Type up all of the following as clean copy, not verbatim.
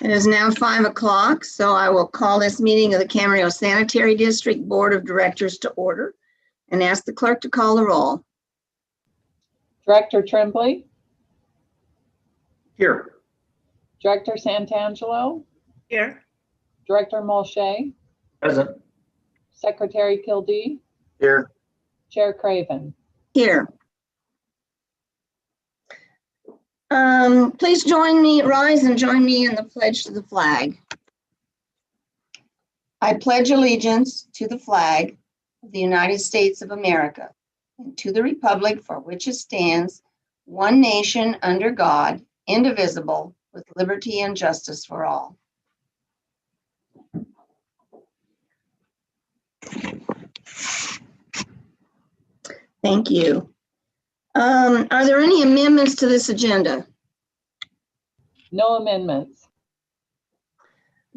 It is now 5 o'clock, so I will call this meeting of the Camarillo Sanitary District Board of Directors to order and ask the clerk to call the roll. Director Tremblay. Here. Director Santangelo. Here. Director Mulchay. Present. Secretary Kildee. Here. Chair Craven. Here. Please rise and join me in the pledge to the flag. I pledge allegiance to the flag of the United States of America and to the republic for which it stands, one nation under God, indivisible, with liberty and justice for all. Thank you. Are there any amendments to this agenda? No amendments.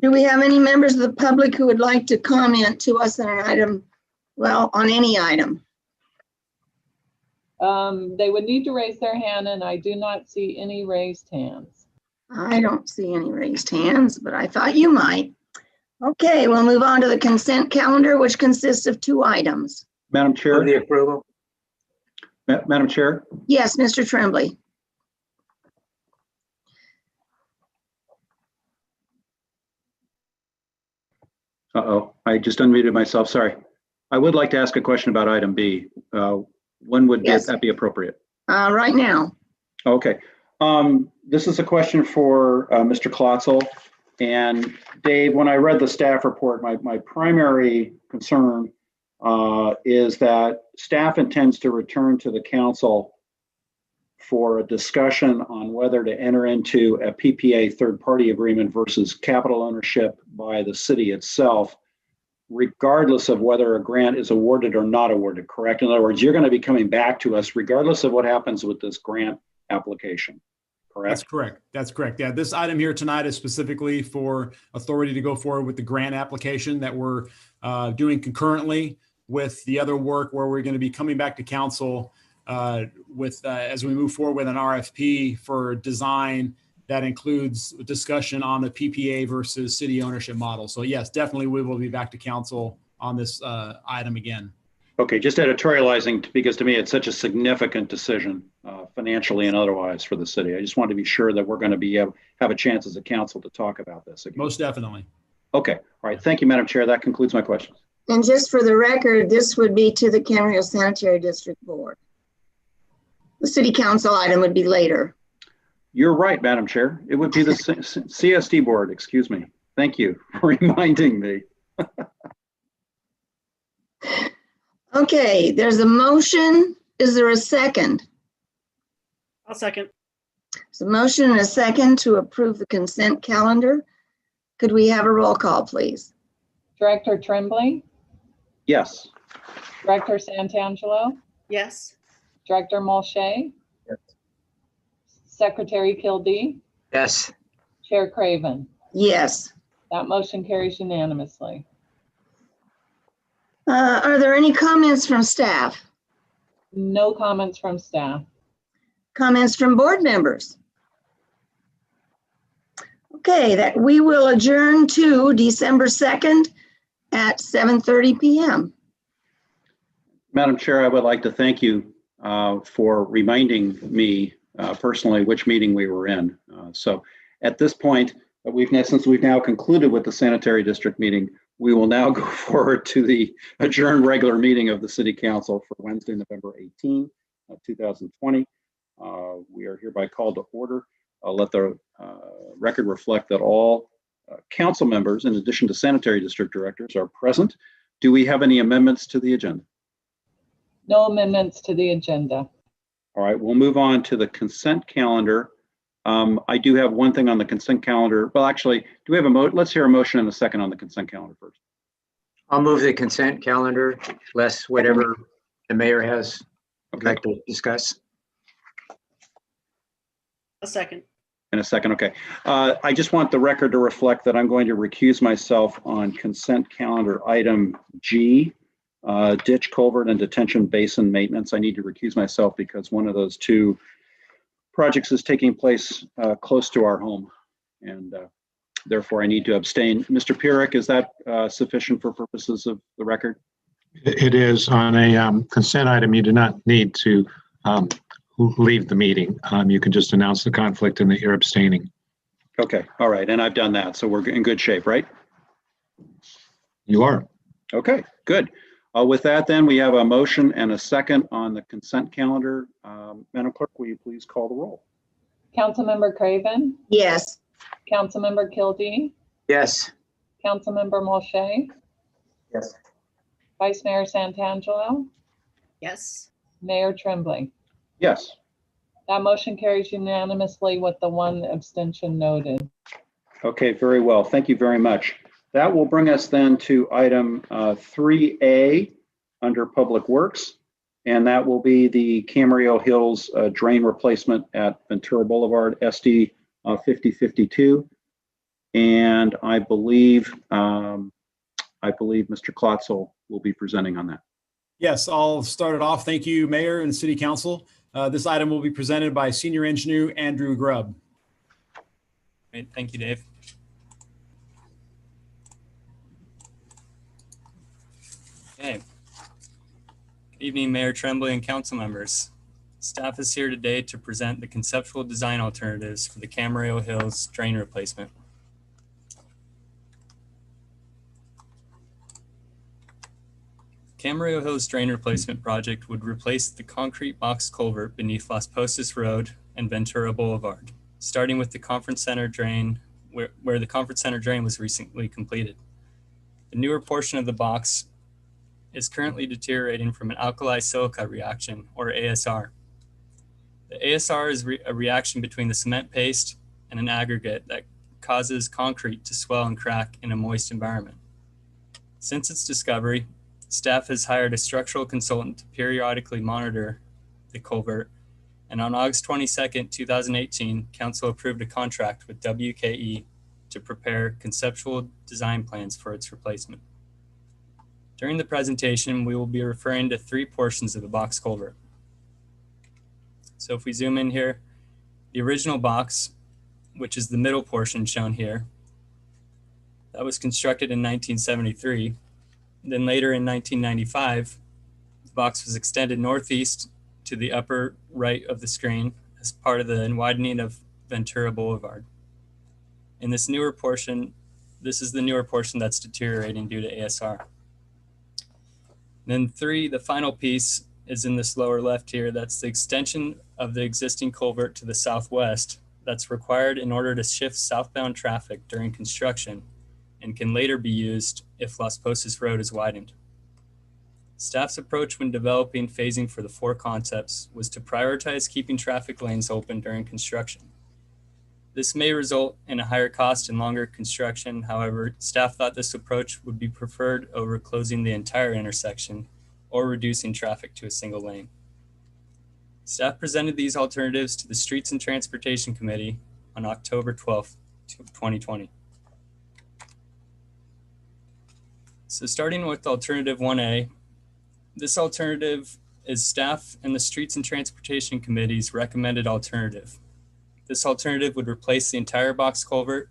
Do we have any members of the public who would like to comment to us on an item, well, on any item? They would need to raise their hand, and I do not see any raised hands. I don't see any raised hands, but I thought you might. Okay, we'll move on to the consent calendar, which consists of 2 items. Madam Chair. For the approval. Madam Chair. Yes, Mr. Tremblay. Uh-oh, I just unmuted myself, sorry. I would like to ask a question about item B. When would Yes. that be appropriate? Right now. Okay, this is a question for Mr. Klotzel. And Dave, when I read the staff report, my primary concern is that staff intends to return to the council for a discussion on whether to enter into a PPA third-party agreement versus capital ownership by the city itself, regardless of whether a grant is awarded or not awarded, correct? In other words, you're going to be coming back to us regardless of what happens with this grant application, correct? That's correct. That's correct. Yeah, this item here tonight is specifically for authority to go forward with the grant application that we're doing concurrently with the other work where we're going to be coming back to council with as we move forward with an RFP for design that includes discussion on the PPA versus city ownership model. So yes, definitely we will be back to council on this item again. Okay, just editorializing, because to me it's such a significant decision financially and otherwise for the city. I just want to be sure that we're going to be have a chance as a council to talk about this again. Most definitely. Okay, all right. Thank you, Madam Chair. That concludes my questions. And just for the record, this would be to the Camarillo Sanitary District Board. The city council item would be later. You're right, Madam Chair. It would be the CSD board, excuse me. Thank you for reminding me. Okay, there's a motion. Is there a second? I'll second. There's a motion and a second to approve the consent calendar. Could we have a roll call, please? Director Tremblay. Yes. Director Santangelo. Yes. Director Mulchay. Yes. Secretary Kildee. Yes. Chair Craven. Yes. That motion carries unanimously. Are there any comments from staff? No comments from staff. Comments from board members? Okay, that we will adjourn to December 2nd at 7:30 p.m. Madam Chair, I would like to thank you for reminding me personally which meeting we were in. So at this point, since we've now concluded with the sanitary district meeting, we will now go forward to the adjourned regular meeting of the City Council for Wednesday, November 18, 2020. We are hereby called to order. I'll let the record reflect that all council members, in addition to sanitary district directors, are present. Do we have any amendments to the agenda? No amendments to the agenda. All right, we'll move on to the consent calendar. I do have one thing on the consent calendar. Well, actually, do we have let's hear a motion and a second on the consent calendar first. I'll move the consent calendar, less whatever the mayor has like to discuss. A second. In a second, okay. I just want the record to reflect that I'm going to recuse myself on consent calendar item G, ditch, culvert, and detention basin maintenance. I need to recuse myself because one of those two projects is taking place close to our home. And Therefore, I need to abstain. Mr. Pyrick, is that sufficient for purposes of the record? It is on a consent item. You do not need to leave the meeting. You can just announce the conflict and that you're abstaining. Okay, all right, and I've done that, so we're in good shape, right? You are. Okay, good. With that, then, we have a motion and a second on the consent calendar. Madam Clerk, will you please call the roll? Councilmember Craven, Yes. Councilmember Kildee, Yes. Councilmember Molche, Yes. Vice Mayor Santangelo, Yes. Mayor Tremblay. Yes. That motion carries unanimously with the one abstention noted. Okay, very well. Thank you very much. That will bring us then to item 3A under Public Works, and that will be the Camarillo Hills drain replacement at Ventura Boulevard, SD 5052. And I believe Mr. Klotzel will be presenting on that. Yes, I'll start it off. Thank you, Mayor and City Council. This item will be presented by Senior Engineer Andrew Grubb. Great, thank you, Dave. Okay. Good evening, Mayor Tremblay and council members. Staff is here today to present the conceptual design alternatives for the Camarillo Hills drain replacement. Camarillo Hills drain replacement project would replace the concrete box culvert beneath Las Postas Road and Ventura Boulevard, starting with the Conference Center drain, where the Conference Center drain was recently completed. The newer portion of the box is currently deteriorating from an alkali silica reaction, or ASR. The ASR is a reaction between the cement paste and an aggregate that causes concrete to swell and crack in a moist environment. Since its discovery, staff has hired a structural consultant to periodically monitor the culvert, and on August 22nd, 2018, Council approved a contract with WKE to prepare conceptual design plans for its replacement. During the presentation, we will be referring to three portions of the box culvert. So if we zoom in here, the original box, which is the middle portion shown here, that was constructed in 1973. Then later in 1995, the box was extended northeast to the upper right of the screen as part of the widening of Ventura Boulevard. In this newer portion, this is the newer portion that's deteriorating due to ASR. Then three, the final piece is in this lower left here. That's the extension of the existing culvert to the southwest that's required in order to shift southbound traffic during construction and can later be used if Las Postas Road is widened. Staff's approach when developing phasing for the four concepts was to prioritize keeping traffic lanes open during construction. This may result in a higher cost and longer construction. However, staff thought this approach would be preferred over closing the entire intersection or reducing traffic to a single lane. Staff presented these alternatives to the Streets and Transportation Committee on October 12th, 2020. So starting with alternative 1A, this alternative is staff and the Streets and Transportation Committee's recommended alternative. This alternative would replace the entire box culvert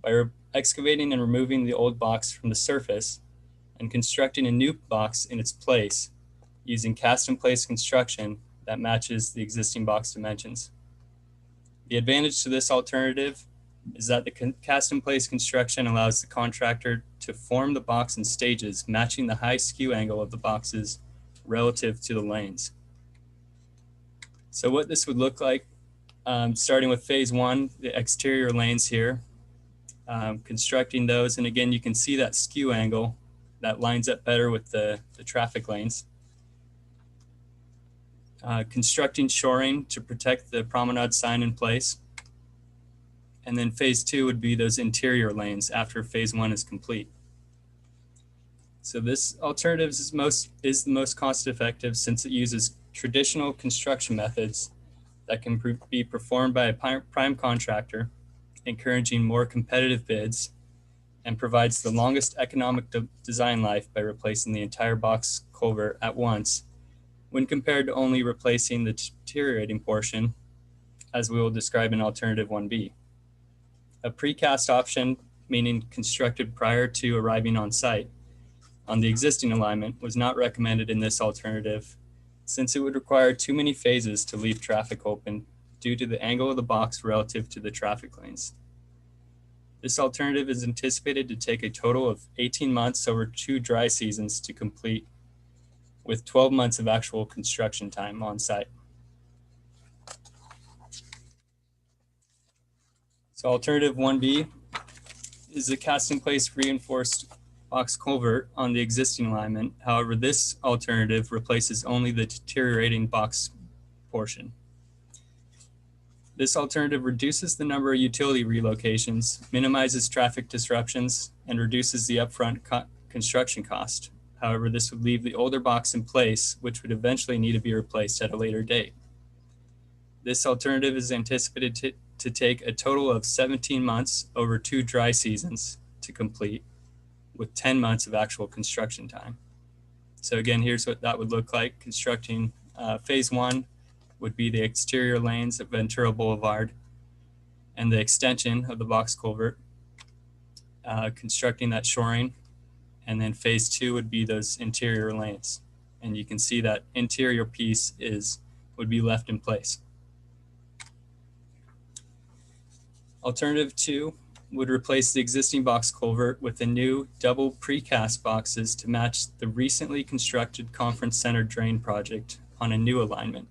by excavating and removing the old box from the surface and constructing a new box in its place using cast-in-place construction that matches the existing box dimensions. The advantage to this alternative is that the cast-in-place construction allows the contractor to form the box in stages matching the high skew angle of the boxes relative to the lanes. So what this would look like, starting with phase one, the exterior lanes here, constructing those. And again, you can see that skew angle that lines up better with the traffic lanes. Constructing shoring to protect the promenade sign in place. And then phase two would be those interior lanes after phase one is complete. So this alternative is the most cost effective since it uses traditional construction methods that can be performed by a prime contractor, encouraging more competitive bids, and provides the longest economic design life by replacing the entire box culvert at once when compared to only replacing the deteriorating portion, as we will describe in alternative 1B. A precast option meaning constructed prior to arriving on site, on the existing alignment was not recommended in this alternative, since it would require too many phases to leave traffic open due to the angle of the box relative to the traffic lanes. This alternative is anticipated to take a total of 18 months over 2 dry seasons to complete, with 12 months of actual construction time on site. So alternative 1B is a cast in place reinforced box culvert on the existing alignment. However, this alternative replaces only the deteriorating box portion. This alternative reduces the number of utility relocations, minimizes traffic disruptions, and reduces the upfront construction cost. However, this would leave the older box in place, which would eventually need to be replaced at a later date. This alternative is anticipated to take a total of 17 months over 2 dry seasons to complete, with 10 months of actual construction time. So again, here's what that would look like. Constructing phase 1 would be the exterior lanes at Ventura Boulevard and the extension of the box culvert, constructing that shoring. And then phase 2 would be those interior lanes. And you can see that interior piece would be left in place. Alternative 2 would replace the existing box culvert with the new double precast boxes to match the recently constructed conference center drain project on a new alignment.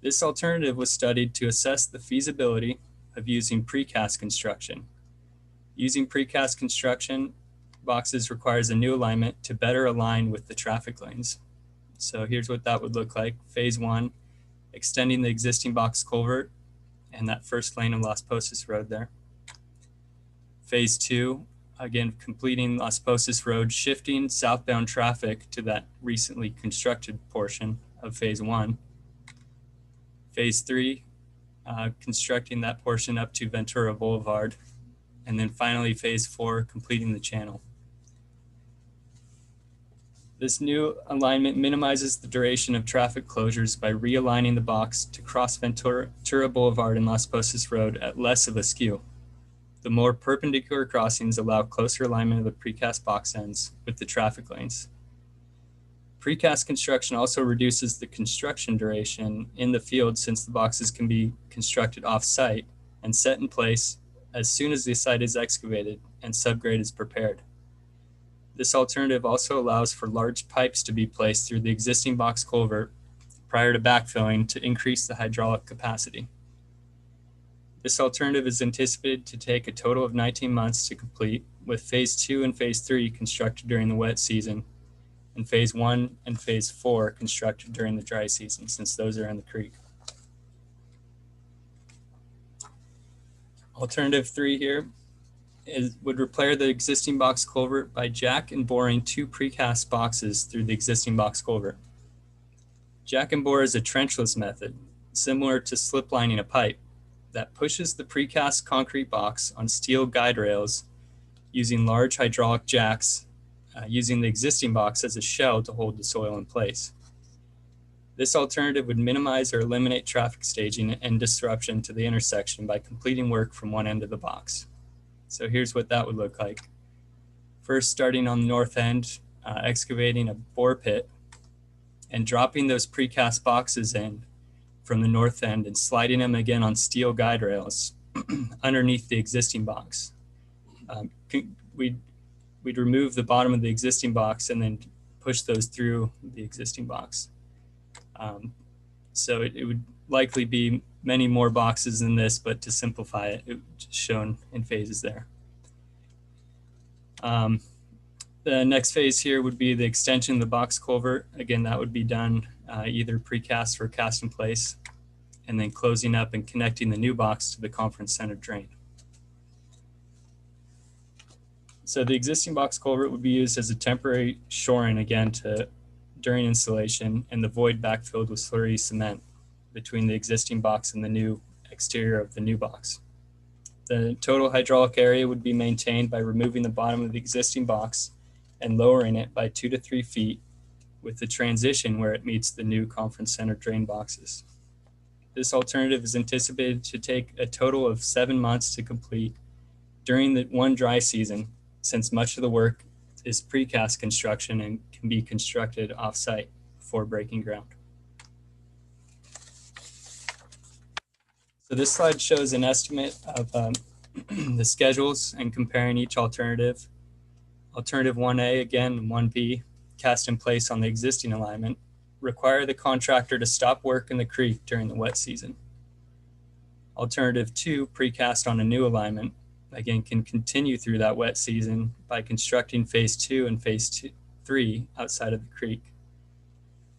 This alternative was studied to assess the feasibility of using precast construction. Using precast construction boxes requires a new alignment to better align with the traffic lanes. So here's what that would look like. Phase 1, extending the existing box culvert and that first lane of Las Posas Road there. Phase 2, again, completing Las Posas Road, shifting southbound traffic to that recently constructed portion of phase 1. Phase 3, constructing that portion up to Ventura Boulevard. And then finally, phase 4, completing the channel. This new alignment minimizes the duration of traffic closures by realigning the box to cross Ventura Boulevard and Las Posas Road at less of a skew. The more perpendicular crossings allow closer alignment of the precast box ends with the traffic lanes. Precast construction also reduces the construction duration in the field, since the boxes can be constructed off-site and set in place as soon as the site is excavated and subgrade is prepared. This alternative also allows for large pipes to be placed through the existing box culvert prior to backfilling to increase the hydraulic capacity. This alternative is anticipated to take a total of 19 months to complete, with phase 2 and phase 3 constructed during the wet season, and phase 1 and phase 4 constructed during the dry season, since those are in the creek. Alternative 3 here would repair the existing box culvert by jack and boring 2 precast boxes through the existing box culvert. Jack and bore is a trenchless method, similar to slip lining a pipe, that pushes the precast concrete box on steel guide rails using large hydraulic jacks, using the existing box as a shell to hold the soil in place. This alternative would minimize or eliminate traffic staging and disruption to the intersection by completing work from one end of the box. So here's what that would look like. First, starting on the north end, excavating a bore pit and dropping those precast boxes in from the north end and sliding them again on steel guide rails underneath the existing box. We'd remove the bottom of the existing box and then push those through the existing box. So it would likely be many more boxes than this, but to simplify it, it's shown in phases there. The next phase here would be the extension of the box culvert. Again, that would be done either precast or cast in place, and then closing up and connecting the new box to the conference center drain. So the existing box culvert would be used as a temporary shoring again during installation, and the void backfilled with slurry cement between the existing box and the new exterior of the new box. The total hydraulic area would be maintained by removing the bottom of the existing box and lowering it by 2 to 3 feet with the transition where it meets the new conference center drain boxes. This alternative is anticipated to take a total of 7 months to complete, during the one dry season, since much of the work is precast construction and can be constructed off-site before breaking ground. So this slide shows an estimate of the schedules and comparing each alternative. Alternative 1A, again, and 1B, cast in place on the existing alignment, require the contractor to stop work in the creek during the wet season. Alternative 2, precast on a new alignment, again, can continue through that wet season by constructing phase 2 and phase 3 outside of the creek.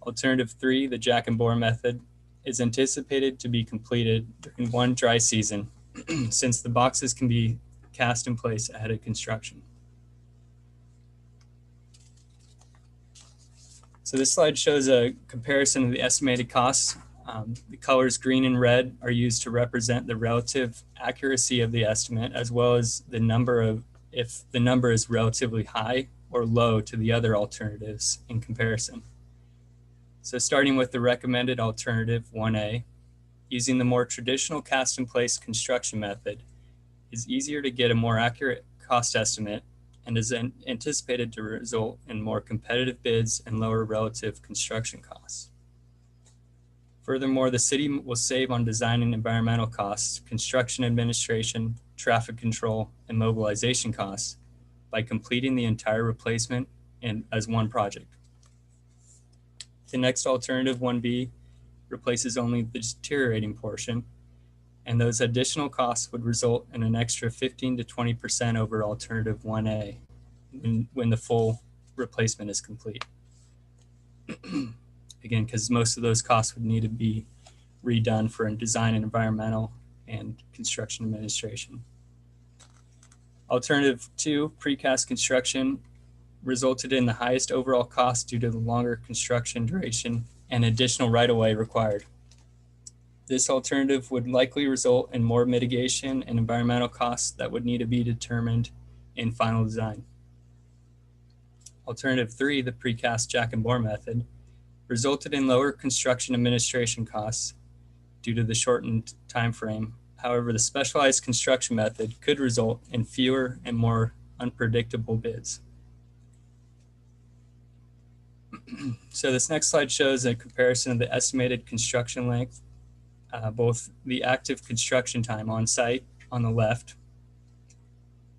Alternative 3, the jack and bore method, is anticipated to be completed during one dry season since the boxes can be cast in place ahead of construction. So this slide shows a comparison of the estimated costs. The colors green and red are used to represent the relative accuracy of the estimate, as well as the number of, if the number is relatively high or low to the other alternatives in comparison. So starting with the recommended alternative 1A, using the more traditional cast in place construction method is easier to get a more accurate cost estimate and is anticipated to result in more competitive bids and lower relative construction costs. Furthermore, the city will save on design and environmental costs, construction administration, traffic control, and mobilization costs by completing the entire replacement as one project. The next alternative, 1B, replaces only the deteriorating portion, and those additional costs would result in an extra 15 to 20% over alternative 1A when the full replacement is complete. Again, because most of those costs would need to be redone for design and environmental and construction administration. Alternative 2, precast construction, resulted in the highest overall cost due to the longer construction duration and additional right-of-way required. This alternative would likely result in more mitigation and environmental costs that would need to be determined in final design. Alternative 3, the precast jack and bore method, resulted in lower construction administration costs due to the shortened time frame. However, the specialized construction method could result in fewer and more unpredictable bids. So this next slide shows a comparison of the estimated construction length, both the active construction time on site on the left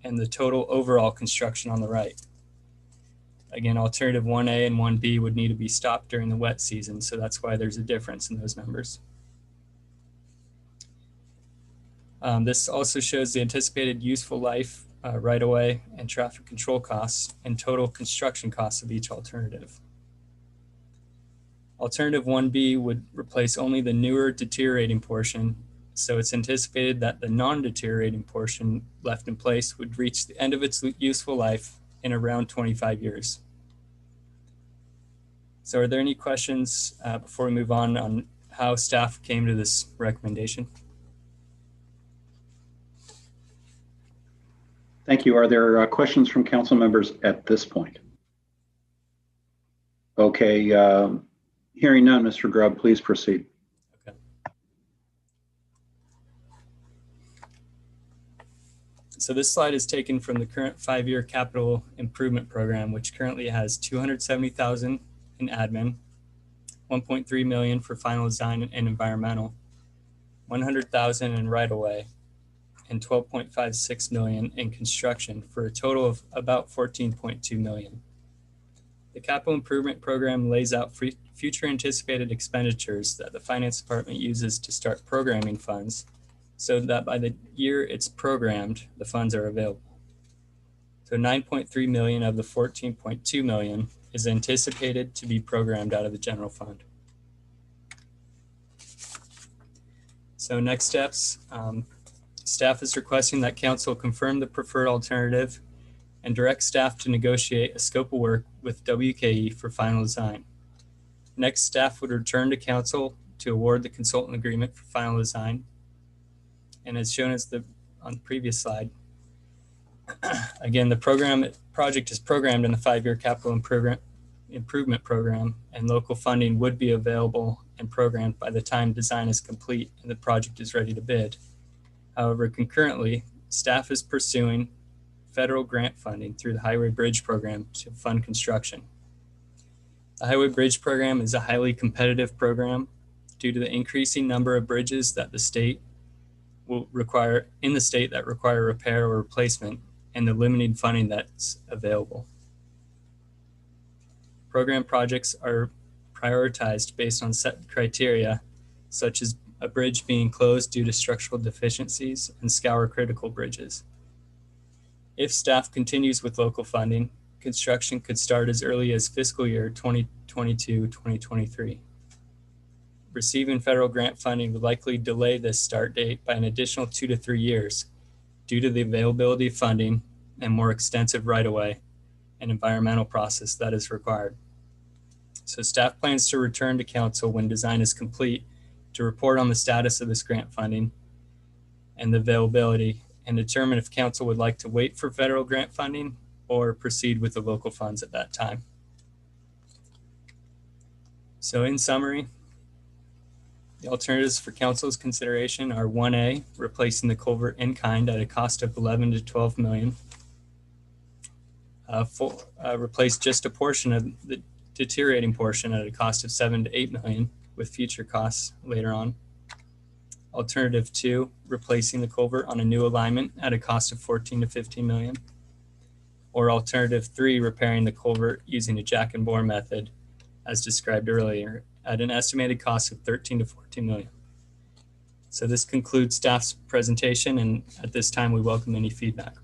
and the total overall construction on the right. Again, alternative 1A and 1B would need to be stopped during the wet season, so that's why there's a difference in those numbers. This also shows the anticipated useful life, right-of-way, and traffic control costs and total construction costs of each alternative. Alternative 1B would replace only the newer deteriorating portion, so it's anticipated that the non-deteriorating portion left in place would reach the end of its useful life in around 25 years. So are there any questions before we move on how staff came to this recommendation? Thank you. Are there questions from council members at this point? Okay, hearing none, Mr. Grubb, please proceed. Okay. So this slide is taken from the current 5-year capital improvement program, which currently has $270,000 in admin, $1.3 million for final design and environmental, $100,000 in right-of-way, and $12.56 million in construction for a total of about $14.2 million. The capital improvement program lays out future anticipated expenditures that the finance department uses to start programming funds so that by the year it's programmed, the funds are available. So 9.3 million of the 14.2 million is anticipated to be programmed out of the general fund. So next steps, staff is requesting that council confirm the preferred alternative and direct staff to negotiate a scope of work with WKE for final design. Next, staff would return to council to award the consultant agreement for final design. And as shown on the previous slide, again, the project is programmed in the 5-year capital improvement program, and local funding would be available and programmed by the time design is complete and the project is ready to bid. However, concurrently, staff is pursuing federal grant funding through the Highway Bridge Program to fund construction. The Highway Bridge Program is a highly competitive program due to the increasing number of bridges that the state will require that require repair or replacement and the limited funding that's available. Program projects are prioritized based on set criteria, such as a bridge being closed due to structural deficiencies and scour critical bridges. If staff continues with local funding, construction could start as early as fiscal year 2022-2023. Receiving federal grant funding would likely delay this start date by an additional 2 to 3 years due to the availability of funding and more extensive right-of-way and environmental process that is required. So staff plans to return to council when design is complete to report on the status of this grant funding and the availability and determine if council would like to wait for federal grant funding or proceed with the local funds at that time. So in summary, the alternatives for council's consideration are 1A, replacing the culvert in kind at a cost of 11 to 12 million. Replace just a portion of the deteriorating portion at a cost of 7 to 8 million with future costs later on. Alternative 2, replacing the culvert on a new alignment at a cost of 14 to 15 million. Or alternative 3, repairing the culvert using a jack and bore method as described earlier at an estimated cost of 13 to 14 million. So this concludes staff's presentation, and at this time we welcome any feedback.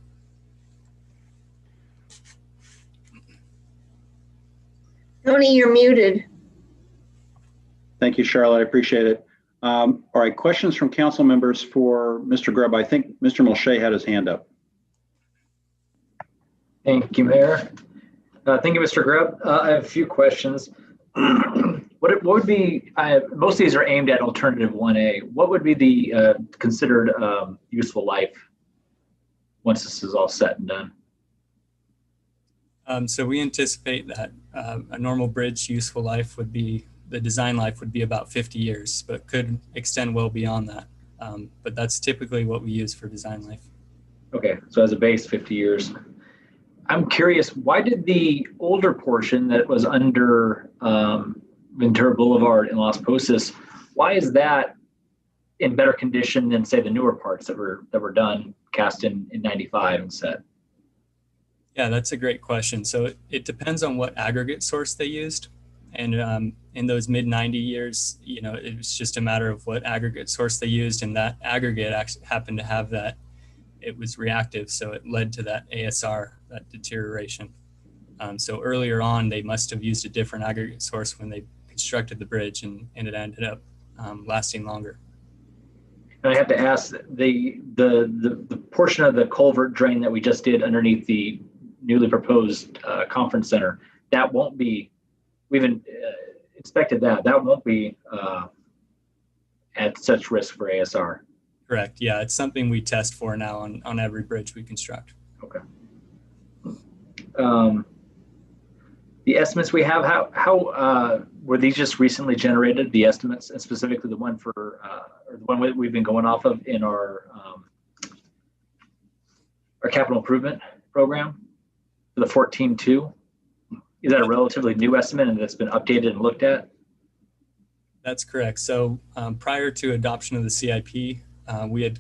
Tony, you're muted. Thank you, Charlotte. I appreciate it. All right, questions from council members for Mr. Grubb. I think Mr. Mulchay had his hand up. Thank you, Mayor. Thank you, Mr. Grubb. I have a few questions. What would be, most of these are aimed at alternative 1A. What would be the considered useful life once this is all said and done? So we anticipate that a normal bridge useful life would be, the design life would be about 50 years, but could extend well beyond that. But that's typically what we use for design life. Okay, so as a base, 50 years. I'm curious, why did the older portion that was under Ventura Boulevard in Las Posas, why is that in better condition than, say, the newer parts that were done, cast in 95 and set? Yeah, that's a great question. So it depends on what aggregate source they used. And in those mid-90 years, you know, it was just a matter of what aggregate source they used. And that aggregate actually happened to have that, it was reactive. So it led to that ASR, that deterioration. So earlier on, they must have used a different aggregate source when they constructed the bridge, and it ended up lasting longer. And I have to ask, the portion of the culvert drain that we just did underneath the newly proposed conference center, that won't be, we've inspected that won't be at such risk for ASR. Correct. Yeah, it's something we test for now on every bridge we construct. Okay. The estimates we have, how were these just recently generated? The estimates, and specifically the one for or the one we've been going off of in our capital improvement program for the 14.2. Is that a relatively new estimate and that's been updated and looked at? That's correct. So prior to adoption of the CIP, we had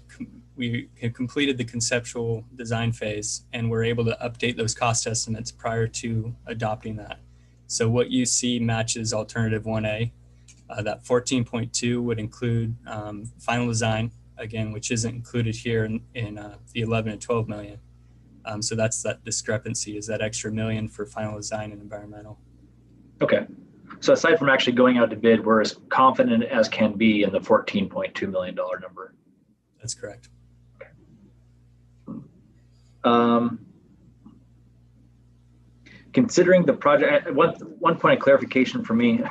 completed the conceptual design phase and were able to update those cost estimates prior to adopting that. So what you see matches alternative 1A. That 14.2 would include final design, again, which isn't included here in the 11 and 12 million. So that's that discrepancy, is that extra million for final design and environmental. Okay. So aside from actually going out to bid, we're as confident as can be in the $14.2 million number. That's correct. Considering the project, one point of clarification for me,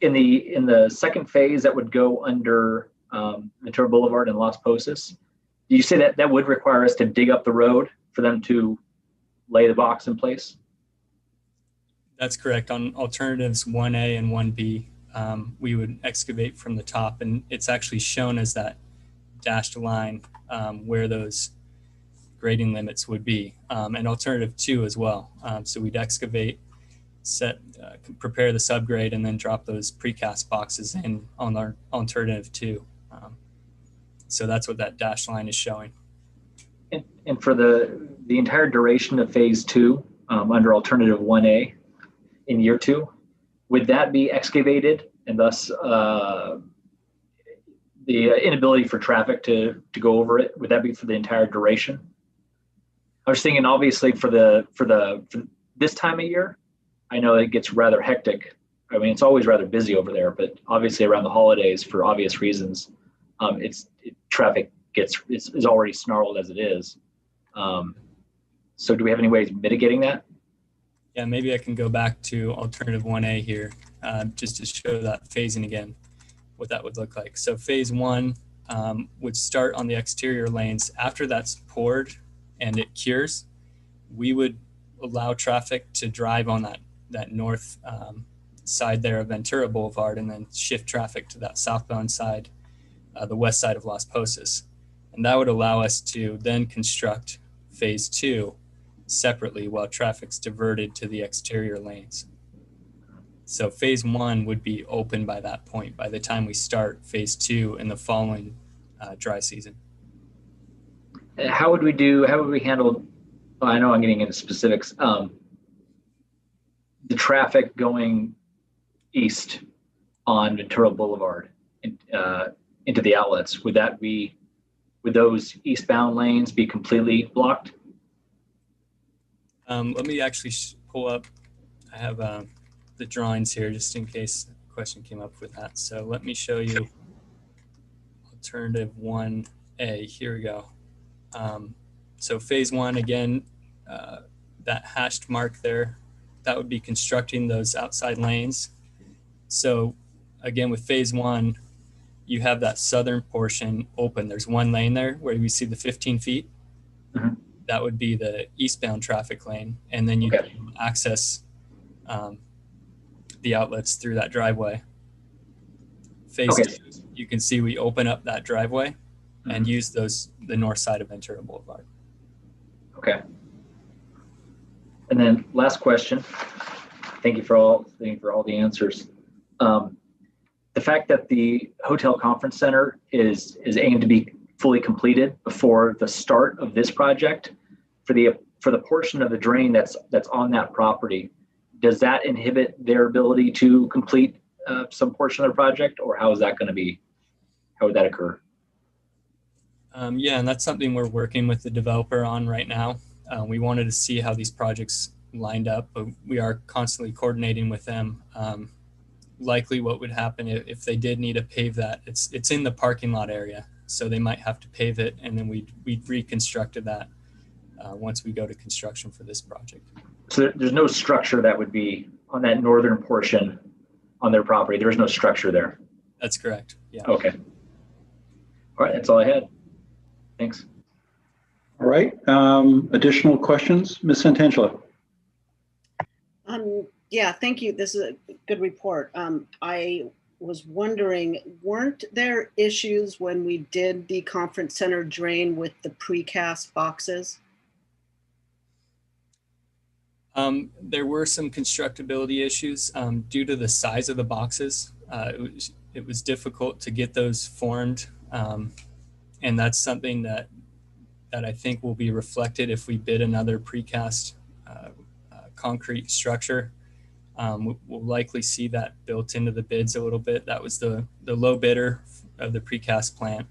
in the second phase that would go under Ventura Boulevard and Las Posas, do you say that would require us to dig up the road for them to lay the box in place? That's correct. On alternatives 1A and 1B, we would excavate from the top, and it's actually shown as that dashed line where those grading limits would be, and alternative 2 as well. So we'd excavate, prepare the subgrade, and then drop those precast boxes in on our alternative 2. So that's what that dashed line is showing. And for the entire duration of phase 2, under alternative 1A in year 2, would that be excavated and thus the inability for traffic to go over it, would that be for the entire duration? I was thinking, obviously, for this time of year, I know it gets rather hectic. I mean, it's always rather busy over there, but obviously around the holidays, for obvious reasons, traffic is already snarled as it is. So do we have any ways of mitigating that? Yeah, maybe I can go back to alternative 1A here, just to show that phasing again, what that would look like. So phase 1 would start on the exterior lanes. After that's poured and it cures, we would allow traffic to drive on that north side there of Ventura Boulevard, and then shift traffic to that southbound side, the west side of Las Posas. And that would allow us to then construct phase 2 separately while traffic's diverted to the exterior lanes. So phase 1 would be open by that point, by the time we start phase 2 in the following dry season. How would we handle, I know I'm getting into specifics, the traffic going east on Ventura Boulevard into the outlets? Would those eastbound lanes be completely blocked? Let me actually pull up, I have the drawings here just in case a question came up with that. So let me show you alternative 1A. Here we go. So phase 1, again, that hashed mark there, that would be constructing those outside lanes. So again, with phase 1, you have that southern portion open. There's one lane there where we see the 15 feet. Mm-hmm. That would be the eastbound traffic lane. And then you can access the outlets through that driveway. Phase 2, you can see we open up that driveway and use the north side of Ventura Boulevard. Okay. And then last question. Thank you for all the answers. The fact that the hotel conference center is aimed to be fully completed before the start of this project, for the portion of the drain that's on that property, does that inhibit their ability to complete some portion of the project, or how would that occur? Yeah, and that's something we're working with the developer on right now. We wanted to see how these projects lined up, but we are constantly coordinating with them. Likely what would happen if they did need to pave that, it's in the parking lot area, so they might have to pave it, and then we'd reconstructed that once we go to construction for this project. So there's no structure that would be on that northern portion on their property. There is no structure there. That's correct. Yeah. Okay. All right. That's all I had. Thanks. All right. Additional questions, Ms. Santangelo? Yeah, thank you. This is a good report. I was wondering, weren't there issues when we did the conference center drain with the precast boxes? There were some constructability issues due to the size of the boxes. It was difficult to get those formed, and that's something that I think will be reflected if we bid another precast concrete structure. We'll likely see that built into the bids a little bit. That was the low bidder of the precast plant,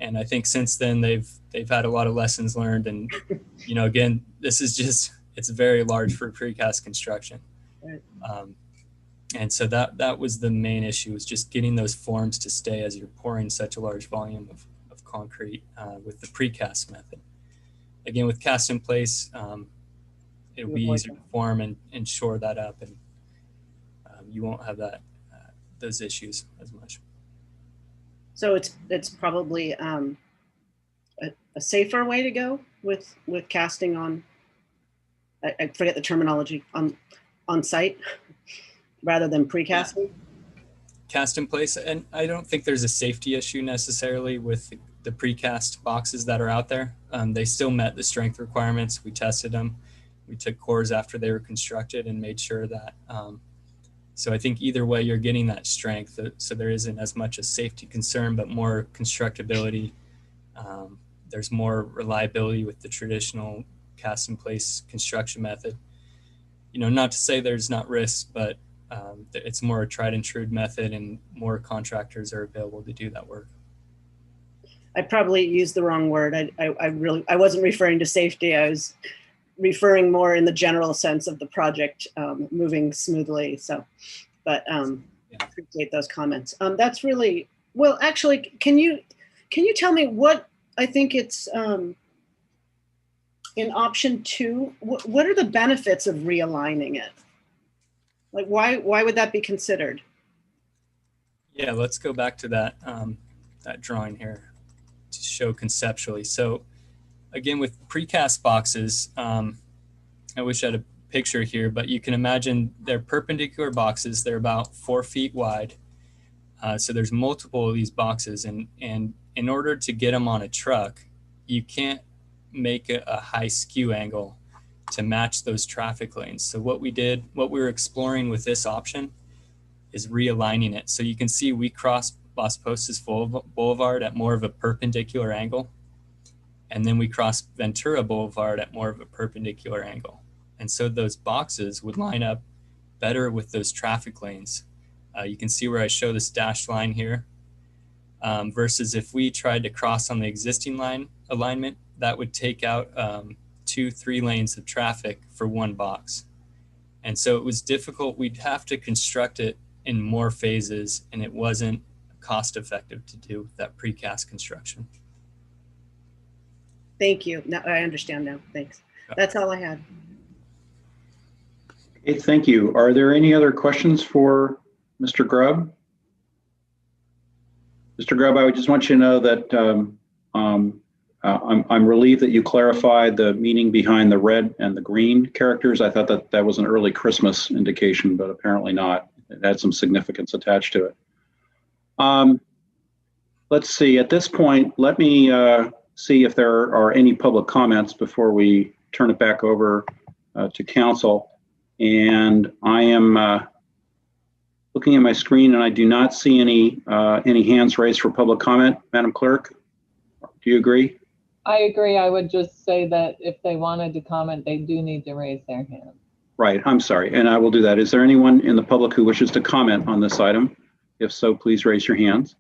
and I think since then they've had a lot of lessons learned. And again, this is just, it's very large for precast construction. Right. And so that was the main issue, is just getting those forms to stay as you're pouring such a large volume of concrete with the precast method. Again, with cast in place, it'll be easier to form and shore that up, and you won't have those issues as much. So it's probably a safer way to go with casting on, I forget the terminology, on site rather than precasting? Cast in place, and I don't think there's a safety issue necessarily with the precast boxes that are out there. They still met the strength requirements. We tested them. We took cores after they were constructed and made sure that, so I think either way you're getting that strength. So there isn't as much a safety concern, but more constructability. There's more reliability with the traditional cast in place construction method. You know, not to say there's not risk, but it's more a tried and true method, and more contractors are available to do that work. I probably used the wrong word. I wasn't referring to safety. I was referring more in the general sense of the project moving smoothly. So, but I appreciate those comments. That's really, well, actually, can you tell me what, I think it's in option 2, what are the benefits of realigning it? Like, why would that be considered? Yeah, let's go back to that, that drawing here to show conceptually. So again, with precast boxes, I wish I had a picture here, but you can imagine they're perpendicular boxes. They're about 4 feet wide. So there's multiple of these boxes, and in order to get them on a truck, you can't make a high skew angle to match those traffic lanes. So what we were exploring with this option is realigning it. So you can see we crossed Las Postas Boulevard at more of a perpendicular angle. And then we crossed Ventura Boulevard at more of a perpendicular angle. And so those boxes would line up better with those traffic lanes. You can see where I show this dashed line here, versus if we tried to cross on the existing line alignment, that would take out 2-3 lanes of traffic for one box. And so it was difficult. We'd have to construct it in more phases, and it wasn't cost effective to do that precast construction. Thank you. Now I understand now. Thanks. That's all I had. Okay, thank you. Are there any other questions for Mr. Grubb? Mr. Grubb, I would just want you to know that I'm relieved that you clarified the meaning behind the red and the green characters. I thought that was an early Christmas indication, but apparently not. It had some significance attached to it. Let's see, at this point, let me see if there are any public comments before we turn it back over to council. And I am looking at my screen, and I do not see any hands raised for public comment. Madam Clerk, do you agree? I agree. I would just say that if they wanted to comment, they do need to raise their hand. Right, I'm sorry, and I will do that. Is there anyone in the public who wishes to comment on this item? If so, please raise your hands.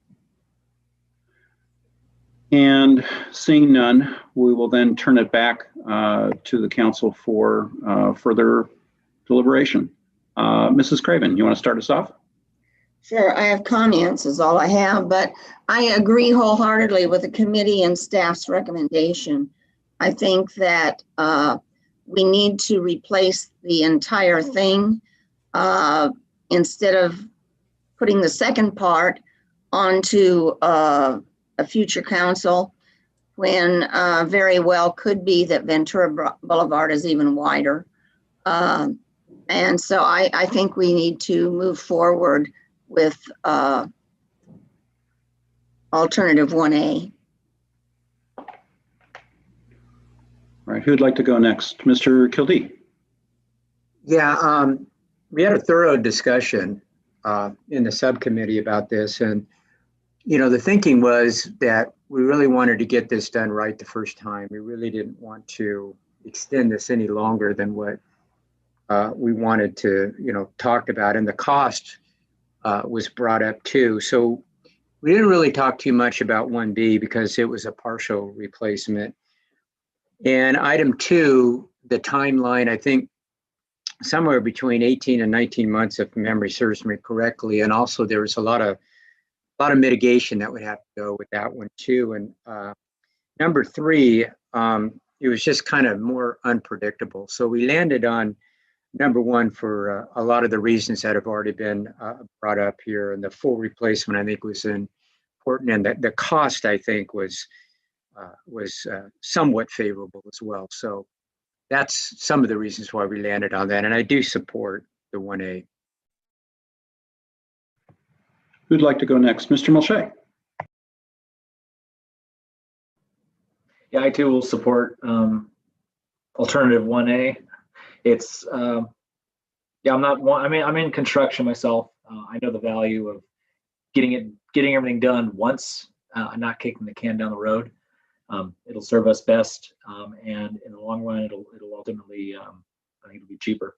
And seeing none, we will then turn it back to the council for further deliberation. Mrs. Craven, you want to start us off? Sure, I have comments is all I have, but I agree wholeheartedly with the committee and staff's recommendation. I think that we need to replace the entire thing instead of putting the second part onto a future council, when very well could be that Ventura Boulevard is even wider. And so I think we need to move forward with alternative 1A. All right, who'd like to go next? Mr. Kildee. Yeah, we had a thorough discussion in the subcommittee about this, and you know, the thinking was that we really wanted to get this done right the first time. We really didn't want to extend this any longer than what we wanted to, you know, talk about, and the cost was brought up too. So we didn't really talk too much about 1B because it was a partial replacement. And item 2, the timeline, I think somewhere between 18 and 19 months, if memory serves me correctly. And also there was a lot of mitigation that would have to go with that one too. And number 3, it was just kind of more unpredictable. So we landed on number 1 for a lot of the reasons that have already been brought up here. And the full replacement, I think, was important. And the cost, I think, was somewhat favorable as well. So that's some of the reasons why we landed on that. And I do support the 1A. Who'd like to go next? Mr. Mulchay. Yeah, I too will support alternative 1A. It's yeah, I'm in construction myself. I know the value of getting everything done once, and not kicking the can down the road. It'll serve us best, and in the long run, it'll ultimately, I think it'll be cheaper.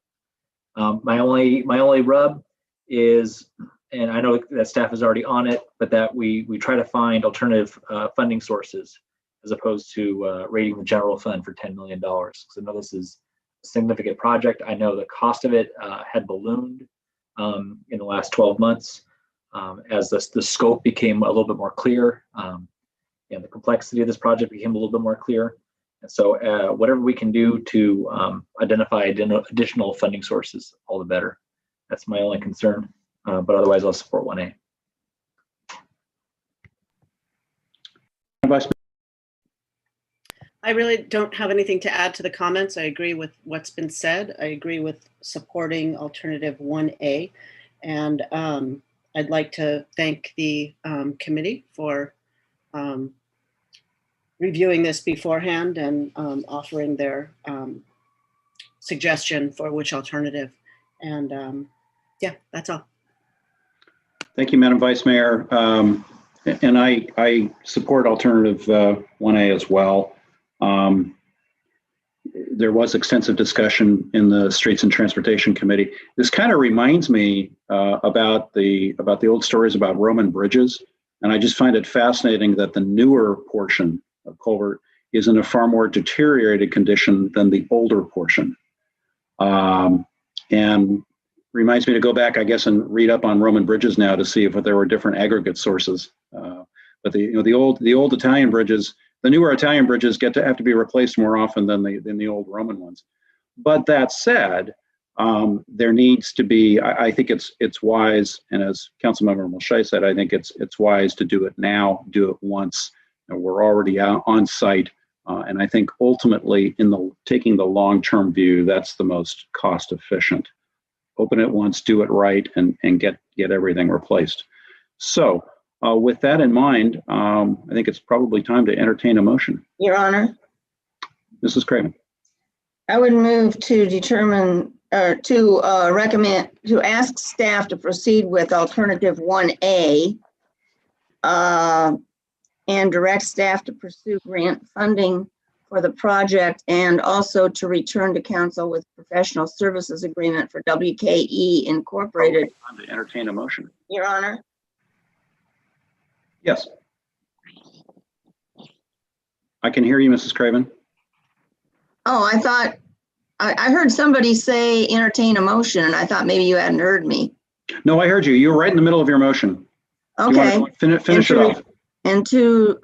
My only rub is, and I know that staff is already on it, but that we try to find alternative funding sources as opposed to raiding the general fund for $10 million. Because I know this is a significant project. I know the cost of it had ballooned in the last 12 months as the scope became a little bit more clear. And the complexity of this project became a little bit more clear. And so whatever we can do to identify additional funding sources, all the better. That's my only concern. But otherwise, I'll support 1A. I really don't have anything to add to the comments. I agree with what's been said. I agree with supporting alternative 1A. And I'd like to thank the committee for reviewing this beforehand and offering their suggestion for which alternative. And yeah, that's all. Thank you, Madam Vice Mayor. And I support alternative 1A as well. There was extensive discussion in the Streets and Transportation Committee. This kind of reminds me about the old stories about Roman bridges. And I just find it fascinating that the newer portion of Culvert is in a far more deteriorated condition than the older portion. And reminds me to go back, I guess, and read up on Roman bridges now to see if there were different aggregate sources. But the old Italian bridges, the newer Italian bridges have to be replaced more often than the old Roman ones. But that said, there needs to be, I think it's wise, and as Councilmember Mulchay said, I think it's wise to do it now, do it once, and we're already out on site. And I think ultimately, taking the long-term view, that's the most cost efficient. Open it once, do it right, and get everything replaced. So with that in mind, I think it's probably time to entertain a motion. Your Honor, Mrs. Craven. I would move to determine or to recommend to ask staff to proceed with alternative 1A and direct staff to pursue grant funding for the project and also to return to council with professional services agreement for WKE Incorporated. Time to entertain a motion. Your Honor. Yes. I can hear you, Mrs. Craven. Oh, I thought I heard somebody say entertain a motion, and I thought maybe you hadn't heard me. No, I heard you. You were right in the middle of your motion. Okay. You want to finish it off. And to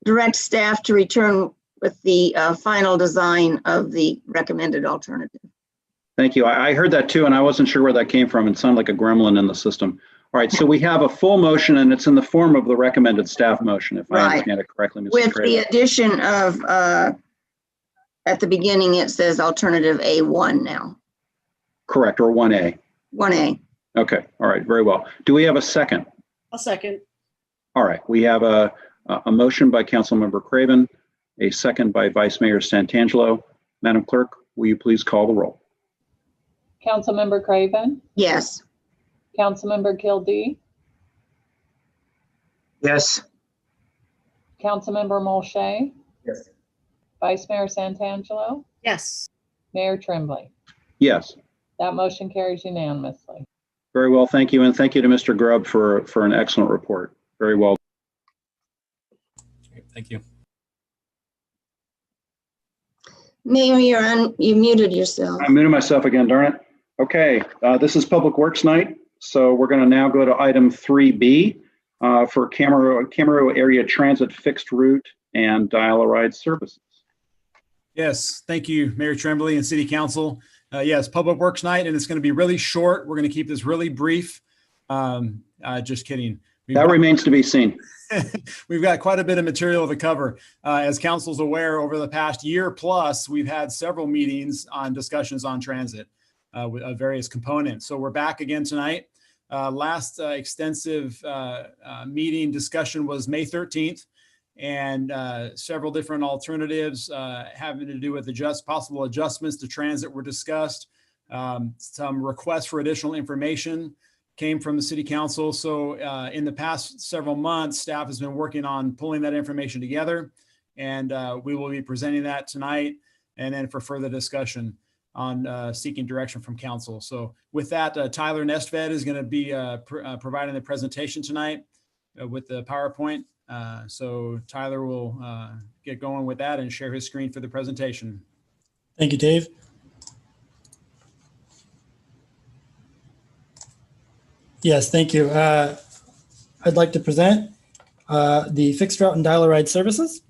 direct staff to return with the final design of the recommended alternative. Thank you. I heard that too, and I wasn't sure where that came from. It sounded like a gremlin in the system. All right, so we have a full motion, and it's in the form of the recommended staff motion, if I understand it correctly, Mrs. With Craven. the addition of, at the beginning, it says alternative A1 now. Correct, or 1A. 1A. Okay, all right, very well. Do we have a second? I'll second. All right, we have a motion by Councilmember Craven, a second by Vice Mayor Santangelo. Madam Clerk, will you please call the roll? Councilmember Craven, Yes. Councilmember Kildee, Yes. Councilmember Mulchay, Yes. Vice Mayor Santangelo, Yes. Mayor Tremblay. Yes. That motion carries unanimously. Very well, thank you. And thank you to Mr. Grubb for an excellent report. Very well. Thank you. Mayor, you muted yourself. I muted myself again, darn it. Okay, this is Public Works Night. So we're going to now go to item 3B for Camarillo Area Transit Fixed Route and Dial-A-Ride Services. Yes, thank you, Mayor Tremblay and City Council. Yes, Public Works Night, and it's going to be really short. We're going to keep this really brief. Just kidding. That remains to be seen. We've got quite a bit of material to cover. As council's aware, over the past year plus, we've had several meetings on discussions on transit with various components. So we're back again tonight. Last extensive meeting discussion was May 13th. and several different alternatives having to do with possible adjustments to transit were discussed. Some requests for additional information came from the city council. So in the past several months, staff has been working on pulling that information together, and we will be presenting that tonight and then for further discussion on seeking direction from council. So with that, Tyler Nestved is going to be providing the presentation tonight with the PowerPoint. So Tyler will get going with that and share his screen for the presentation. Thank you, Dave. Yes, thank you. I'd like to present the fixed route and dial-a-ride services.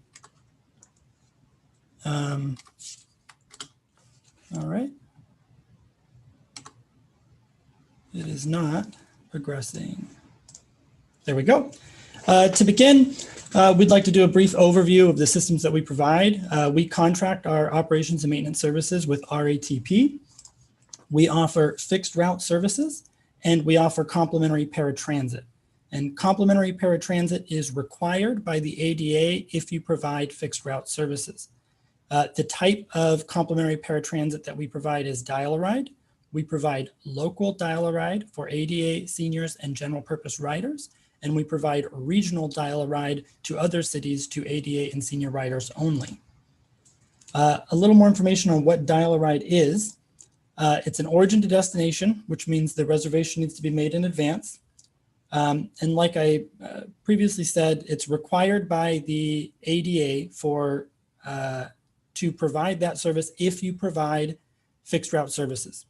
All right. It is not progressing. There we go. To begin, we'd like to do a brief overview of the systems that we provide. We contract our operations and maintenance services with RATP. We offer fixed route services, and we offer complimentary paratransit. And complimentary paratransit is required by the ADA if you provide fixed route services. The type of complimentary paratransit that we provide is dial-a-ride. We provide local dial-a-ride for ADA, seniors, and general purpose riders. And we provide regional dial-a-ride to other cities to ADA and senior riders only. A little more information on what dial-a-ride is. It's an origin to destination, which means the reservation needs to be made in advance. And like I previously said, it's required by the ADA to provide that service if you provide fixed route services.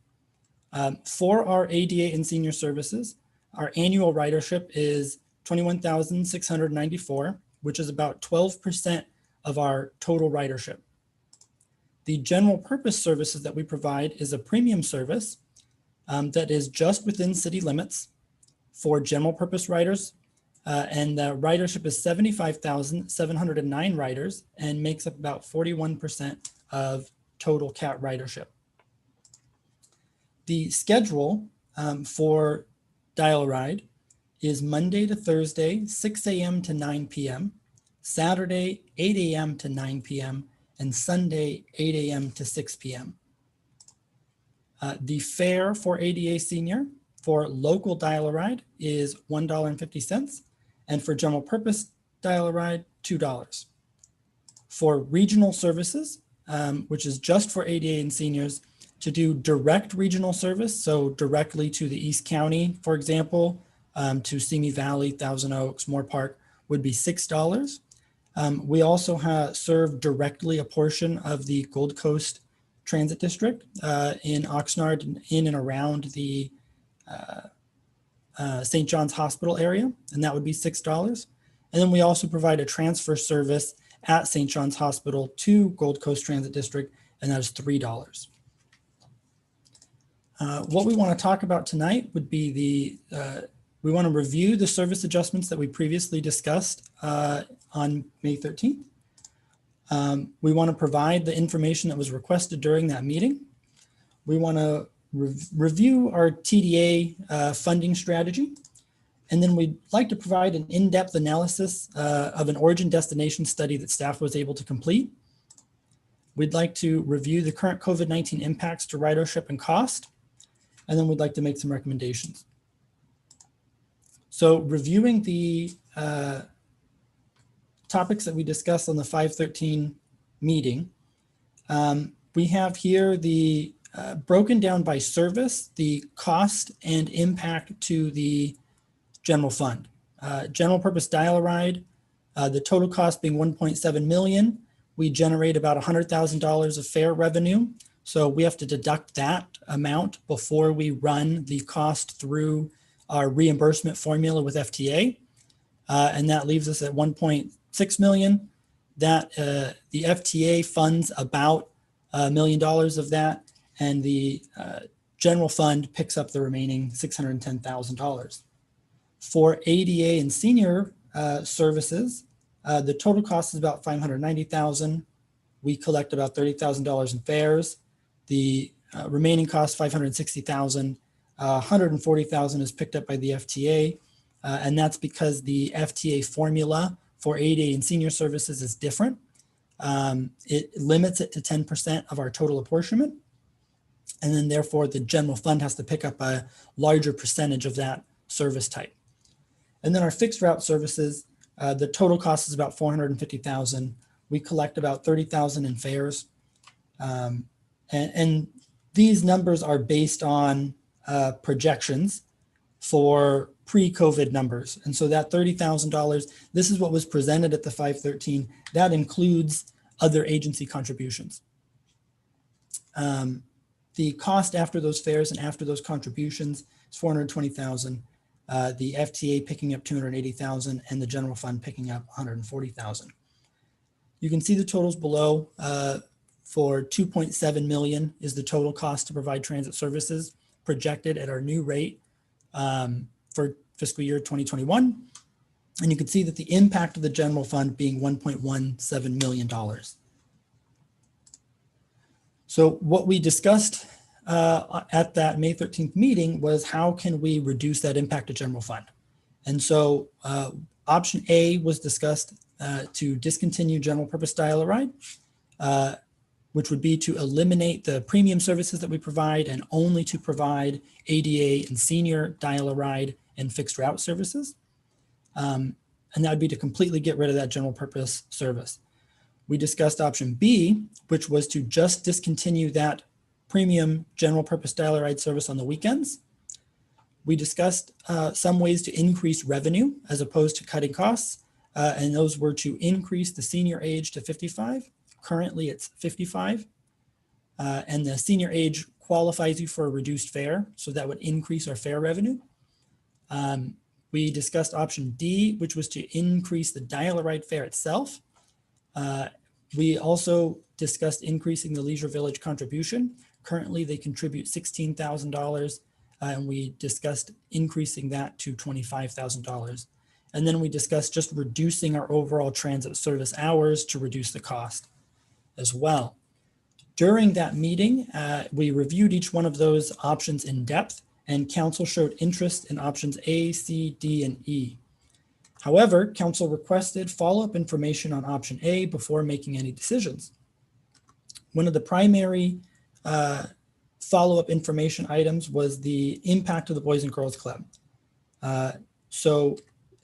For our ADA and senior services, our annual ridership is 21,694, which is about 12% of our total ridership. The general purpose services that we provide is a premium service that is just within city limits for general purpose riders. And the ridership is 75,709 riders and makes up about 41% of total CAT ridership. The schedule for dial-a-ride is Monday to Thursday, 6 a.m. to 9 p.m., Saturday, 8 a.m. to 9 p.m., and Sunday, 8 a.m. to 6 p.m. The fare for ADA Senior for local dial-a-ride is $1.50, and for general purpose dial-a-ride, $2. For regional services, which is just for ADA and seniors, to do direct regional service, so directly to the East County, for example, to Simi Valley, Thousand Oaks, Moore Park, would be $6. We also serve directly a portion of the Gold Coast Transit District in Oxnard, in and around the St. John's Hospital area, and that would be $6. And then we also provide a transfer service at St. John's Hospital to Gold Coast Transit District, and that is $3. What we want to talk about tonight would be we want to review the service adjustments that we previously discussed on May 13th. We want to provide the information that was requested during that meeting. We want to review our TDA funding strategy. And then we'd like to provide an in-depth analysis of an origin destination study that staff was able to complete. We'd like to review the current COVID-19 impacts to ridership and cost. And then we'd like to make some recommendations. So reviewing the topics that we discussed on the 5/13 meeting, we have here the broken down by service, the cost and impact to the general fund. General purpose dial-a-ride, the total cost being $1.7 million. We generate about $100,000 of fare revenue. So we have to deduct that amount before we run the cost through our reimbursement formula with FTA. And that leaves us at $1.6 million. That the FTA funds about $1 million of that, and the general fund picks up the remaining $610,000. For ADA and senior services, the total cost is about $590,000. We collect about $30,000 in fares. The remaining cost, $560,000. $140,000 is picked up by the FTA, and that's because the FTA formula for ADA and senior services is different. It limits it to 10% of our total apportionment. And then therefore the general fund has to pick up a larger percentage of that service type. And then our fixed route services, the total cost is about $450,000. We collect about $30,000 in fares. And these numbers are based on projections for pre-COVID numbers. And so that $30,000, this is what was presented at the 513. That includes other agency contributions. The cost after those fares and after those contributions is $420,000. The FTA picking up $280,000 and the general fund picking up $140,000. You can see the totals below. For $2.7 million is the total cost to provide transit services projected at our new rate for fiscal year 2021. And you can see that the impact of the general fund being $1.17 million. So what we discussed at that May 13th meeting was how can we reduce that impact to general fund? And so option A was discussed to discontinue general purpose dial-a-ride, which would be to eliminate the premium services that we provide and only to provide ADA and senior dial-a-ride and fixed route services. And that would be to completely get rid of that general purpose service. We discussed option B, which was to just discontinue that premium general purpose dial-a-ride service on the weekends. We discussed some ways to increase revenue as opposed to cutting costs. And those were to increase the senior age to 55. Currently it's 55. And the senior age qualifies you for a reduced fare. So that would increase our fare revenue. We discussed option D, which was to increase the dial-a-ride fare itself. We also discussed increasing the Leisure Village contribution. Currently they contribute $16,000 and we discussed increasing that to $25,000. And then we discussed just reducing our overall transit service hours to reduce the cost as well. During that meeting, we reviewed each one of those options in depth and council showed interest in options A, C, D, and E. However, council requested follow-up information on option A before making any decisions. One of the primary follow-up information items was the impact of the Boys and Girls Club. So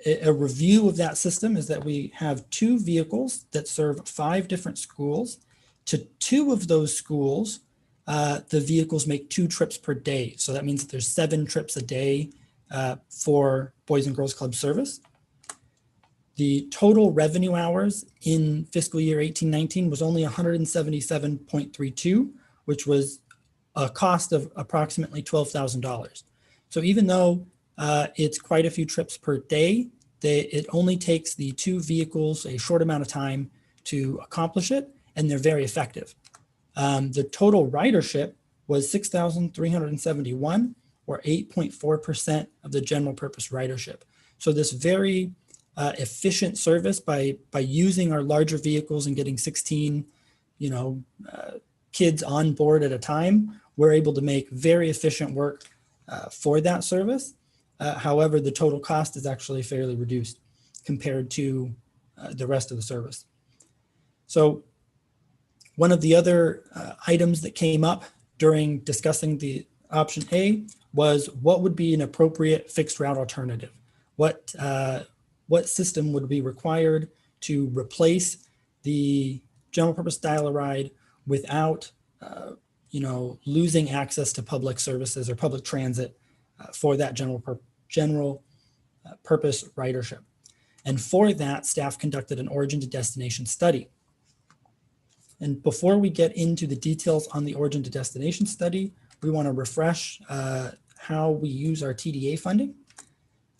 a review of that system is that we have 2 vehicles that serve 5 different schools. To 2 of those schools, the vehicles make 2 trips per day. So that means that there's 7 trips a day for Boys and Girls Club service. The total revenue hours in fiscal year 18-19 was only 177.32, which was a cost of approximately $12,000. So even though it's quite a few trips per day, it only takes the 2 vehicles a short amount of time to accomplish it, and they're very effective. The total ridership was 6,371, or 8.4% of the general purpose ridership. So this very efficient service by using our larger vehicles and getting 16, kids on board at a time, we're able to make very efficient work for that service. However, the total cost is actually fairly reduced compared to the rest of the service. So one of the other items that came up during discussing the option A was what would be an appropriate fixed route alternative? What system would be required to replace the general purpose dial-a-ride without losing access to public services or public transit for that general purpose ridership. And for that, staff conducted an origin to destination study. And before we get into the details on the origin to destination study, we want to refresh how we use our TDA funding.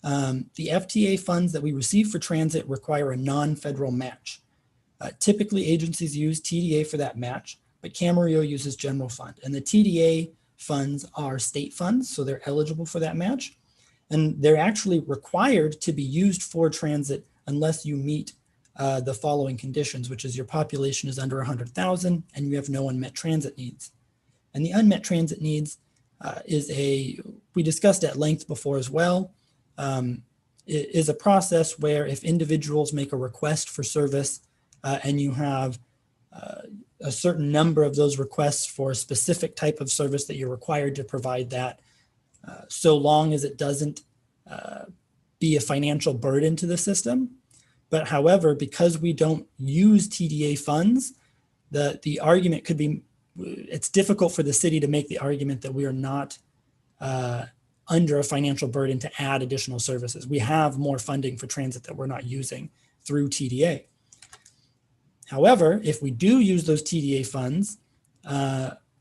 The FTA funds that we receive for transit require a non-federal match. Typically, agencies use TDA for that match, but Camarillo uses general fund. And the TDA funds are state funds, so they're eligible for that match. And they're actually required to be used for transit unless you meet the following conditions, which is your population is under 100,000 and you have no unmet transit needs. And the unmet transit needs we discussed at length before as well. is a process where if individuals make a request for service and you have a certain number of those requests for a specific type of service that you're required to provide that, so long as it doesn't be a financial burden to the system. But however, because we don't use TDA funds, the argument could be, it's difficult for the city to make the argument that we are not under a financial burden to add additional services. We have more funding for transit that we're not using through TDA. However, if we do use those TDA funds,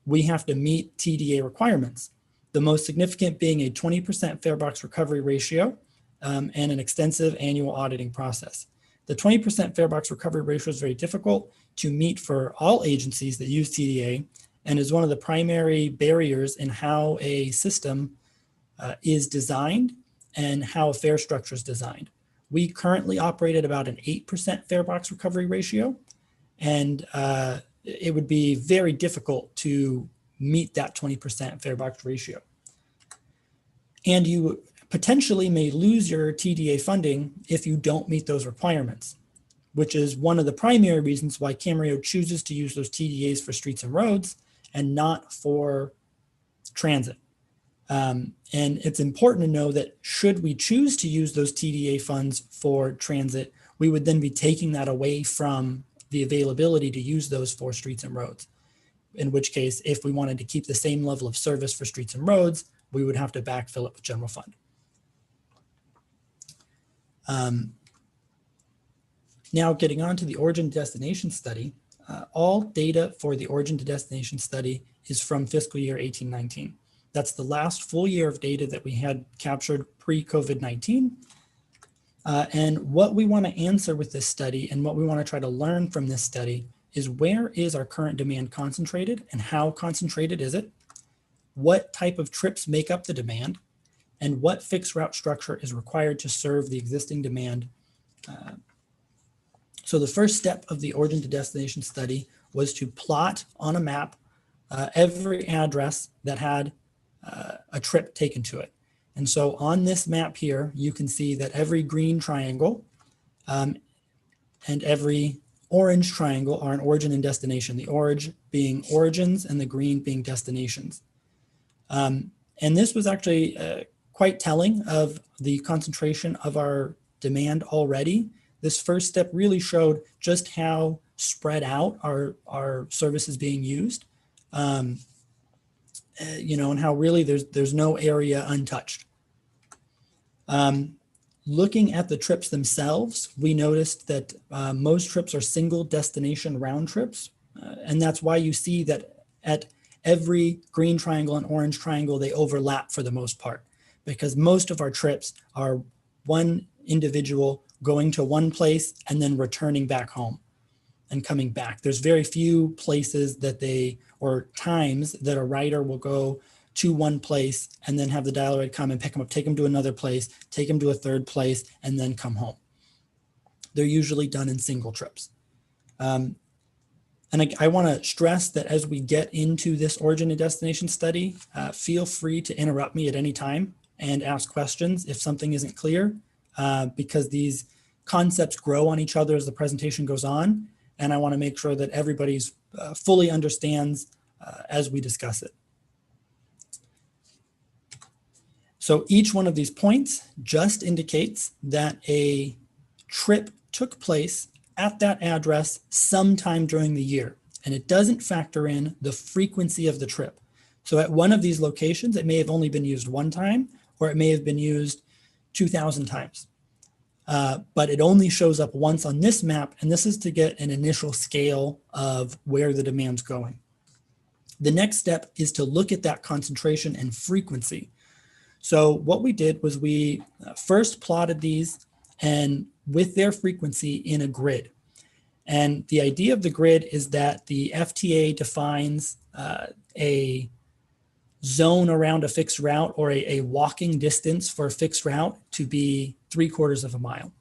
we have to meet TDA requirements. The most significant being a 20% fare box recovery ratio and an extensive annual auditing process. The 20% fare box recovery ratio is very difficult to meet for all agencies that use TDA and is one of the primary barriers in how a system is designed and how a fare structure is designed. We currently operate at about an 8% fare box recovery ratio, and it would be very difficult to meet that 20% fare box ratio. And you potentially may lose your TDA funding if you don't meet those requirements, which is one of the primary reasons why Camarillo chooses to use those TDAs for streets and roads and not for transit. And it's important to know that should we choose to use those TDA funds for transit, we would then be taking that away from the availability to use those for streets and roads. In which case, if we wanted to keep the same level of service for streets and roads, we would have to backfill it with general fund. Now getting on to the origin destination study, all data for the origin to destination study is from fiscal year 18-19. That's the last full year of data that we had captured pre-COVID-19. And what we want to answer with this study and what we want to try to learn from this study is where is our current demand concentrated and how concentrated is it? What type of trips make up the demand? And what fixed route structure is required to serve the existing demand? So the first step of the origin to destination study was to plot on a map every address that had a trip taken to it. And so on this map here, you can see that every green triangle and every orange triangle are an origin and destination, the orange being origins and the green being destinations. And this was actually quite telling of the concentration of our demand already. This first step really showed just how spread out our service is being used, you know, and how really there's no area untouched. Looking at the trips themselves, we noticed that most trips are single destination round trips. And that's why you see that at every green triangle and orange triangle, they overlap for the most part, because most of our trips are one individual going to one place and then returning back home and coming back. There's very few places that or times that a rider will go to one place and then have the dial-a-ride come and pick them up, take them to another place, take them to a third place, and then come home. They're usually done in single trips. And I want to stress that as we get into this origin and destination study, feel free to interrupt me at any time and ask questions if something isn't clear, because these concepts grow on each other as the presentation goes on. And I want to make sure that everybody's fully understands as we discuss it. So each one of these points just indicates that a trip took place at that address sometime during the year, and it doesn't factor in the frequency of the trip. So at one of these locations, it may have only been used one time, or it may have been used 2,000 times. But it only shows up once on this map, and this is to get an initial scale of where the demand's going. The next step is to look at that concentration and frequency. So what we did was we first plotted these and with their frequency in a grid. And the idea of the grid is that the FTA defines a zone around a fixed route or a walking distance for a fixed route to be 3/4 of a mile.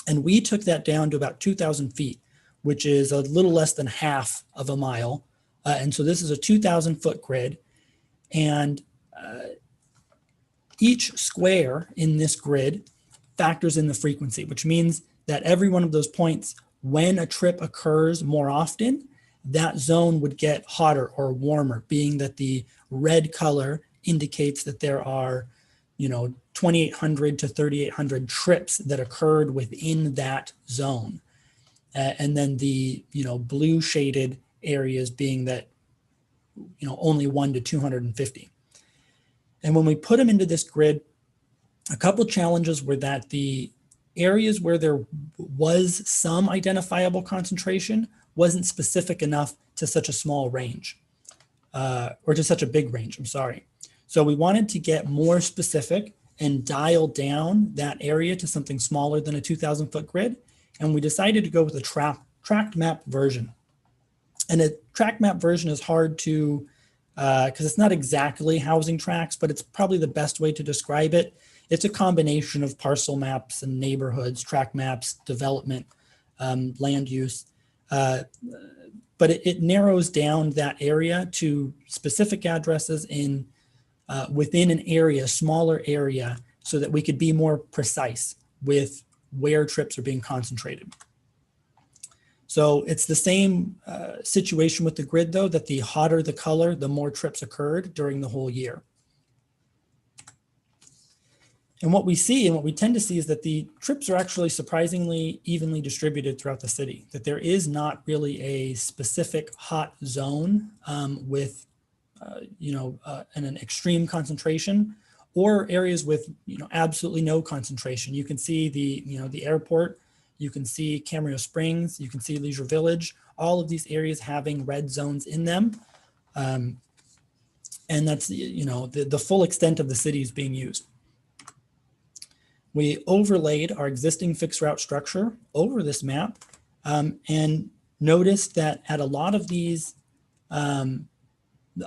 And we took that down to about 2,000 feet, which is a little less than half of a mile. And so this is a 2,000 foot grid. And each square in this grid factors in the frequency, which means that every one of those points, when a trip occurs more often, that zone would get hotter or warmer, being that the red color indicates that there are, 2,800 to 3,800 trips that occurred within that zone. And then the, blue shaded areas being that, only 1 to 250. And when we put them into this grid, a couple challenges were that the areas where there was some identifiable concentration wasn't specific enough to such a small range, or to such a big range, I'm sorry. So we wanted to get more specific and dial down that area to something smaller than a 2,000 foot grid. And we decided to go with a tract map version. And a tract map version is hard to, because it's not exactly housing tracts, but it's probably the best way to describe it. It's a combination of parcel maps and neighborhoods, tract maps, development, land use. But it narrows down that area to specific addresses in within an area, smaller area, so that we could be more precise with where trips are being concentrated. So it's the same situation with the grid, though, that the hotter the color, the more trips occurred during the whole year. And what we see and what we tend to see is that the trips are actually surprisingly evenly distributed throughout the city, that there is not really a specific hot zone with, an extreme concentration, or areas with, absolutely no concentration. You can see the airport, you can see Camarillo Springs, you can see Leisure Village, all of these areas having red zones in them. And that's, the full extent of the city is being used. We overlaid our existing fixed route structure over this map and noticed that at a lot of these,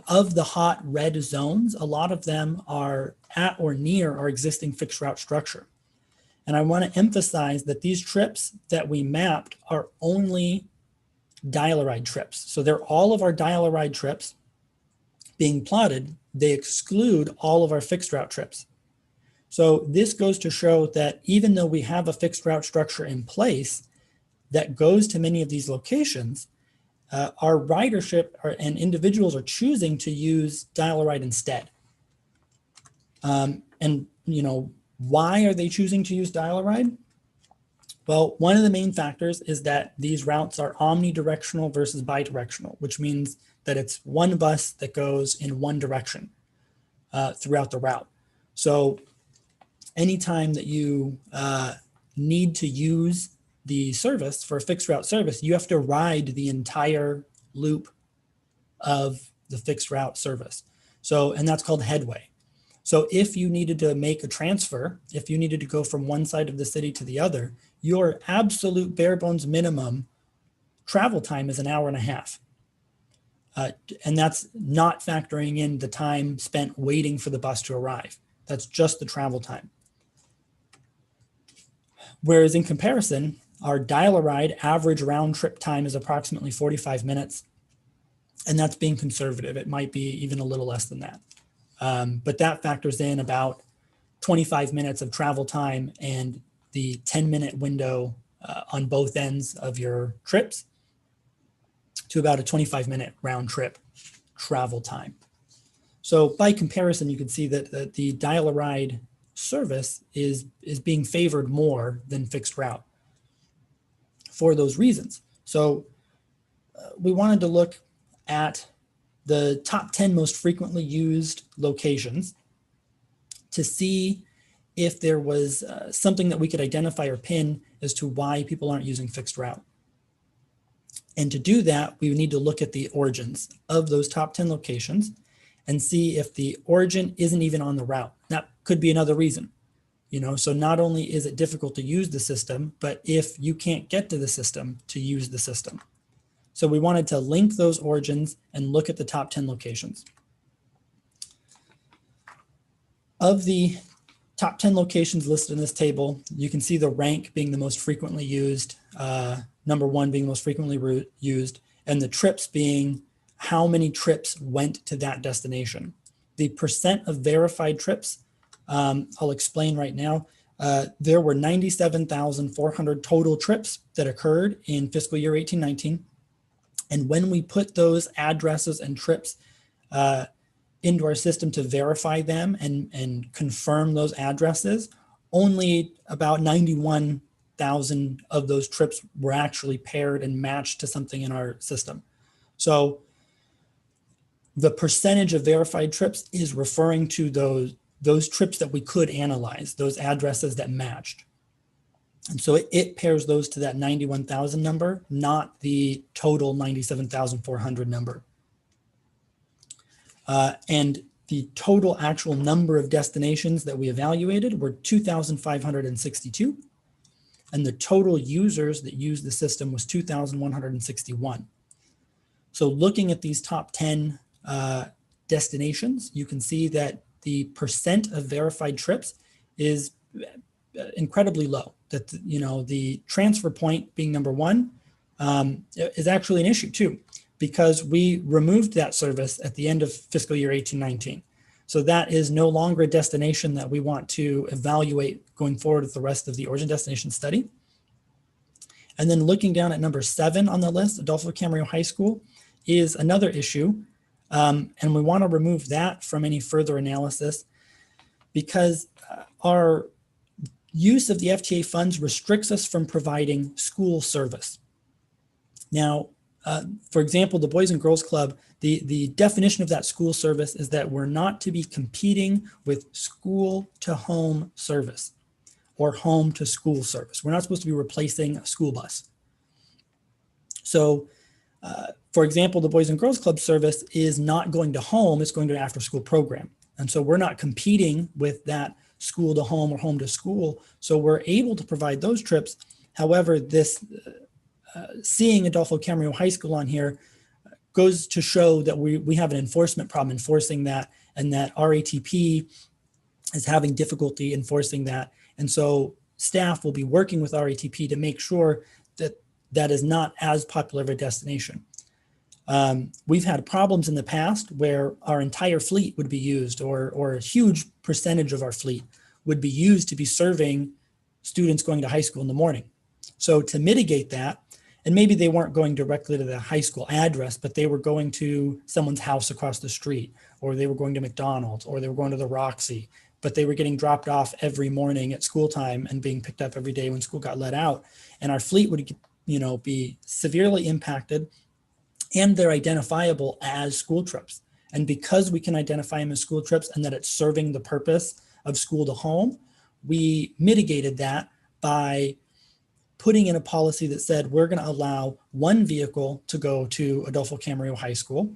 of the hot red zones, a lot of them are at or near our existing fixed route structure. And I want to emphasize that these trips that we mapped are only dial-a-ride trips. So they're all of our dial-a-ride trips being plotted. They exclude all of our fixed route trips. So this goes to show that even though we have a fixed route structure in place that goes to many of these locations, our ridership and individuals are choosing to use dial-a-ride instead. Why are they choosing to use dial-a-ride? Well, one of the main factors is that these routes are omnidirectional versus bidirectional, which means that it's one bus that goes in one direction throughout the route. So anytime that you need to use the service for a fixed route service, you have to ride the entire loop of the fixed route service. So, and that's called headway. So if you needed to make a transfer, if you needed to go from one side of the city to the other, your absolute bare bones minimum travel time is 1.5 hours. And that's not factoring in the time spent waiting for the bus to arrive. That's just the travel time. Whereas in comparison, our dial-a-ride average round trip time is approximately 45 minutes. And that's being conservative. It might be even a little less than that. But that factors in about 25 minutes of travel time and the 10-minute window on both ends of your trips to about a 25-minute round trip travel time. So by comparison, you can see that the dial-a-ride service is being favored more than fixed route for those reasons. So we wanted to look at the top 10 most frequently used locations to see if there was something that we could identify or pin as to why people aren't using fixed route. And to do that, we need to look at the origins of those top 10 locations and see if the origin isn't even on the route. That could be another reason. So not only is it difficult to use the system, but if you can't get to the system, to use the system. So we wanted to link those origins and look at the top 10 locations. Of the top 10 locations listed in this table, you can see the rank being the most frequently used, number 1 being most frequently used, and the trips being how many trips went to that destination. The percent of verified trips, I'll explain right now. there were 97,400 total trips that occurred in fiscal year 18-19. And when we put those addresses and trips into our system to verify them and confirm those addresses, only about 91,000 of those trips were actually paired and matched to something in our system. So the percentage of verified trips is referring to those trips that we could analyze, those addresses that matched. And so it pairs those to that 91,000 number, not the total 97,400 number. And the total actual number of destinations that we evaluated were 2,562. And the total users that used the system was 2,161. So looking at these top 10 destinations, you can see that the percent of verified trips is incredibly low. That, the transfer point being number one is actually an issue too, because we removed that service at the end of fiscal year 18-19. So that is no longer a destination that we want to evaluate going forward with the rest of the origin destination study. And then looking down at number 7 on the list, Adolfo Camarillo High School is another issue. And we want to remove that from any further analysis because our use of the FTA funds restricts us from providing school service. Now, for example, the Boys and Girls Club, the definition of that school service is that we're not to be competing with school to home service or home to school service. We're not supposed to be replacing a school bus. So, for example, the Boys and Girls Club service is not going to home, it's going to an after school program. And so we're not competing with that school to home or home to school. So we're able to provide those trips. However, this seeing Adolfo Camarillo High School on here goes to show that we have an enforcement problem enforcing that, and that RATP is having difficulty enforcing that. And so staff will be working with RATP to make sure that that is not as popular of a destination. We've had problems in the past where our entire fleet would be used, or a huge percentage of our fleet would be used to be serving students going to high school in the morning. So to mitigate that, and maybe they weren't going directly to the high school address, but they were going to someone's house across the street, or they were going to McDonald's, or they were going to the Roxy, but they were getting dropped off every morning at school time and being picked up every day when school got let out. And our fleet would, be severely impacted, and they're identifiable as school trips. And because we can identify them as school trips and that it's serving the purpose of school to home, we mitigated that by putting in a policy that said we're going to allow one vehicle to go to Adolfo Camarillo High School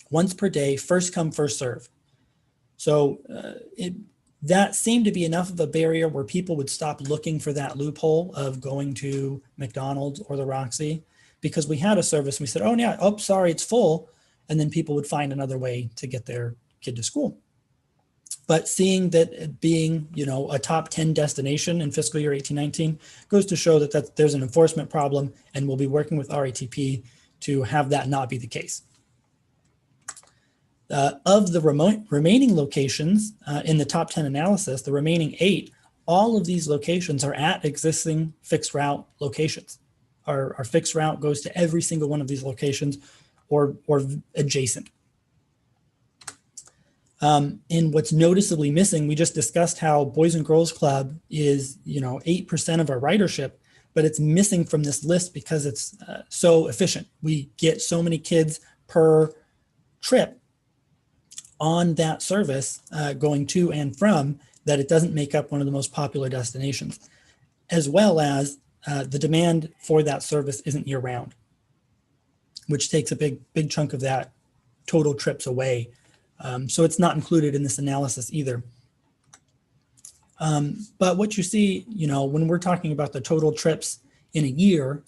once per day, first come, first serve. So that seemed to be enough of a barrier where people would stop looking for that loophole of going to McDonald's or the Roxy, because we had a service. We said, oh yeah, oh, sorry, it's full. And then people would find another way to get their kid to school. But seeing that it being, a top 10 destination in fiscal year 18-19 goes to show that there's an enforcement problem, and we'll be working with RATP to have that not be the case. Of the remaining locations in the top 10 analysis, the remaining 8, all of these locations are at existing fixed route locations. Our fixed route goes to every single one of these locations or adjacent. And what's noticeably missing, we just discussed how Boys and Girls Club is, 8% of our ridership, but it's missing from this list because it's so efficient. We get so many kids per trip on that service going to and from that it doesn't make up one of the most popular destinations, as well as the demand for that service isn't year round, which takes a big chunk of that total trips away. So it's not included in this analysis either. But what you see, when we're talking about the total trips in a year,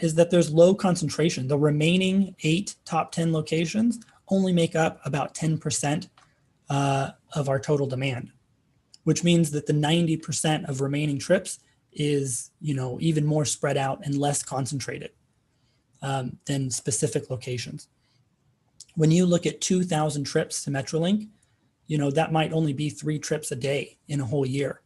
is that there's low concentration. The remaining 8 top 10 locations only make up about 10% of our total demand, which means that the 90% of remaining trips is, even more spread out and less concentrated than specific locations. When you look at 2,000 trips to Metrolink, that might only be 3 trips a day in a whole year.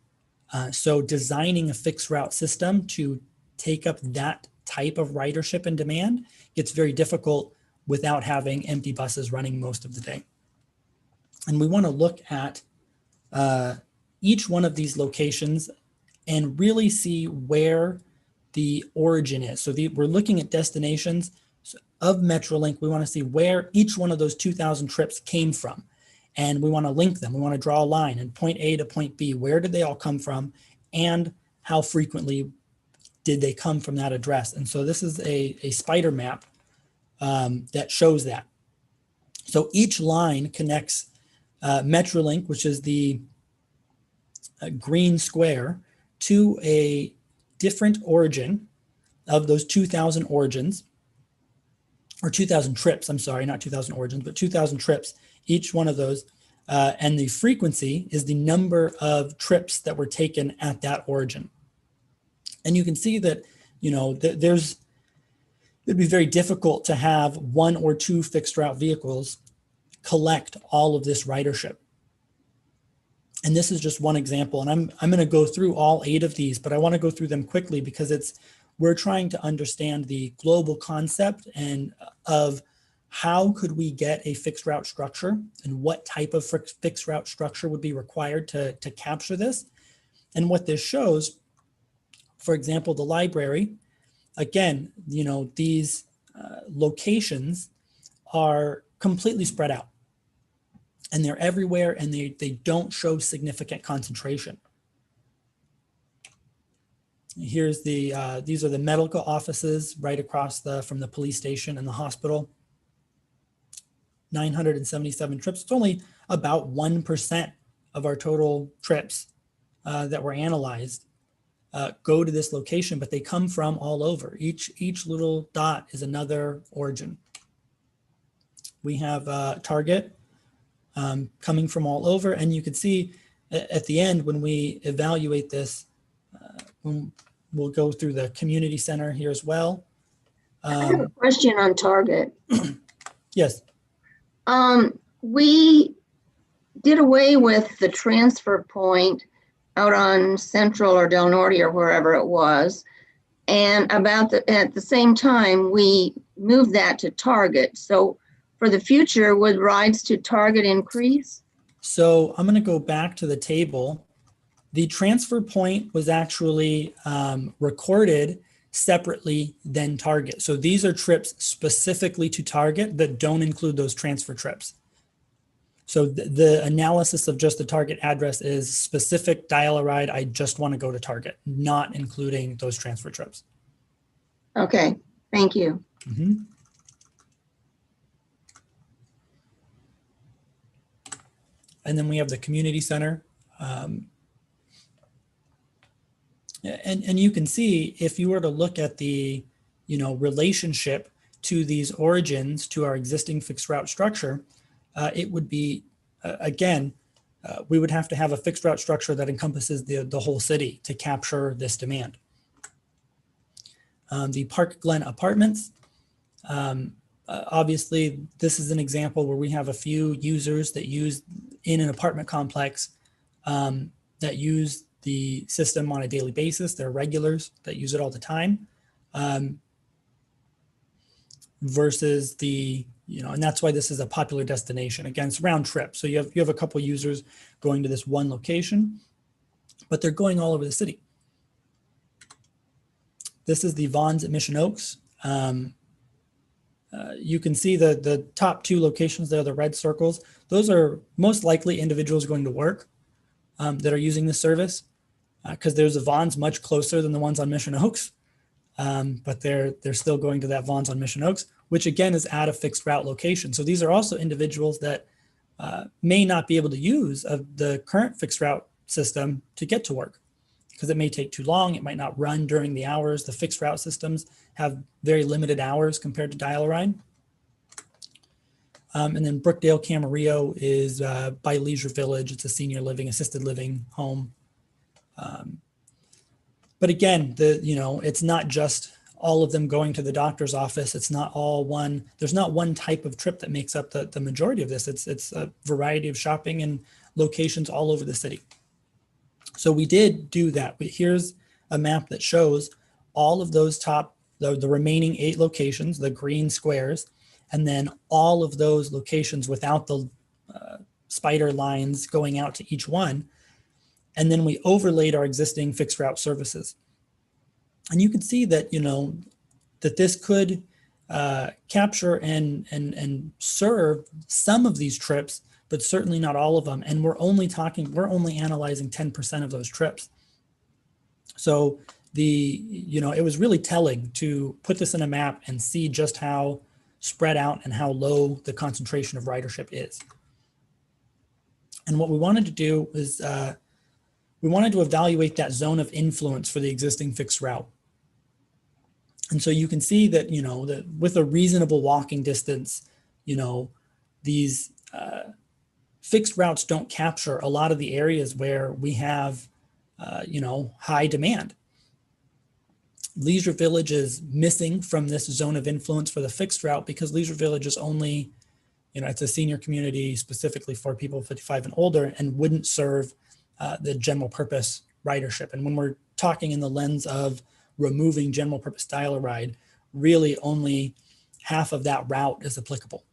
So designing a fixed route system to take up that type of ridership and demand gets very difficult without having empty buses running most of the day. And we want to look at each one of these locations and really see where the origin is. So we're looking at destinations of Metrolink. We want to see where each one of those 2,000 trips came from. And we want to link them. We want to draw a line and point A to point B. Where did they all come from? And how frequently did they come from that address? And so this is a spider map that shows that. So each line connects Metrolink, which is the green square, to a different origin of those 2,000 origins, or 2,000 trips, I'm sorry, not 2,000 origins, but 2,000 trips, each one of those. And the frequency is the number of trips that were taken at that origin. And you can see that, you know, it'd be very difficult to have one or two fixed route vehicles collect all of this ridership. And this is just one example. And I'm going to go through all 8 of these, but I want to go through them quickly because we're trying to understand the global concept and of how could we get a fixed route structure and what type of fixed route structure would be required to capture this. And what this shows, for example, the library, again, you know, these locations are completely spread out and they're everywhere and they don't show significant concentration. Here's these are the medical offices right across from the police station and the hospital. 977 trips. It's only about 1% of our total trips that were analyzed go to this location, but they come from all over. Each little dot is another origin. We have Target coming from all over, and you can see at the end when we evaluate this, we'll go through the community center here as well. I have a question on Target. Yes. We did away with the transfer point out on Central or Del Norte or wherever it was. And at the same time, we moved that to Target. So for the future, would rides to Target increase? So I'm going to go back to the table. The transfer point was actually recorded separately than Target. So these are trips specifically to Target that don't include those transfer trips. So the analysis of just the Target address is specific dial-a-ride. I just want to go to Target, not including those transfer trips. Okay, thank you. Mm-hmm. And then we have the community center. And you can see if you were to look at the, you know, relationship to these origins to our existing fixed route structure, it would be, again, we would have to have a fixed route structure that encompasses the whole city to capture this demand. The Park Glen Apartments, obviously, this is an example where we have a few users that use in an apartment complex that use the system on a daily basis. They're regulars that use it all the time, versus the, you know, and that's why this is a popular destination. Again, it's round trip. So you have a couple users going to this one location, but they're going all over the city. This is the Vons at Mission Oaks. You can see the top 2 locations there, the red circles. Those are most likely individuals going to work that are using this service, because there's a Vons much closer than the ones on Mission Oaks, but they're still going to that Vons on Mission Oaks, which again is at a fixed route location. So these are also individuals that may not be able to use the current fixed route system to get to work because it may take too long. It might not run during the hours. The fixed route systems have very limited hours compared to dial-a-ride. And then Brookdale Camarillo is by Leisure Village. It's a senior living, assisted living home. But again, it's not just all of them going to the doctor's office. It's not all one. There's not one type of trip that makes up the majority of this. It's a variety of shopping and locations all over the city. So we did do that. Here's a map that shows all of those the remaining 8 locations, the green squares, and then all of those locations without the spider lines going out to each one. And then we overlaid our existing fixed route services. And you can see that, that this could capture and serve some of these trips, but certainly not all of them. And we're only analyzing 10% of those trips. So it was really telling to put this in a map and see just how spread out and how low the concentration of ridership is. And what we wanted to do is we wanted to evaluate that zone of influence for the existing fixed route. And so you can see that, that with a reasonable walking distance, these fixed routes don't capture a lot of the areas where we have, high demand. Leisure Village is missing from this zone of influence for the fixed route because Leisure Village is only, it's a senior community specifically for people 55 and older and wouldn't serve the general purpose ridership. And when we're talking in the lens of removing general purpose dial-a-ride, really only half of that route is applicable.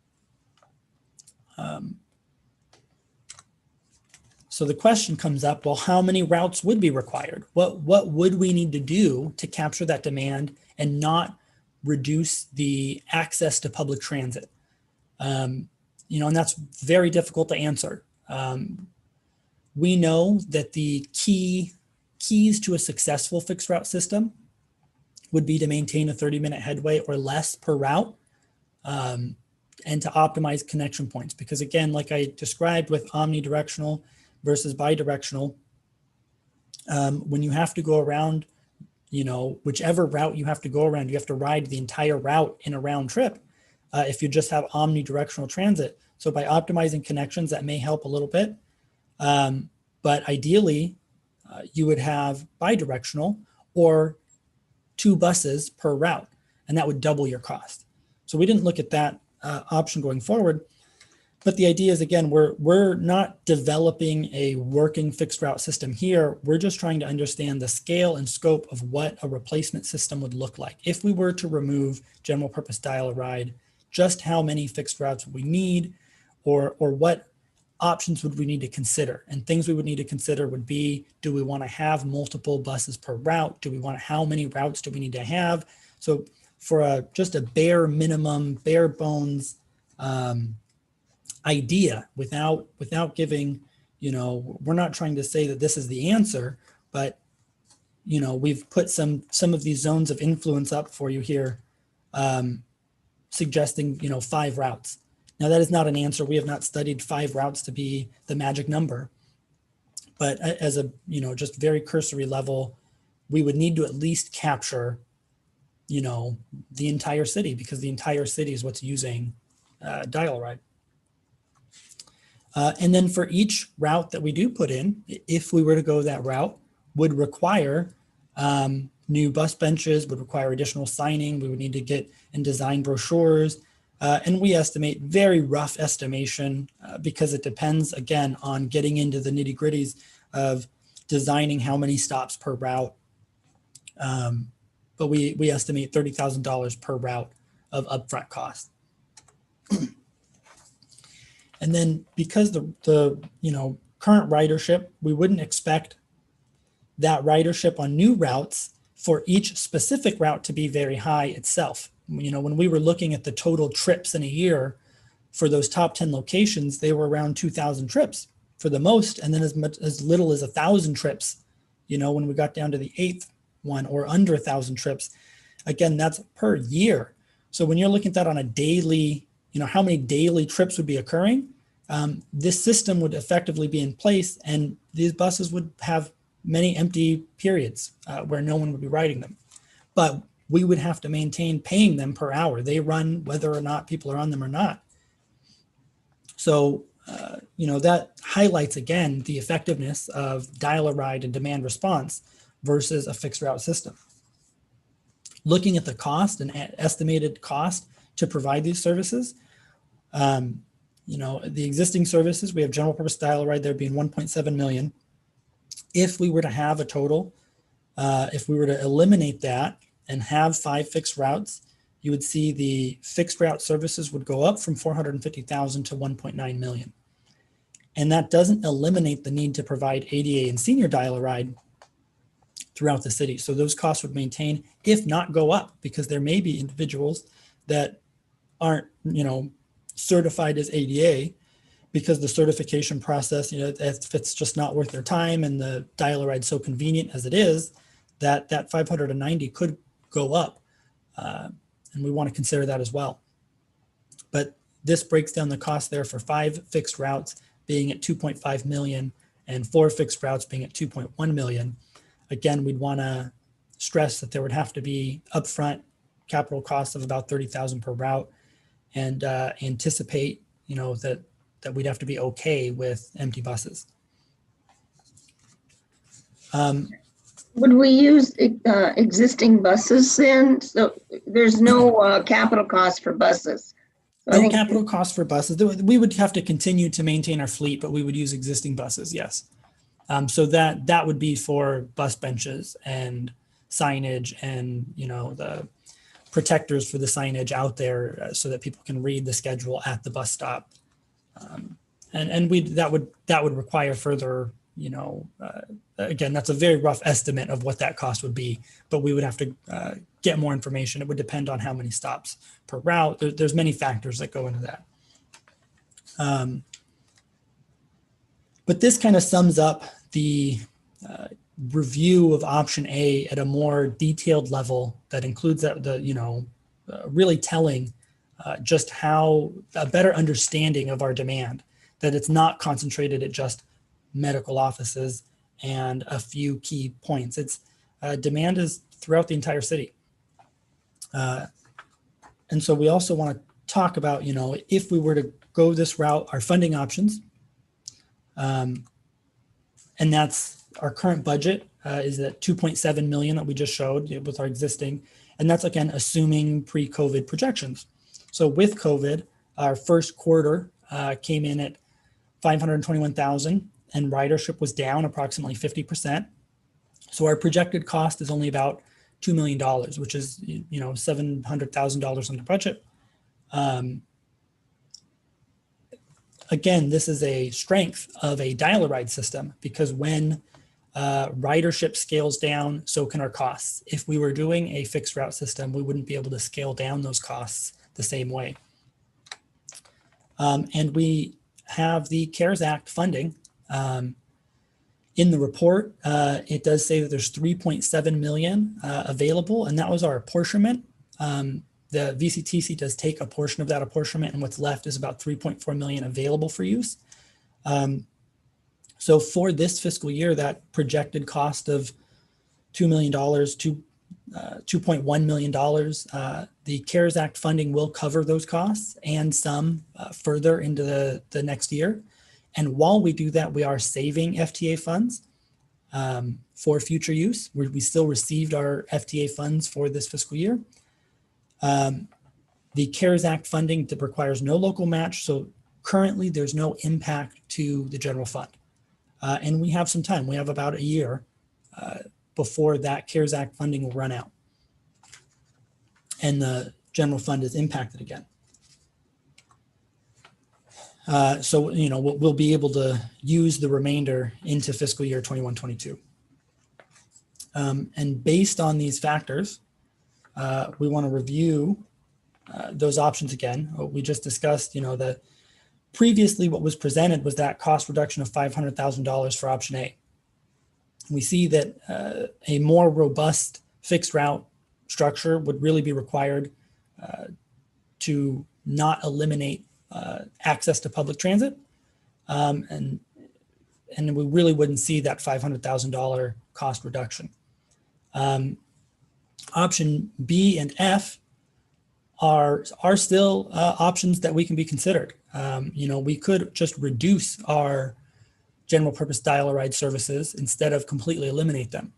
So the question comes up, well, how many routes would be required? What would we need to do to capture that demand and not reduce the access to public transit? And that's very difficult to answer. We know that the keys to a successful fixed route system would be to maintain a 30-minute headway or less per route, and to optimize connection points. Because again, like I described with omnidirectional versus bidirectional, when you have to go around, whichever route you have to go around, you have to ride the entire route in a round trip if you just have omnidirectional transit. So by optimizing connections, that may help a little bit. But ideally, you would have bidirectional or 2 buses per route, and that would double your cost. So we didn't look at that option going forward. But the idea is, again, we're not developing a working fixed route system here. We're just trying to understand the scale and scope of what a replacement system would look like. If we were to remove general purpose dial-a-ride, just how many fixed routes would we need, or what options would we need to consider? And things we would need to consider would be, do we want to have multiple buses per route? How many routes do we need to have? So for just a bare minimum, bare bones idea, without giving, we're not trying to say that this is the answer, but we've put some of these zones of influence up for you here, suggesting 5 routes. Now that is not an answer. We have not studied 5 routes to be the magic number, but as a just very cursory level, we would need to at least capture the entire city, because the entire city is what's using dial-a-ride. And then for each route that we do put in, if we were to go that route, would require new bus benches, would require additional signing. We would need to get and design brochures. And we estimate, very rough estimation, because it depends, again, on getting into the nitty gritties of designing how many stops per route. But we estimate $30,000 per route of upfront cost. And then because the current ridership, we wouldn't expect that ridership on new routes for each specific route to be very high itself. When we were looking at the total trips in a year for those top 10 locations, they were around 2,000 trips for the most, and then as little as 1,000 trips, when we got down to the 8th one, or under 1,000 trips. Again, that's per year. So when you're looking at that on a daily, how many daily trips would be occurring, this system would effectively be in place, and these buses would have many empty periods where no one would be riding them. But we would have to maintain paying them per hour. They run whether or not people are on them or not. So, that highlights, again, the effectiveness of dial-a-ride and demand response versus a fixed route system. Looking at the cost and estimated cost to provide these services, the existing services, we have general purpose dial-a-ride there being 1.7 million. If we were to have a total, if we were to eliminate that and have 5 fixed routes, you would see the fixed route services would go up from 450,000 to 1.9 million. And that doesn't eliminate the need to provide ADA and senior dial-a-ride throughout the city. So those costs would maintain, if not go up, because there may be individuals that aren't, certified as ADA, because the certification process, if it's just not worth their time and the dial-a-ride so convenient as it is, that 590 could go up. And we want to consider that as well. But this breaks down the cost there for 5 fixed routes being at 2.5 million and 4 fixed routes being at 2.1 million. Again, we'd want to stress that there would have to be upfront capital costs of about 30,000 per route, and anticipate, that we'd have to be okay with empty buses. Would we use existing buses then? So there's no capital cost for buses. So I No think capital costs for buses. We would have to continue to maintain our fleet, but we would use existing buses, yes. So that would be for bus benches and signage and, the protectors for the signage out there so that people can read the schedule at the bus stop. And that would require further, again, that's a very rough estimate of what that cost would be, but we would have to get more information. It would depend on how many stops per route. There's many factors that go into that. But this kind of sums up the review of option A at a more detailed level that includes really telling just how a better understanding of our demand, that it's not concentrated at just medical offices and a few key points. It's demand is throughout the entire city. And so we also want to talk about, if we were to go this route, our funding options. And that's our current budget is at 2.7 million that we just showed with our existing. And that's, again, assuming pre-COVID projections. So with COVID, our first quarter came in at 521,000 and ridership was down approximately 50%. So our projected cost is only about $2 million, which is, $700,000 under budget. Again, this is a strength of a dial-a-ride system, because when ridership scales down, so can our costs. If we were doing a fixed route system, we wouldn't be able to scale down those costs the same way. And we have the CARES Act funding. In the report, it does say that there's 3.7 million available, and that was our apportionment. The VCTC does take a portion of that apportionment, and what's left is about 3.4 million available for use. So for this fiscal year, that projected cost of $2 million to $2.1 million, the CARES Act funding will cover those costs and some further into the next year. And while we do that, we are saving FTA funds for future use. We still received our FTA funds for this fiscal year. The CARES Act funding that requires no local match. So currently there's no impact to the general fund. And we have some time. We have about a year before that CARES Act funding will run out and the general fund is impacted again. So, we'll be able to use the remainder into fiscal year 21-22. And based on these factors, we want to review those options again. We just discussed, that previously what was presented was that cost reduction of $500,000 for option A. We see that a more robust fixed route structure would really be required to not eliminate access to public transit. And we really wouldn't see that $500,000 cost reduction. Option B and F are still options that we can be considered. We could just reduce our general purpose dial-a-ride services instead of completely eliminate them.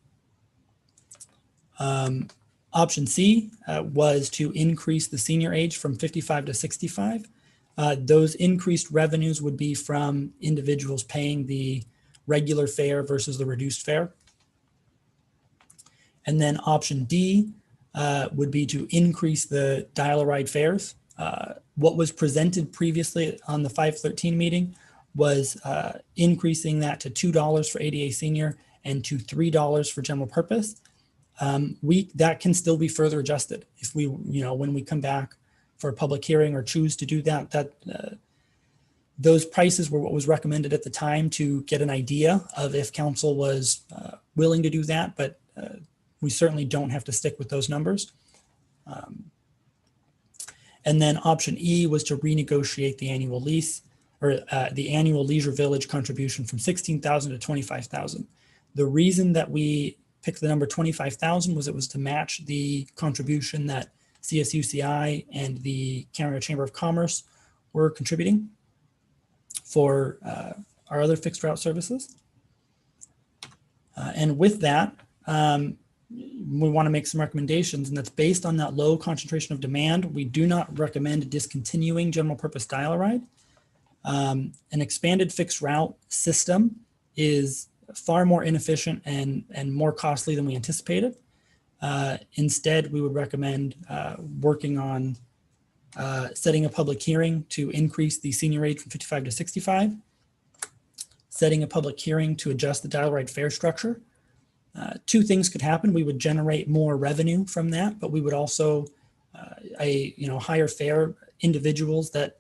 Option C was to increase the senior age from 55 to 65. Those increased revenues would be from individuals paying the regular fare versus the reduced fare. And then option D would be to increase the dial-a-ride fares. What was presented previously on the 513 meeting was increasing that to $2 for ADA senior and to $3 for general purpose. That can still be further adjusted if we, when we come back for a public hearing or choose to do that. Those prices were what was recommended at the time to get an idea of if council was willing to do that, but we certainly don't have to stick with those numbers. And then option E was to renegotiate the annual lease or the annual Leisure Village contribution from $16,000 to $25,000. The reason that we picked the number 25,000 was it was to match the contribution that CSUCI and the Canada Chamber of Commerce were contributing for our other fixed route services. And with that, we want to make some recommendations, and that's based on that low concentration of demand. We do not recommend discontinuing general purpose dial-a-ride. An expanded fixed route system is far more inefficient and more costly than we anticipated. Instead, we would recommend working on setting a public hearing to increase the senior rate from 55 to 65, setting a public hearing to adjust the dial-a-ride fare structure. Two things could happen. We would generate more revenue from that, but we would also higher fare individuals that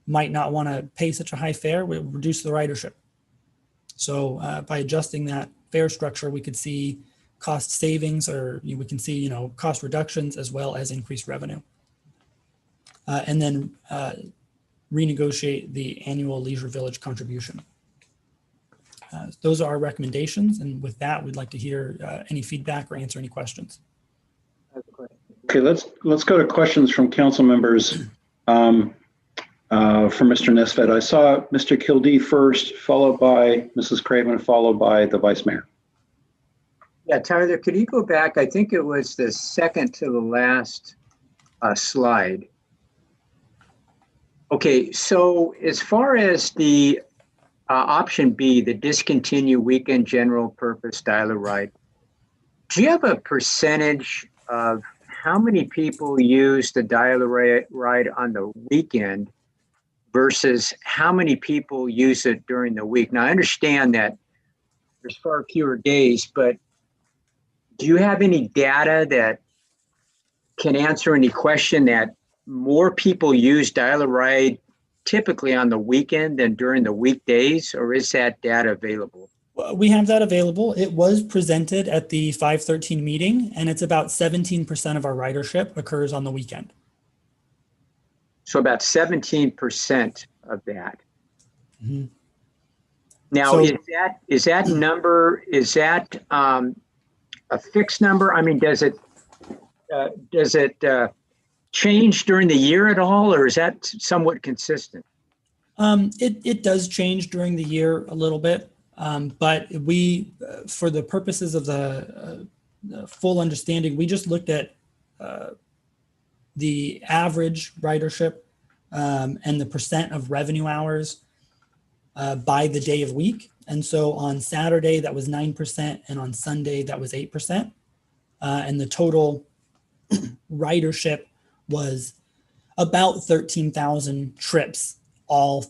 might not want to pay such a high fare would reduce the ridership. So by adjusting that fare structure, we could see cost savings, or we can see cost reductions as well as increased revenue. And then renegotiate the annual Leisure Village contribution. Those are our recommendations, and with that, we'd like to hear any feedback or answer any questions. Okay, let's go to questions from council members. For Mr. Nisbet, I saw Mr. Kildee first, followed by Mrs. Craven, followed by the Vice Mayor. Yeah, Tyler, could you go back? I think it was the second to the last slide. Okay, so as far as the option B, the discontinue weekend general purpose dial-a-ride, do you have a percentage of how many people use the dial-a-ride on the weekend versus how many people use it during the week? Now, I understand that there's far fewer days, but do you have any data that can answer any question that more people use dial-a-ride typically on the weekend than during the weekdays, or is that data available? We have that available. It was presented at the 513 meeting, and it's about 17% of our ridership occurs on the weekend. So about 17% of that. Mm-hmm. Now, So- is that number, a fixed number? I mean, does it change during the year at all, or is that somewhat consistent? It does change during the year a little bit, but we, for the purposes of the full understanding, we just looked at the average ridership and the percent of revenue hours by the day of week. And so on Saturday, that was 9%, and on Sunday, that was 8%. And the total ridership was about 13,000 trips of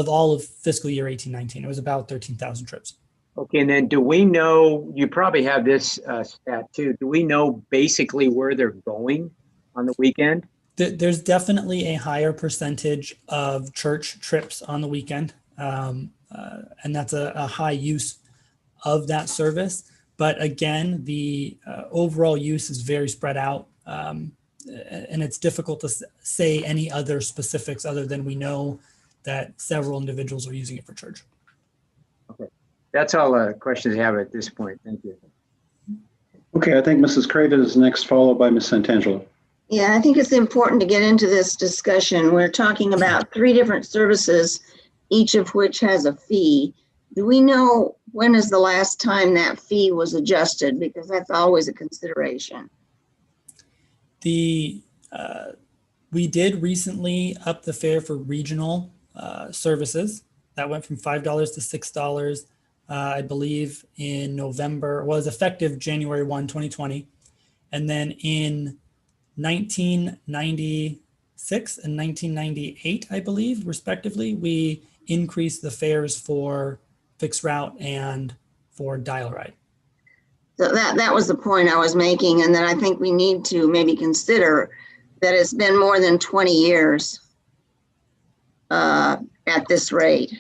all of fiscal year 18-19. It was about 13,000 trips. Okay, and then do we know, you probably have this stat too, do we know basically where they're going on the weekend? There's definitely a higher percentage of church trips on the weekend, and that's a high use of that service. But again, the overall use is very spread out, and it's difficult to say any other specifics other than we know that several individuals are using it for church. Okay, that's all the questions I have at this point. Thank you. Okay, I think Mrs. Craven is next, followed by Ms. Santangelo. Yeah, I think it's important to get into this discussion. We're talking about 3 different services, each of which has a fee. Do we know when is the last time that fee was adjusted? Because that's always a consideration. We did recently up the fare for regional services. That went from $5 to $6, I believe, in November, was effective January 1, 2020. And then in 1996 and 1998, I believe, respectively, we increased the fares for fixed route and for dial-a-ride. So that was the point I was making. And then I think we need to maybe consider that it's been more than 20 years at this rate.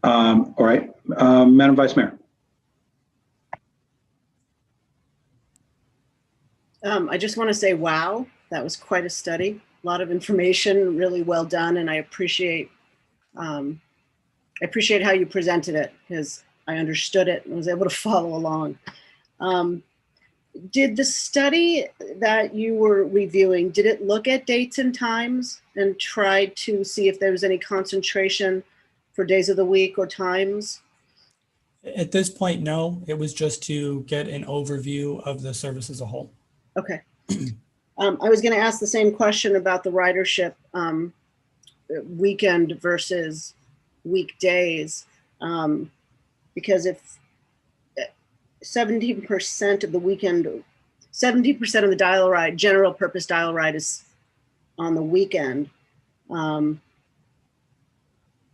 All right, Madam Vice Mayor. I just want to say, wow, that was quite a study. A lot of information, really well done, and I appreciate how you presented it because I understood it and was able to follow along. Did the study that you were reviewing, did it look at dates and times and try to see if there was any concentration for days of the week or times? At this point, no. It was just to get an overview of the service as a whole. Okay. I was going to ask the same question about the ridership weekend versus weekdays, because if 70% of the weekend, 70% of the dial-a-ride, general purpose dial-a-ride is on the weekend,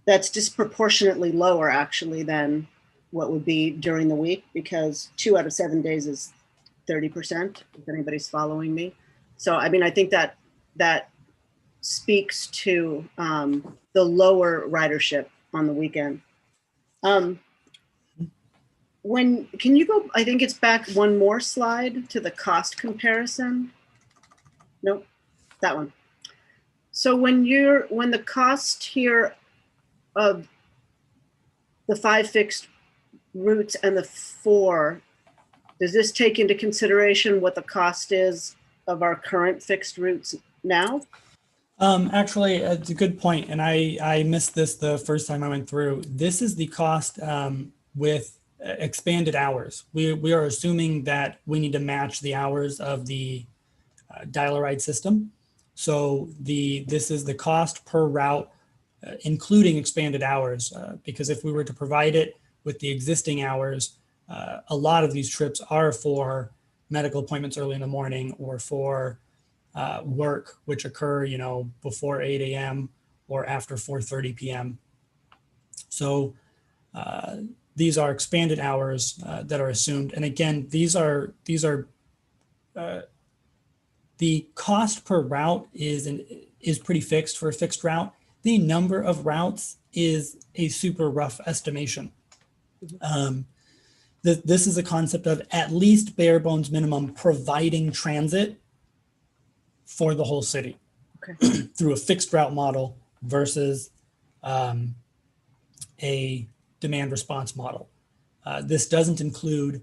that's disproportionately lower actually than what would be during the week, because 2 out of 7 days is 30%, if anybody's following me. So, I mean, I think that speaks to the lower ridership on the weekend. Can you go, I think it's back one more slide to the cost comparison. Nope, that one. So when the cost here of the 5 fixed routes and the 4, does this take into consideration what the cost is of our current fixed routes now? Actually, it's a good point, and I missed this the first time I went through. This is the cost with expanded hours. We are assuming that we need to match the hours of the dial-a-ride system. So this is the cost per route, including expanded hours, because if we were to provide it with the existing hours, a lot of these trips are for medical appointments early in the morning or for work, which occur, before 8 a.m. or after 4:30 p.m. So these are expanded hours that are assumed. And again, these are the cost per route is pretty fixed for a fixed route. The number of routes is a super rough estimation. This is a concept of at least bare bones minimum providing transit for the whole city, okay, through a fixed route model versus a demand response model. This doesn't include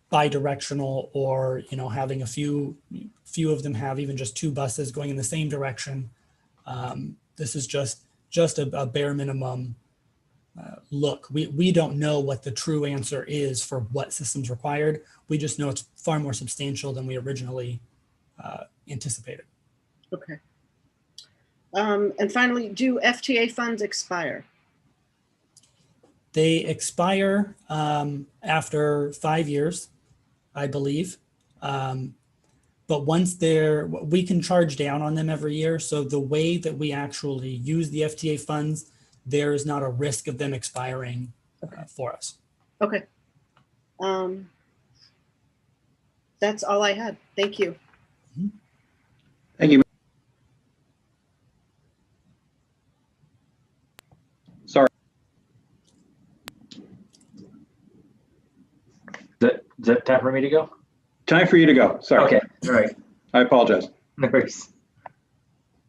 bi-directional or having a few of them have even just 2 buses going in the same direction. This is just a bare minimum look. We don't know what the true answer is for what system's required. We just know it's far more substantial than we originally anticipated. Okay. And finally, do FTA funds expire? They expire after 5 years, I believe. But once we can charge down on them every year. So the way that we actually use the FTA funds, there is not a risk of them expiring for us. Okay. That's all I had. Thank you. Thank you. Sorry. Is that time for me to go? Time for you to go. Sorry. Okay. All right. I apologize. No worries.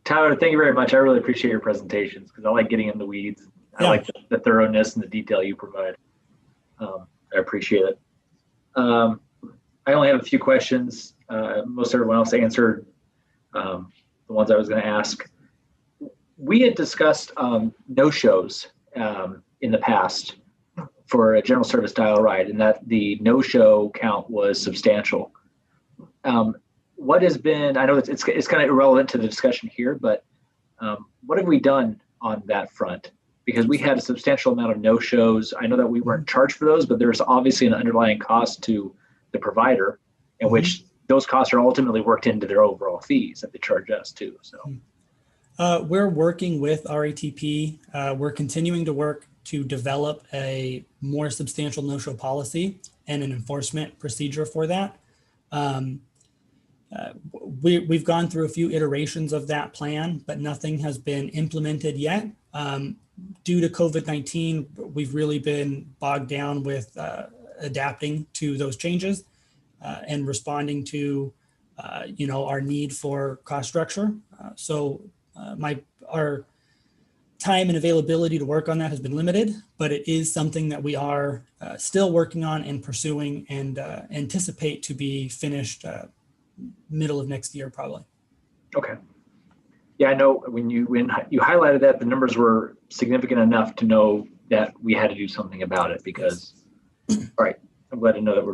Tyler, thank you very much. I really appreciate your presentations because I like getting in the weeds. I like the thoroughness and the detail you provide. I appreciate it. I only have a few questions. Most everyone else answered the ones I was going to ask. We had discussed no-shows in the past for a general service dial ride, and that the no-show count was substantial. what has been, I know it's kind of irrelevant to the discussion here, but what have we done on that front? Because we had a substantial amount of no-shows. I know that we weren't charged for those, but there's obviously an underlying cost to the provider, in which those costs are ultimately worked into their overall fees that they charge us too. So we're working with RATP. We're continuing to work to develop a more substantial no-show policy and an enforcement procedure for that. We've gone through a few iterations of that plan, but nothing has been implemented yet. Due to COVID-19, we've really been bogged down with adapting to those changes and responding to, our need for cost structure. Our time and availability to work on that has been limited, but it is something that we are still working on and pursuing, and anticipate to be finished middle of next year, probably. okay. Yeah, I know when you highlighted that, the numbers were significant enough to know that we had to do something about it because, all right, I'm glad to know that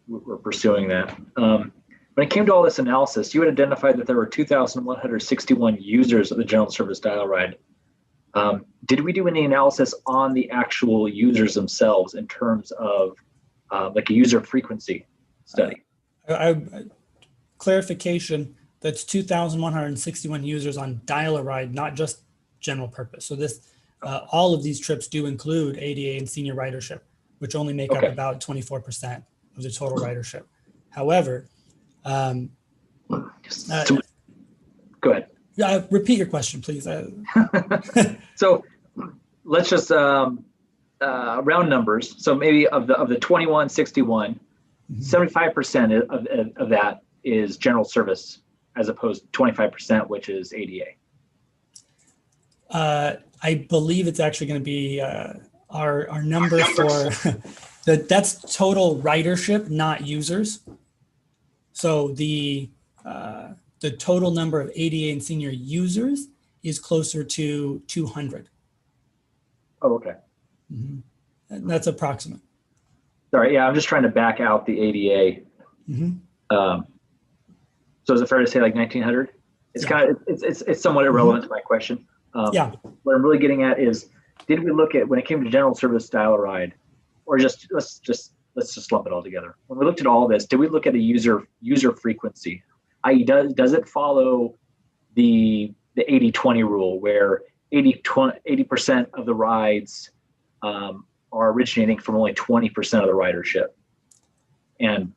we're pursuing that. When it came to all this analysis, you had identified that there were 2,161 users of the general service dial ride. Did we do any analysis on the actual users themselves in terms of like a user frequency study? Clarification, that's 2,161 users on dial-a-ride, not just general purpose. So this, all of these trips do include ADA and senior ridership, which only make up about 24% of the total ridership. However, Go ahead. Repeat your question, please. So let's just round numbers. So maybe of the 2161, 75% of that is general service, as opposed to 25%, which is ADA. I believe it's actually going to be our number for that's total ridership, not users. So the total number of ADA and senior users is closer to 200. Oh, okay. And that's approximate. Sorry, yeah, I'm just trying to back out the ADA. So is it fair to say like 1900? It's kind of it's somewhat irrelevant to my question. What I'm really getting at is, did we look at, when it came to general service dial-a-ride, or just let's just lump it all together. When we looked at all of this, did we look at a user frequency? I.e., does it follow the 80-20 rule, where 80% of the rides are originating from only 20% of the ridership? And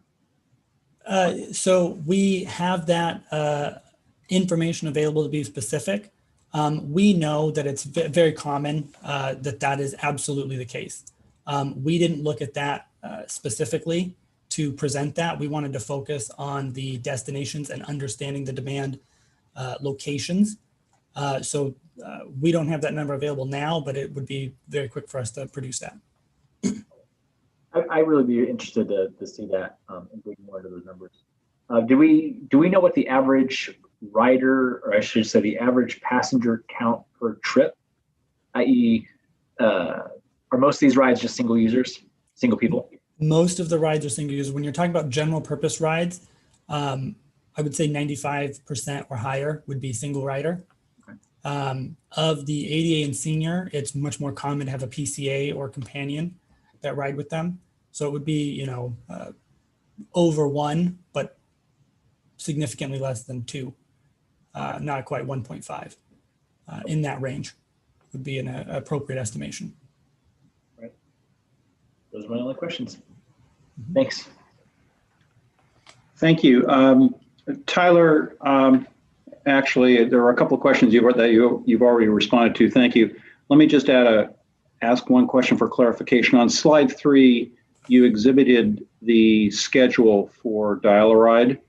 so we have that information available to be specific. We know that it's very common that is absolutely the case. We didn't look at that specifically to present that. We wanted to focus on the destinations and understanding the demand locations. So we don't have that number available now, but it would be very quick for us to produce that. I'd really be interested to see that and dig more into those numbers. Do we know what the average rider, or I should say the average passenger count per trip, i.e., are most of these rides just single users, single people? Most of the rides are single users. When you're talking about general purpose rides, I would say 95% or higher would be single rider. Of the ADA and senior, it's much more common to have a PCA or companion that ride with them. So it would be, over one, but significantly less than two, not quite 1.5. In that range would be an appropriate estimation. Right. Those are my only questions. Thanks. Thank you. Tyler, actually, there are a couple of questions you've already responded to. Thank you. Let me just ask one question for clarification. On slide 3, you exhibited the schedule for dial-a-ride.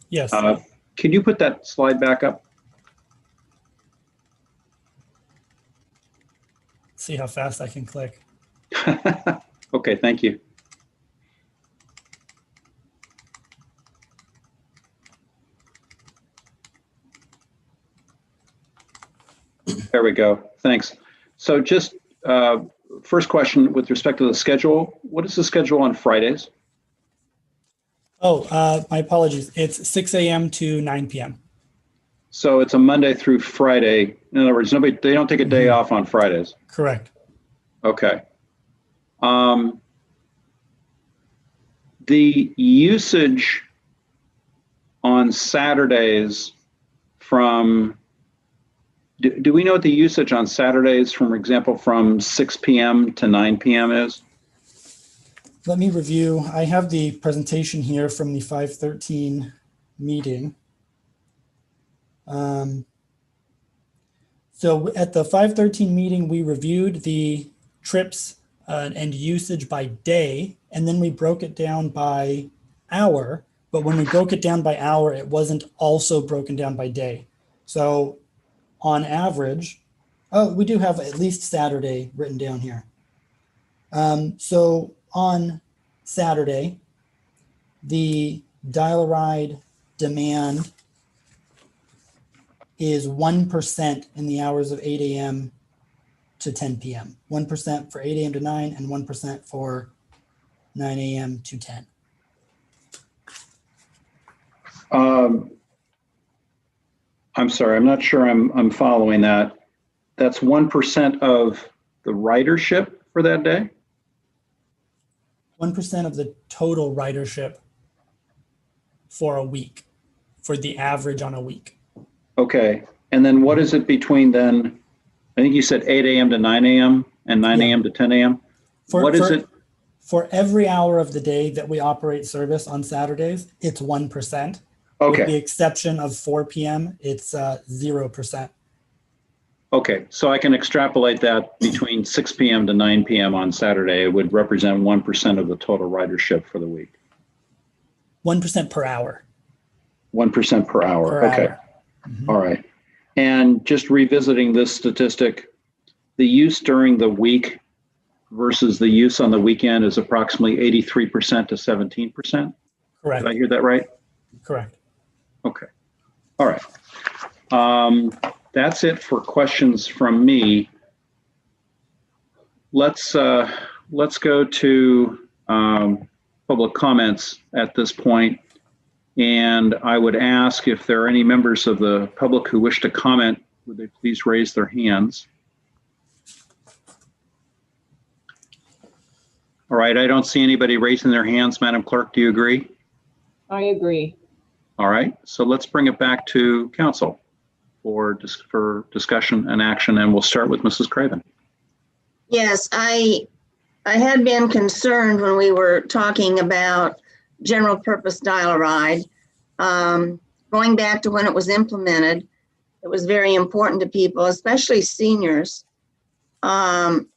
Yes. Can you put that slide back up? See how fast I can click. Okay, thank you. There we go. Thanks. So just first question with respect to the schedule. What is the schedule on Fridays? Oh, my apologies. It's 6 a.m. to 9 p.m. So it's a Monday through Friday. In other words, they don't take a day off on Fridays. Correct. Okay. The usage on Saturdays from, do we know what the usage on Saturdays, for example, from 6 p.m. to 9 p.m. is? Let me review. I have the presentation here from the 513 meeting. So at the 513 meeting, we reviewed the trips and usage by day, and then we broke it down by hour. But when we broke it down by hour, it wasn't also broken down by day. So on average, oh, we do have at least Saturday written down here. So on Saturday, the dial-a-ride demand is 1% in the hours of 8 a.m. to 10 p.m. 1% for 8 a.m. to 9 and 1% for 9 a.m. to 10. I'm sorry, I'm not sure I'm following that. That's 1% of the ridership for that day? 1% of the total ridership for a week, for the average on a week. Okay. And then what is it between then? I think you said 8 a.m. to 9 a.m. and 9 a.m. to 10 a.m. What is it? For every hour of the day that we operate service on Saturdays, it's 1%. Okay. With the exception of 4 p.m., it's 0%. Okay. So I can extrapolate that between 6 p.m. to 9 p.m. on Saturday. It would represent 1% of the total ridership for the week. 1% per hour. 1% per hour. Per okay. hour. Mm-hmm. All right. And just revisiting this statistic, the use during the week versus the use on the weekend is approximately 83% to 17%. Correct. Did I hear that right? Correct. Okay. All right. That's it for questions from me. Let's go to public comments at this point. And I would ask if there are any members of the public who wish to comment, would they please raise their hands? All right, I don't see anybody raising their hands. Madam Clerk, do you agree? I agree. All right, so let's bring it back to council for discussion and action, and we'll start with Mrs. Craven. Yes, I had been concerned when we were talking about general purpose dial-a-ride. Going back to when it was implemented, it was very important to people, especially seniors. And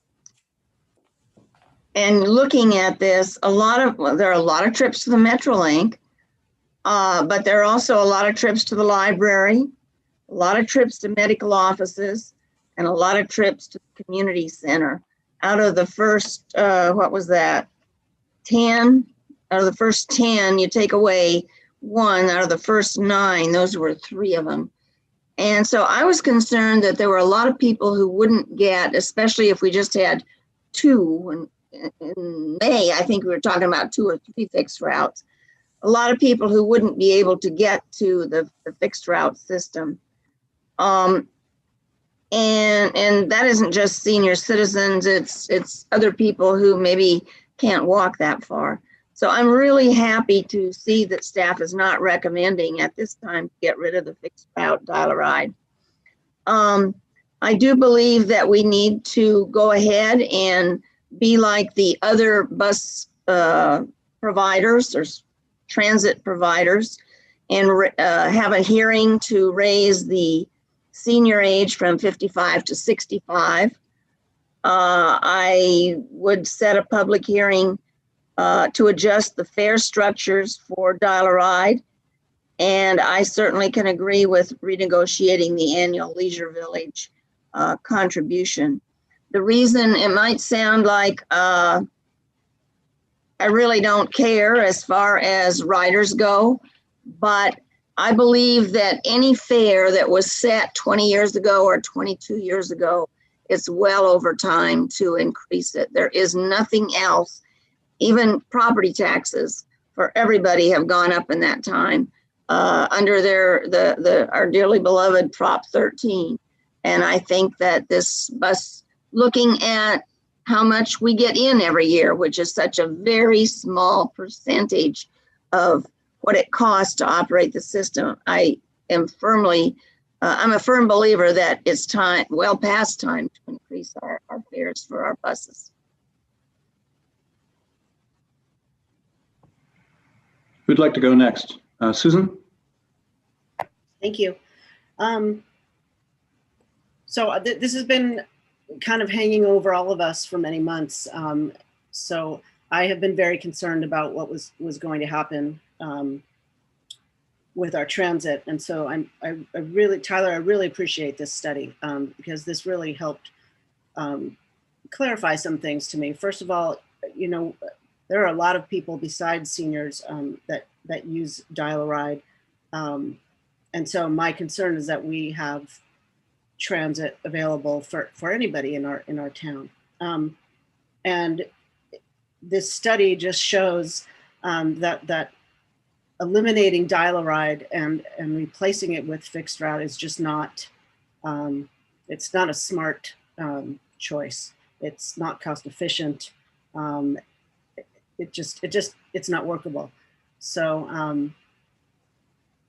looking at this, there are a lot of trips to the Metrolink, but there are also a lot of trips to the library, a lot of trips to medical offices, and a lot of trips to the community center. Out of the first, 10? Out of the first 10, you take away one. Out of the first 9, those were 3 of them. And so I was concerned that there were a lot of people who wouldn't get, especially if we just had 2. In May, I think we were talking about 2 or 3 fixed routes. A lot of people who wouldn't be able to get to the fixed route system. And that isn't just senior citizens, it's other people who maybe can't walk that far. So I'm really happy to see that staff is not recommending at this time to get rid of the fixed route dial-a-ride. I do believe that we need to go ahead and be like the other bus providers or transit providers and have a hearing to raise the senior age from 55 to 65. I would set a public hearing to adjust the fare structures for dial-a-ride. And I certainly can agree with renegotiating the annual Leisure Village contribution. The reason it might sound like I really don't care as far as riders go, but I believe that any fare that was set 20 years ago or 22 years ago, it's well over time to increase it. There is nothing else, even property taxes for everybody have gone up in that time under our dearly beloved Prop 13. And I think that this bus, looking at how much we get in every year, which is such a very small percentage of what it costs to operate the system, I am I'm a firm believer that it's time, well past time, to increase our fares for our buses. Who'd like to go next? Susan? Thank you. So this has been kind of hanging over all of us for many months. So I have been very concerned about what was going to happen with our transit. And so Tyler, I really appreciate this study because this really helped clarify some things to me. First of all, you know, there are a lot of people besides seniors that use Dial-A-Ride. And so my concern is that we have transit available for anybody in our town. And this study just shows that eliminating Dial-A-Ride and replacing it with fixed route is just not, it's not a smart choice. It's not cost efficient. It's not workable. So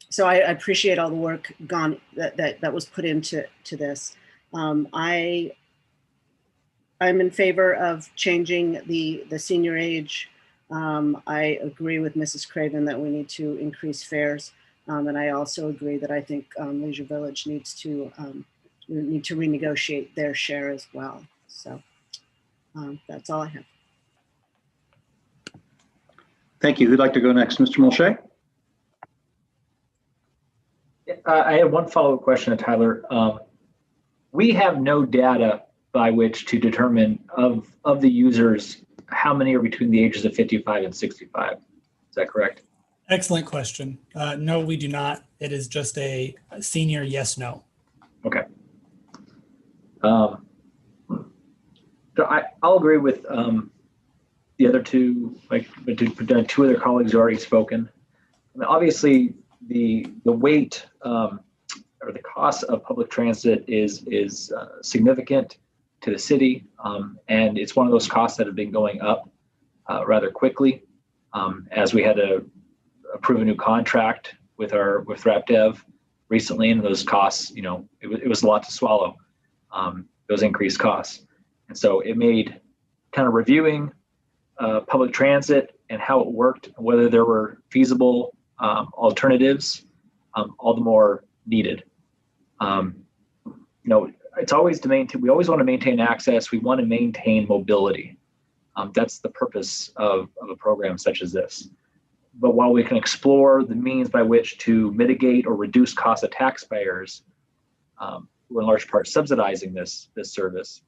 so I appreciate all the work that was put into this. I'm in favor of changing the senior age. I agree with Mrs. Craven that we need to increase fares. And I also agree that I think Leisure Village needs to renegotiate their share as well. So that's all I have. Thank you. Who'd like to go next? Mr. Mulchay? I have one follow-up question to Tyler. We have no data by which to determine of the users how many are between the ages of 55 and 65. Is that correct? Excellent question. No, we do not. It is just a senior yes, no. Okay. So I'll agree with the other two, like two other colleagues who already spoken. I mean, obviously, the weight or the cost of public transit is significant to the city, and it's one of those costs that have been going up rather quickly as we had to approve a new contract with RapDev recently, and those costs, you know, it was a lot to swallow, those increased costs, and so it made kind of reviewing public transit and how it worked, whether there were feasible alternatives, all the more needed. You know, it's always we always want to maintain access. We want to maintain mobility. That's the purpose of a program such as this. But while we can explore the means by which to mitigate or reduce costs of taxpayers, who are in large part subsidizing this service,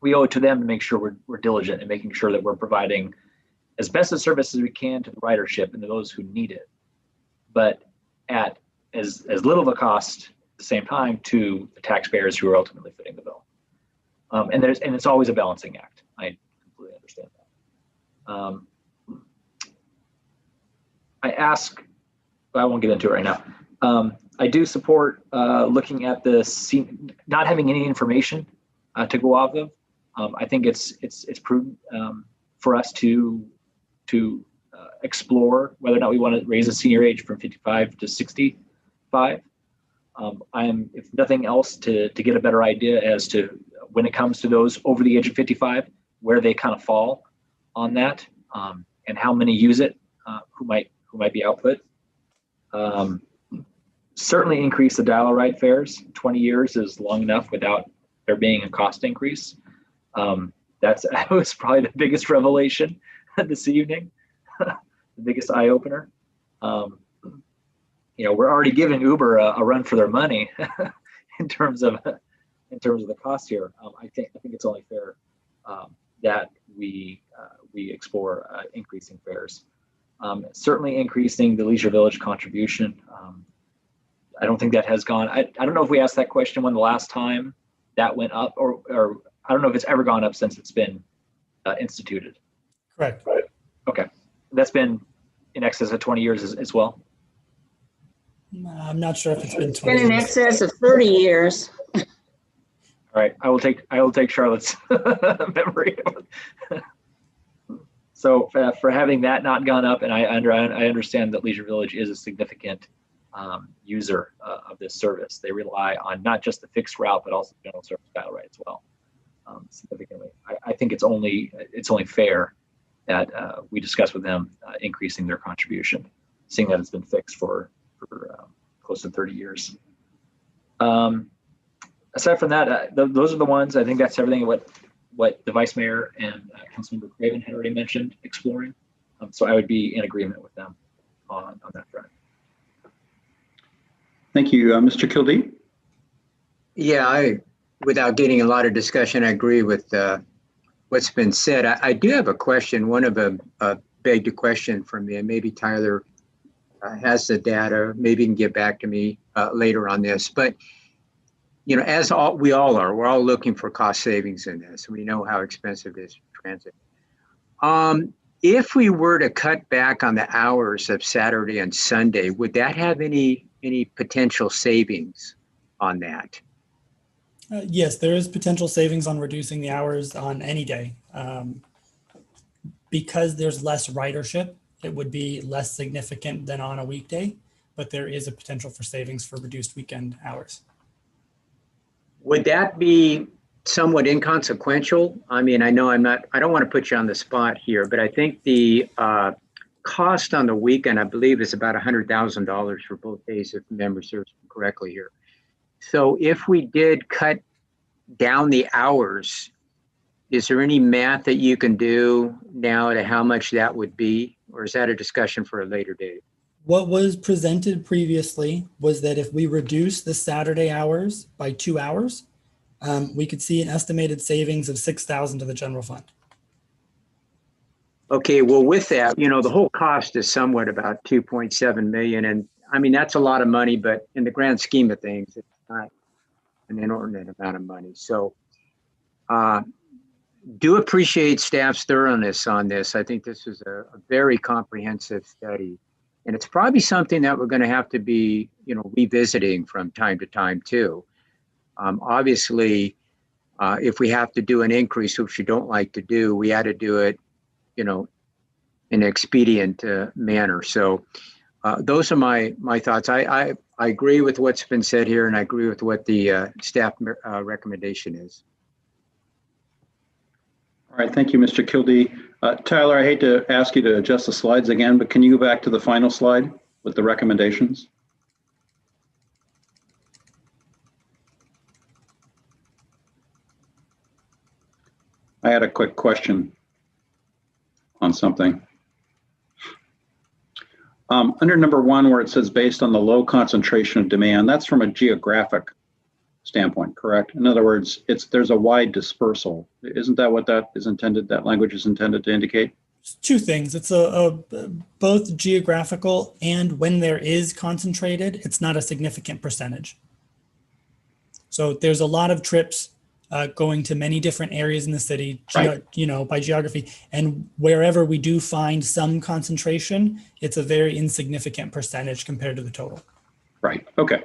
we owe it to them to make sure we're diligent in making sure that we're providing as best a service as we can to the ridership and to those who need it, but at as little of a cost at the same time to the taxpayers who are ultimately footing the bill. And it's always a balancing act. I completely understand that. I won't get into it right now. I do support looking at not having any information to go off of. I think it's prudent for us to explore whether or not we want to raise the senior age from 55 to 65. If nothing else, to get a better idea as to when it comes to those over the age of 55, where they kind of fall on that, and how many use it, who might be output. Certainly increase the Dial-A-Ride fares. 20 years is long enough without there being a cost increase. That was probably the biggest revelation this evening, the biggest eye opener. You know, we're already giving Uber a run for their money in terms of the cost here. I think it's only fair that we explore increasing fares. Certainly increasing the Leisure Village contribution. I don't think that has gone. I don't know if we asked that question when the last time that went up, or I don't know if it's ever gone up since it's been instituted. Correct. Okay, that's been in excess of 20 years as well? I'm not sure if it's been Been 20 in years. excess of 30 years. All right, I will take Charlotte's memory. So for having that not gone up, and I understand that Leisure Village is a significant user of this service. They rely on not just the fixed route, but also general service battle ride as well, significantly. I think it's only fair that we discuss with them increasing their contribution, seeing that it's been fixed for close to 30 years. Aside from that, those are the ones. I think that's everything what the Vice Mayor and Councilmember Craven had already mentioned exploring. So I would be in agreement with them on that front. Thank you, Mr. Kildee. Yeah, without getting a lot of discussion, I agree with what's been said. I do have a question. One of them begged a question from me, and maybe Tyler has the data. Maybe he can get back to me later on this. But you know, we all are, we're all looking for cost savings in this. We know how expensive it is for transit. If we were to cut back on the hours of Saturday and Sunday, would that have any potential savings on that? Yes, there is potential savings on reducing the hours on any day. Because there's less ridership, it would be less significant than on a weekday, but there is a potential for savings for reduced weekend hours. Would that be somewhat inconsequential? I mean, I know I don't want to put you on the spot here, but I think the cost on the weekend, I believe, is about $100,000 for both days, if memory serves me correctly here. So if we did cut down the hours, is there any math that you can do now to how much that would be? Or is that a discussion for a later date? What was presented previously was that if we reduce the Saturday hours by 2 hours, we could see an estimated savings of $6,000 to the general fund. Okay, well, with that, you know, the whole cost is somewhat about 2.7 million. And I mean, that's a lot of money, but in the grand scheme of things, it's not an inordinate amount of money. So do appreciate staff's thoroughness on this. I think this is a very comprehensive study. And it's probably something that we're going to have to be, you know, revisiting from time to time too. Obviously, if we have to do an increase, which you don't like to do, we had to do it, you know, in an expedient manner. So those are my thoughts. I agree with what's been said here, and I agree with what the staff recommendation is. All right, thank you, Mr. Kildee. Tyler, I hate to ask you to adjust the slides again, but can you go back to the final slide with the recommendations? I had a quick question on something. Under number 1, where it says based on the low concentration of demand, that's from a geographic standpoint, correct? In other words, there's a wide dispersal. Isn't that what that is intended, that language is intended to indicate? Two things. It's both geographical, and when there is concentrated, it's not a significant percentage. So there's a lot of trips going to many different areas in the city, right, you know, by geography. And wherever we do find some concentration, it's a very insignificant percentage compared to the total. Right. Okay.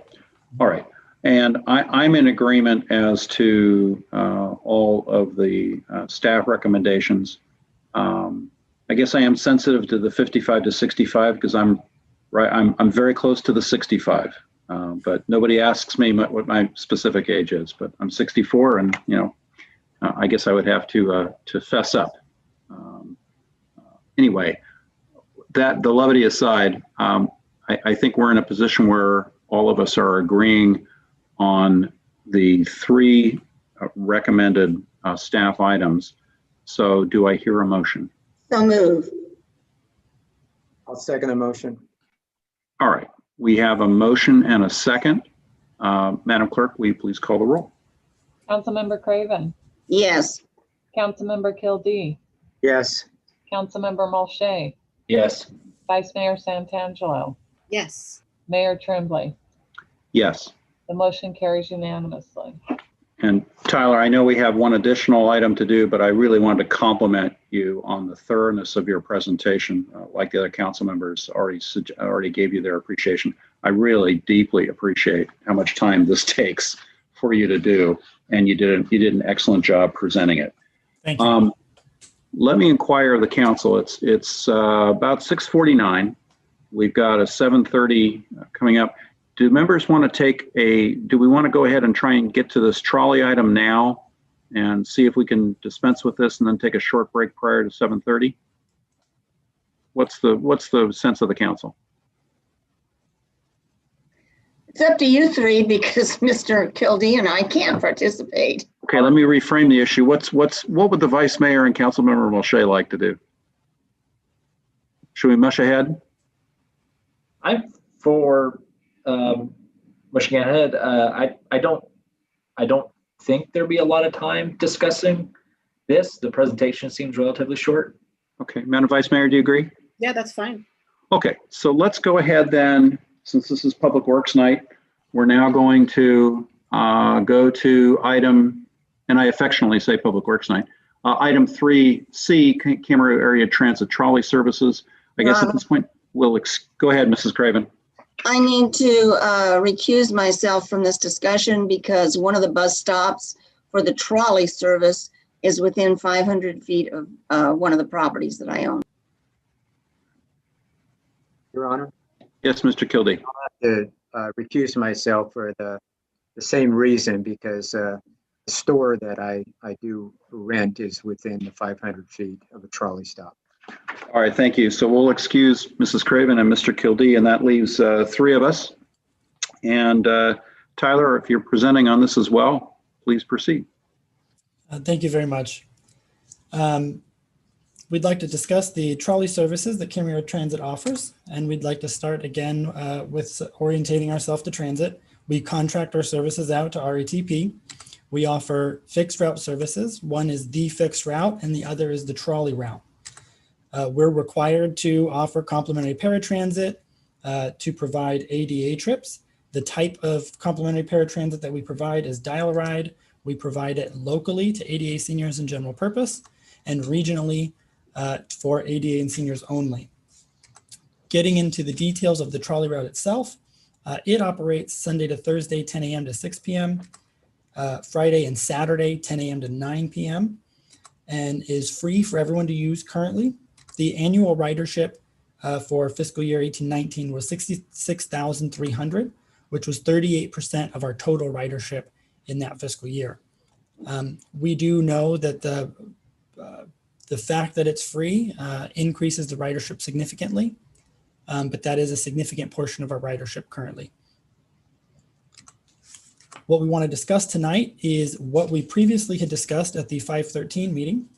All right. And I'm in agreement as to all of the staff recommendations. I guess I am sensitive to the 55 to 65 because I'm very close to the 65. But nobody asks me what my specific age is. But I'm 64, and you know, I guess I would have to fess up. Anyway, the levity aside, I think we're in a position where all of us are agreeing on the 3 recommended staff items. So do I hear a motion? So move. I'll second the motion. All right. We have a motion and a second. Madam Clerk, will you please call the roll? Councilmember Craven, Yes. Councilmember Kildee, Yes. Councilmember Mulchay, Yes. Vice Mayor Santangelo, Yes. Mayor Tremblay. Yes. The motion carries unanimously. And Tyler, I know we have one additional item to do, but I really wanted to compliment you on the thoroughness of your presentation. Like the other council members already gave you their appreciation. I really deeply appreciate how much time this takes for you to do, and you did an excellent job presenting it. Thank you. Let me inquire of the council. It's about 6:49. We've got a 7:30 coming up. Do members want to do we want to go ahead and try and get to this trolley item now and see if we can dispense with this and then take a short break prior to 7:30? What's the sense of the council? It's up to you three because Mr. Kildee and I can't participate. Okay, let me reframe the issue. What would the vice mayor and council member Moshe like to do? Should we mush ahead? I'm for pushing ahead. I don't think there'd be a lot of time discussing this. The presentation seems relatively short. Okay, Madam Vice Mayor, do you agree? Yeah, that's fine. Okay, so let's go ahead then. Since this is Public Works night, we're now going to go to item, and I affectionately say Public Works night, item 3C, Camarillo Area Transit Trolley Services. I guess at this point, we'll go ahead, Mrs. Craven. I need to recuse myself from this discussion because one of the bus stops for the trolley service is within 500 feet of one of the properties that I own. Your Honor, Yes, Mr. Kildee. to recuse myself for the same reason, because the store that I do rent is within the 500 feet of a trolley stop. All right, thank you. So we'll excuse Mrs. Craven and Mr. Kildee, and that leaves three of us. And Tyler, if you're presenting on this as well, please proceed. Thank you very much. We'd like to discuss the trolley services that Camarillo Transit offers, and we'd like to start again with orientating ourselves to transit. We contract our services out to RATP. We offer fixed route services. One is the fixed route, and the other is the trolley route. We're required to offer complimentary paratransit to provide ADA trips. The type of complimentary paratransit that we provide is Dial-A-Ride. We provide it locally to ADA seniors and general purpose, and regionally for ADA and seniors only. Getting into the details of the trolley route itself, it operates Sunday to Thursday, 10 a.m. to 6 p.m., Friday and Saturday, 10 a.m. to 9 p.m., and is free for everyone to use currently. The annual ridership for fiscal year 18-19 was 66,300, which was 38% of our total ridership in that fiscal year. We do know that the fact that it's free increases the ridership significantly, but that is a significant portion of our ridership currently. What we want to discuss tonight is what we previously had discussed at the 513 meeting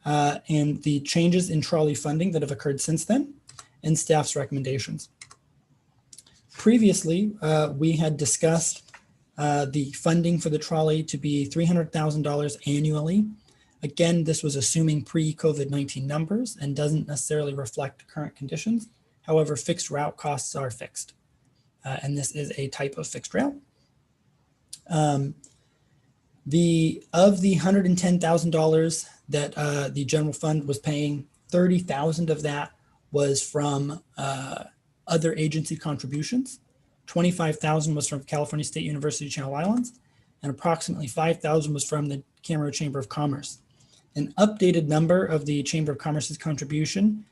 and the changes in trolley funding that have occurred since then and staff's recommendations. Previously, we had discussed the funding for the trolley to be $300,000 annually. Again, this was assuming pre-COVID-19 numbers and doesn't necessarily reflect current conditions. However, fixed route costs are fixed, and this is a type of fixed route. Of the $110,000 that the general fund was paying, $30,000 of that was from other agency contributions. $25,000 was from California State University Channel Islands, and approximately $5,000 was from the Camarillo Chamber of Commerce. An updated number of the Chamber of Commerce's contribution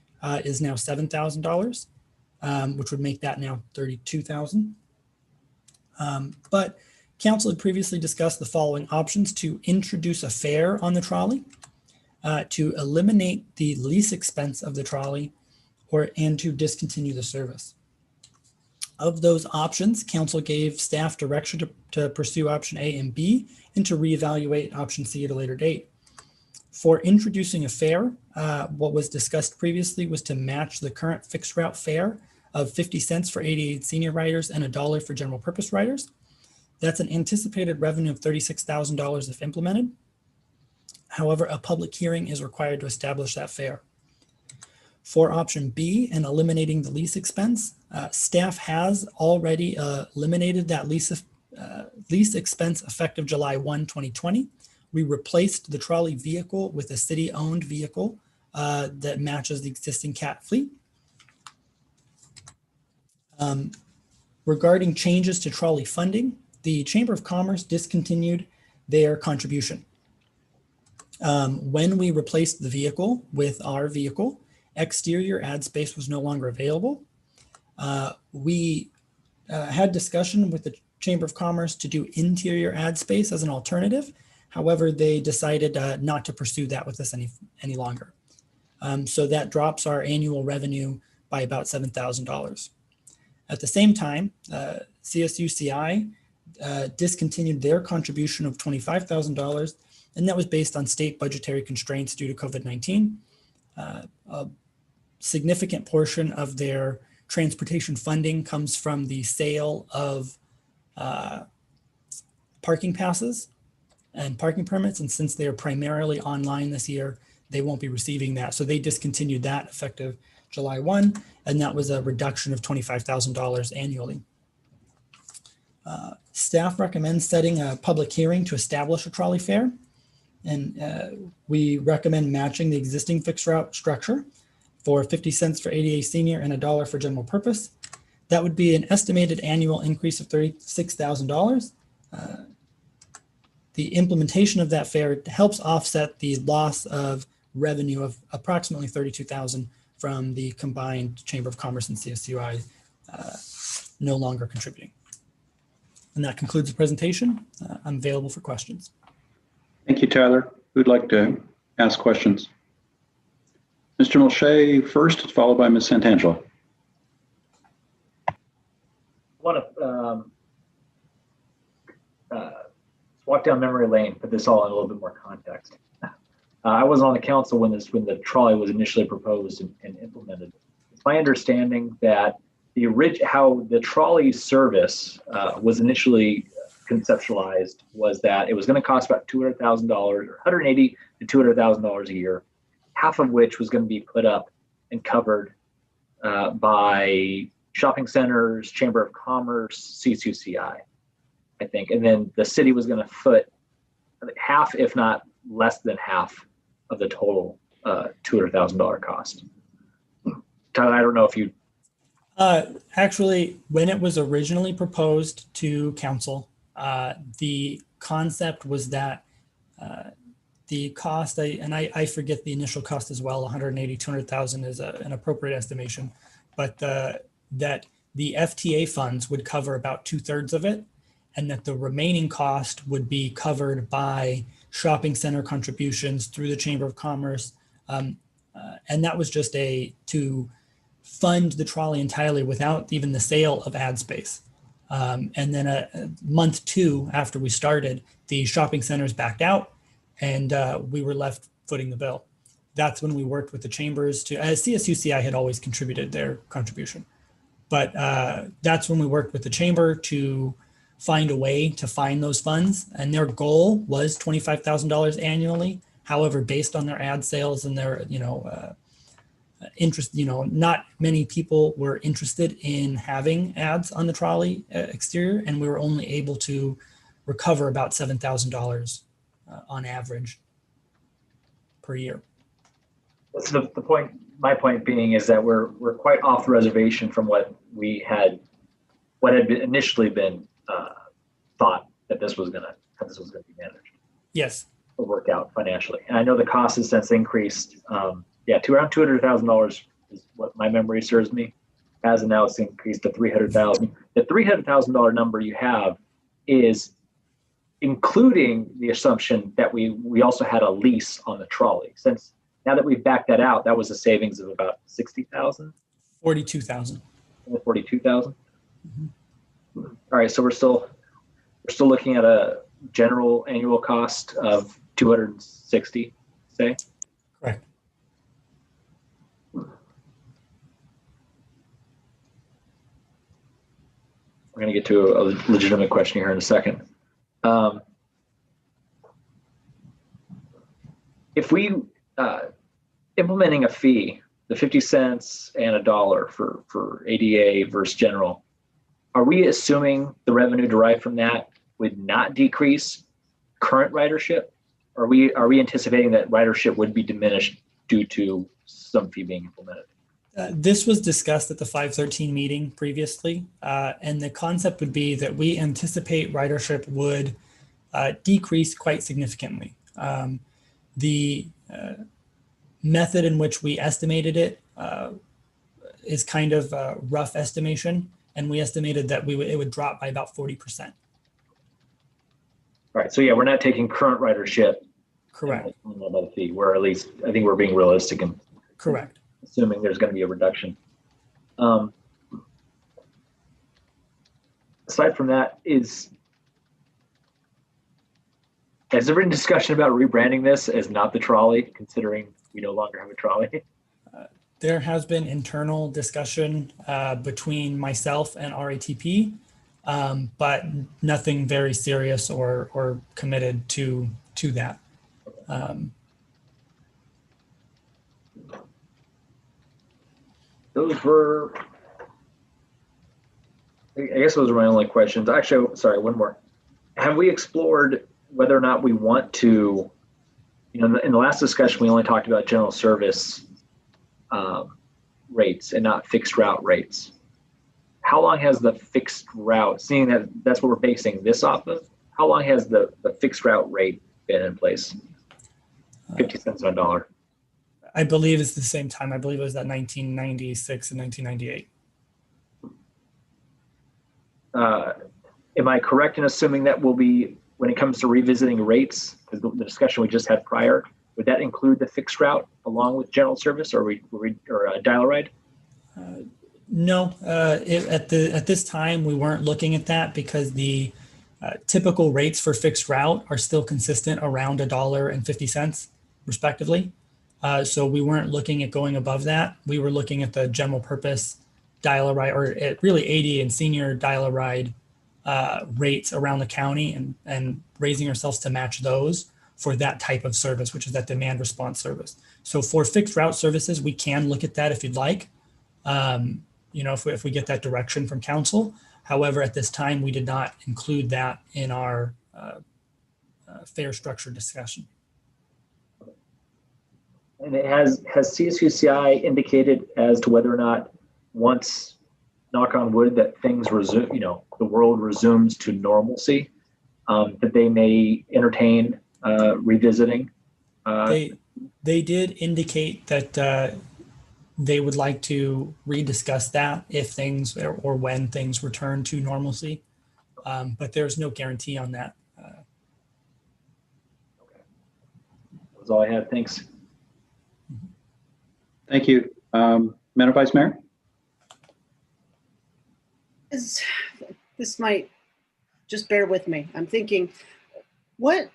is now $7,000, which would make that now $32,000. But Council had previously discussed the following options: to introduce a fare on the trolley, to eliminate the lease expense of the trolley, and to discontinue the service. Of those options, Council gave staff direction to pursue option A and B and to reevaluate option C at a later date. For introducing a fare, what was discussed previously was to match the current fixed route fare of 50 cents for ADA senior riders and $1 for general purpose riders. That's an anticipated revenue of $36,000 if implemented. However, a public hearing is required to establish that fare. For option B and eliminating the lease expense, staff has already eliminated that lease lease expense effective July 1, 2020. We replaced the trolley vehicle with a city-owned vehicle that matches the existing CAT fleet. Regarding changes to trolley funding, the Chamber of Commerce discontinued their contribution. When we replaced the vehicle with our vehicle, exterior ad space was no longer available. We had discussion with the Chamber of Commerce to do interior ad space as an alternative. However, they decided not to pursue that with us any longer. So that drops our annual revenue by about $7,000. At the same time, CSUCI discontinued their contribution of $25,000, and that was based on state budgetary constraints due to COVID-19. A significant portion of their transportation funding comes from the sale of parking passes and parking permits, and since they are primarily online this year, they won't be receiving that. So they discontinued that effective July 1, and that was a reduction of $25,000 annually. Staff recommends setting a public hearing to establish a trolley fare, and we recommend matching the existing fixed route structure for 50 cents for ADA senior and $1 for general purpose. That would be an estimated annual increase of $36,000. The implementation of that fare helps offset the loss of revenue of approximately $32,000 from the combined Chamber of Commerce and CSUI no longer contributing. And that concludes the presentation. I'm available for questions. Thank you, Tyler. Who'd like to ask questions? Mr. Mulchay first, followed by Ms. Santangelo. I want to walk down memory lane, put this all in a little bit more context. I was on the council when the trolley was initially proposed and implemented. It's my understanding that how the trolley service was initially conceptualized was that it was going to cost about $200,000, or $180,000 to $200,000 a year, half of which was going to be put up and covered by shopping centers, Chamber of Commerce, CSUCI, I think, and then the city was going to foot half, if not less than half, of the total $200,000 cost. Tyler, I don't know if you. Actually, when it was originally proposed to council, the concept was that the cost, I forget the initial cost as well, 180, 200,000 is an appropriate estimation, but that the FTA funds would cover about 2/3 of it, and that the remaining cost would be covered by shopping center contributions through the Chamber of Commerce. And that was just to fund the trolley entirely without even the sale of ad space. And then a month 2 after we started, the shopping centers backed out, and we were left footing the bill. That's when we worked with the chambers as CSUCI had always contributed their contribution. But that's when we worked with the chamber to find a way to find those funds. And their goal was $25,000 annually. However, based on their ad sales and their, interest, not many people were interested in having ads on the trolley exterior, and we were only able to recover about $7,000 on average per year. That's the point. My point being is that we're quite off the reservation from what had initially been thought that this was going to be managed. Yes. Or work out financially, and I know the cost has since increased. To around $200,000 is what my memory serves me. As of now, it's increased to $300,000. The $300,000 number you have is including the assumption that we also had a lease on the trolley. Since now that we've backed that out, that was a savings of about $60,000. 42,000. 42,000. Mm-hmm. All right, so we're still looking at a general annual cost of $260, say. Correct. We're going to get to a legitimate question here in a second. If we implementing a fee, the 50 cents and $1 for ADA versus general, are we assuming the revenue derived from that would not decrease current ridership? Are we anticipating that ridership would be diminished due to some fee being implemented? This was discussed at the 513 meeting previously, and the concept would be that we anticipate ridership would decrease quite significantly. The method in which we estimated it is kind of a rough estimation, and we estimated that it would drop by about 40%. Right. So yeah, we're not taking current ridership. Correct. By the fee. We're at least, I think we're being realistic and correct, assuming there's going to be a reduction. Aside from that, has there been discussion about rebranding this as not the trolley, considering we no longer have a trolley? There has been internal discussion between myself and RATP, but nothing very serious or committed to that. Those were, I guess those are my only questions. Actually, sorry, one more. Have we explored whether or not we want to, in the last discussion, we only talked about general service rates and not fixed route rates. How long has the fixed route, seeing that that's what we're basing this off of, how long has the fixed route rate been in place? 50 cents on a dollar. I believe it's the same time. I believe it was that 1996 and 1998. Am I correct in assuming that will be, when it comes to revisiting rates, because the discussion we just had prior, would that include the fixed route along with general service or a dial ride? No, at this time we weren't looking at that because the typical rates for fixed route are still consistent around $1.50 respectively. So we weren't looking at going above that. We were looking at the general purpose dial-a-ride, or really 80 and senior dial-a-ride rates around the county and raising ourselves to match those for that type of service, which is that demand response service. So for fixed route services, we can look at that if you'd like, if we get that direction from council. However, at this time, we did not include that in our fare structure discussion. And has CSUCI indicated as to whether or not, once, knock on wood, that things resume, the world resumes to normalcy, that they may entertain revisiting? They did indicate that they would like to rediscuss that if things or when things return to normalcy, but there's no guarantee on that. That's all I had. Thanks. Thank you. Madam Vice Mayor? This might, just bear with me. I'm thinking, what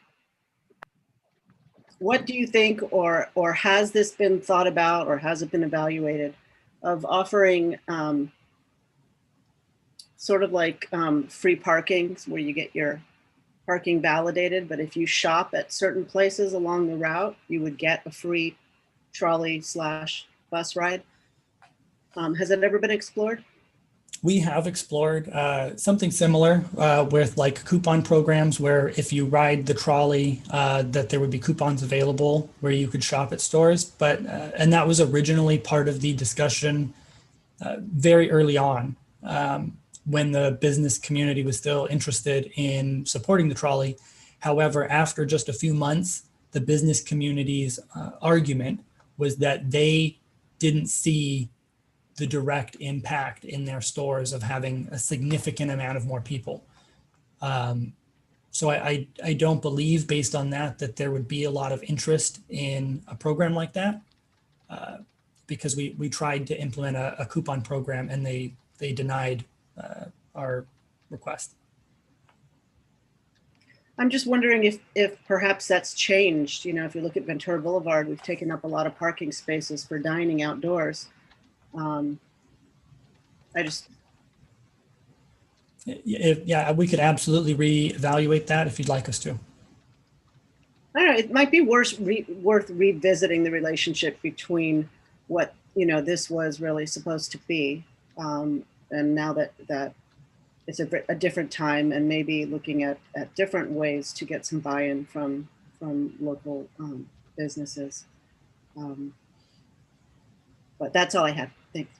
do you think, or has this been thought about, or has it been evaluated, of offering sort of like free parking where you get your parking validated, but if you shop at certain places along the route, you would get a free trolley/bus ride? Has that ever been explored? We have explored something similar with like coupon programs where if you ride the trolley, that there would be coupons available where you could shop at stores. But and that was originally part of the discussion very early on when the business community was still interested in supporting the trolley. However, after just a few months, the business community's argument was that they didn't see the direct impact in their stores of having a significant amount of more people. So I don't believe, based on that there would be a lot of interest in a program like that, because we tried to implement a coupon program and they denied our request. I'm just wondering if perhaps that's changed. If you look at Ventura Boulevard, we've taken up a lot of parking spaces for dining outdoors. Yeah, we could absolutely reevaluate that if you'd like us to. I don't know, it might be worth revisiting the relationship between what, this was really supposed to be. And now that a different time, and maybe looking at different ways to get some buy-in from local businesses. But that's all I have. Thanks.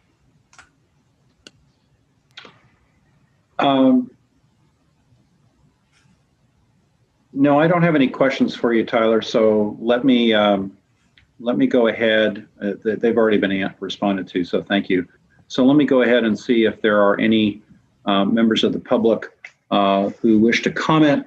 No, I don't have any questions for you, Tyler. So let me go ahead. They've already been responded to, so thank you. So let me go ahead and see if there are any members of the public who wish to comment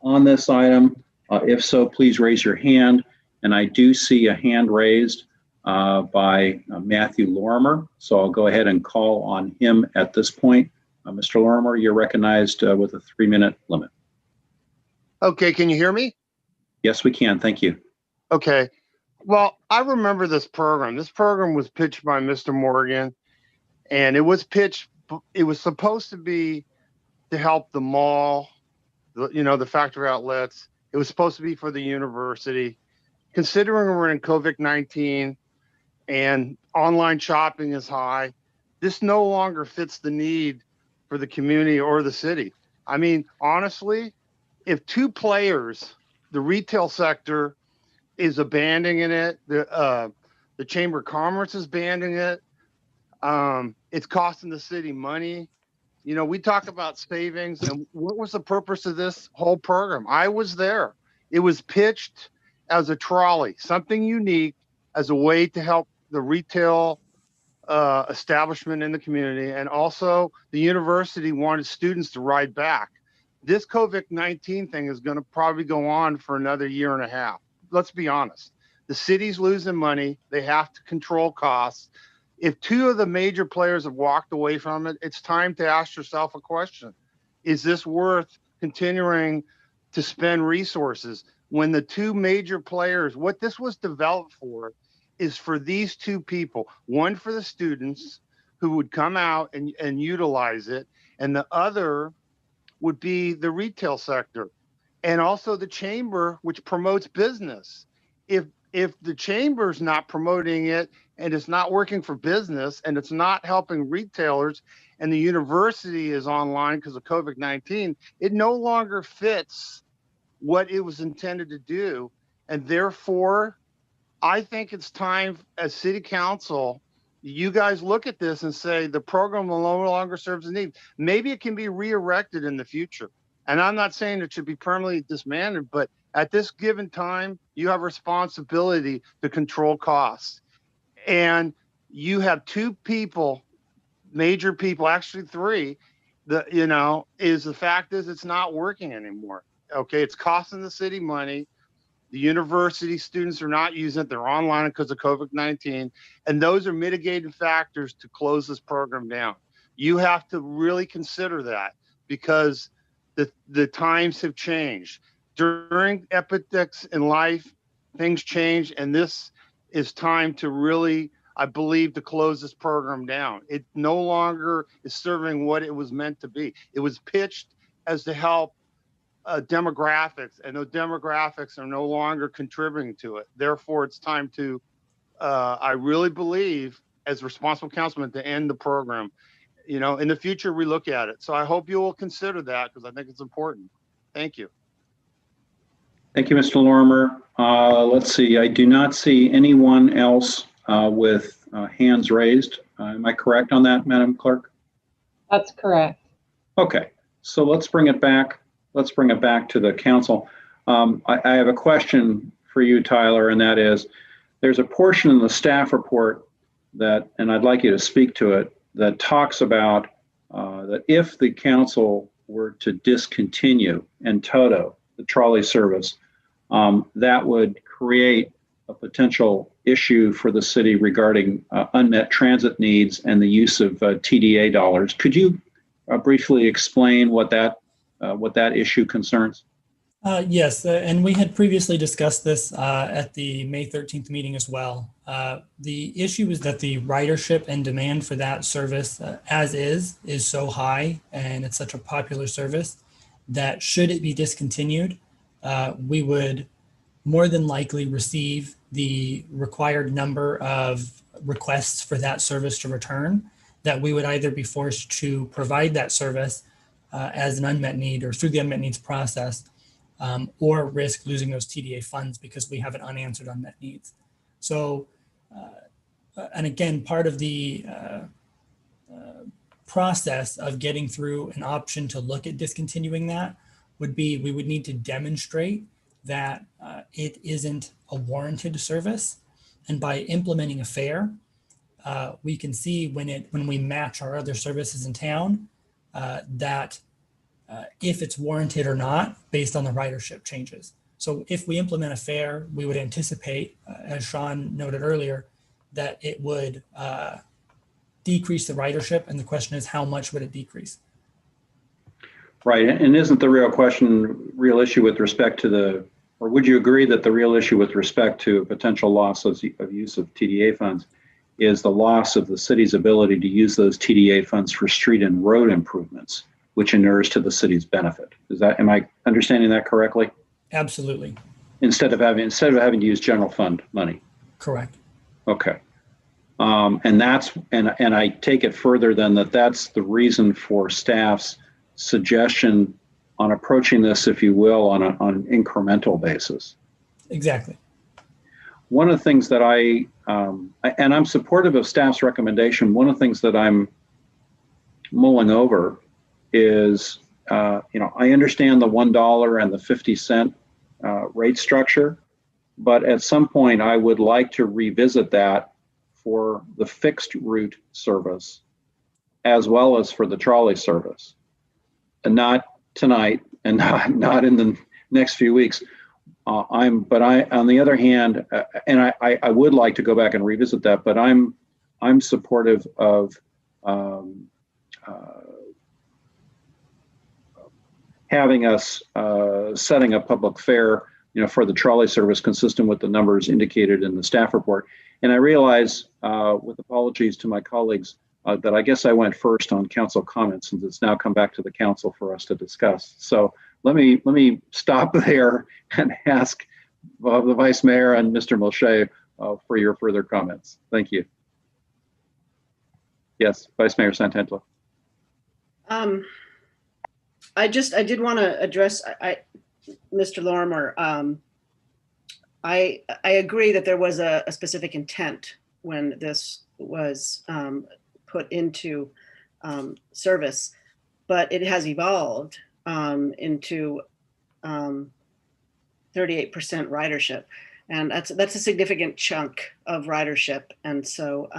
on this item. If so, please raise your hand. And I do see a hand raised by Matthew Lorimer. So I'll go ahead and call on him at this point. Mr. Lorimer, you're recognized with a 3-minute limit. Okay, can you hear me? Yes, we can. Thank you. Okay. Well, I remember this program. This program was pitched by Mr. Morgan, and it was supposed to be to help the mall, the factory outlets. It was supposed to be for the university. Considering we're in COVID-19 and online shopping is high, this no longer fits the need for the community or the city. I mean, honestly, if two players, the retail sector is abandoning it, the Chamber of Commerce is abandoning it, it's costing the city money. We talk about savings, and what was the purpose of this whole program? I was there. It was pitched as a trolley, something unique as a way to help the retail establishment in the community. And also the university wanted students to ride back. This COVID-19 thing is going to probably go on for another 1.5 years. Let's be honest. The city's losing money. They have to control costs. If two of the major players have walked away from it, it's time to ask yourself a question. Is this worth continuing to spend resources when the two major players, what this was developed for is for these two people, one for the students who would come out and utilize it, and the other would be the retail sector, and also the chamber, which promotes business. If the chamber's not promoting it and it's not working for business and it's not helping retailers, and the university is online because of COVID-19, it no longer fits what it was intended to do. And therefore, I think it's time as city council, you guys look at this and say the program no longer serves a need. Maybe it can be re-erected in the future. And I'm not saying it should be permanently dismantled, but at this given time, you have responsibility to control costs. And you have two people, major people, actually three, the fact is it's not working anymore. Okay, it's costing the city money. The university students are not using it. They're online because of COVID-19. And those are mitigating factors to close this program down. You have to really consider that because the times have changed. During epidemics in life, things change. And this is time to really, I believe, to close this program down. It no longer is serving what it was meant to be. It was pitched as to help demographics, and those demographics are no longer contributing to it. Therefore, it's time to, I really believe, as responsible councilman, to end the program. In the future, we look at it. So I hope you will consider that because I think it's important. Thank you. Thank you, Mr. Lorimer. Let's see. I do not see anyone else with hands raised. Am I correct on that, Madam Clerk? That's correct. Okay. So let's bring it back. Let's bring it back to the council. I have a question for you, Tyler, and that is, there's a portion in the staff report that, and I'd like you to speak to it, that talks about that if the council were to discontinue in toto the trolley service, that would create a potential issue for the city regarding unmet transit needs and the use of TDA dollars. Could you briefly explain what that issue concerns? Yes, and we had previously discussed this at the May 13th meeting as well. The issue is that the ridership and demand for that service as is so high, and it's such a popular service that should it be discontinued, we would more than likely receive the required number of requests for that service to return, that we would either be forced to provide that service as an unmet need or through the unmet needs process, or risk losing those TDA funds because we have an unanswered unmet needs. So, and again, part of the process of getting through an option to look at discontinuing that would be, we would need to demonstrate that it isn't a warranted service. And by implementing a fare, we can see when we match our other services in town, that if it's warranted or not based on the ridership changes. So if we implement a fare, we would anticipate, as Sean noted earlier, that it would decrease the ridership. And the question is, how much would it decrease? Right. And isn't the real issue with respect to or would you agree that the real issue with respect to potential loss of use of TDA funds is the loss of the city's ability to use those TDA funds for street and road improvements, which inures to the city's benefit? Am I understanding that correctly? Absolutely. Instead of having to use general fund money. Correct. Okay. And I take it further than that's the reason for staff's suggestion on approaching this, if you will, on an incremental basis. Exactly. One of the things that and I'm supportive of staff's recommendation. One of the things that I'm mulling over is, I understand the $1 and the 50-cent rate structure, but at some point I would like to revisit that for the fixed route service as well as for the trolley service, and not tonight and not in the next few weeks. On the other hand, and I would like to go back and revisit that, but I'm supportive of having us setting a public fare, for the trolley service consistent with the numbers indicated in the staff report. And I realize, with apologies to my colleagues, that I guess I went first on council comments, since it's now come back to the council for us to discuss. So let me stop there and ask the Vice Mayor and Mr. Mulchay for your further comments. Thank you. Yes, Vice Mayor Santangelo. I did want to address Mr. Lorimer. I agree that there was a specific intent when this was put into service, but it has evolved into 38% ridership, and that's a significant chunk of ridership. And so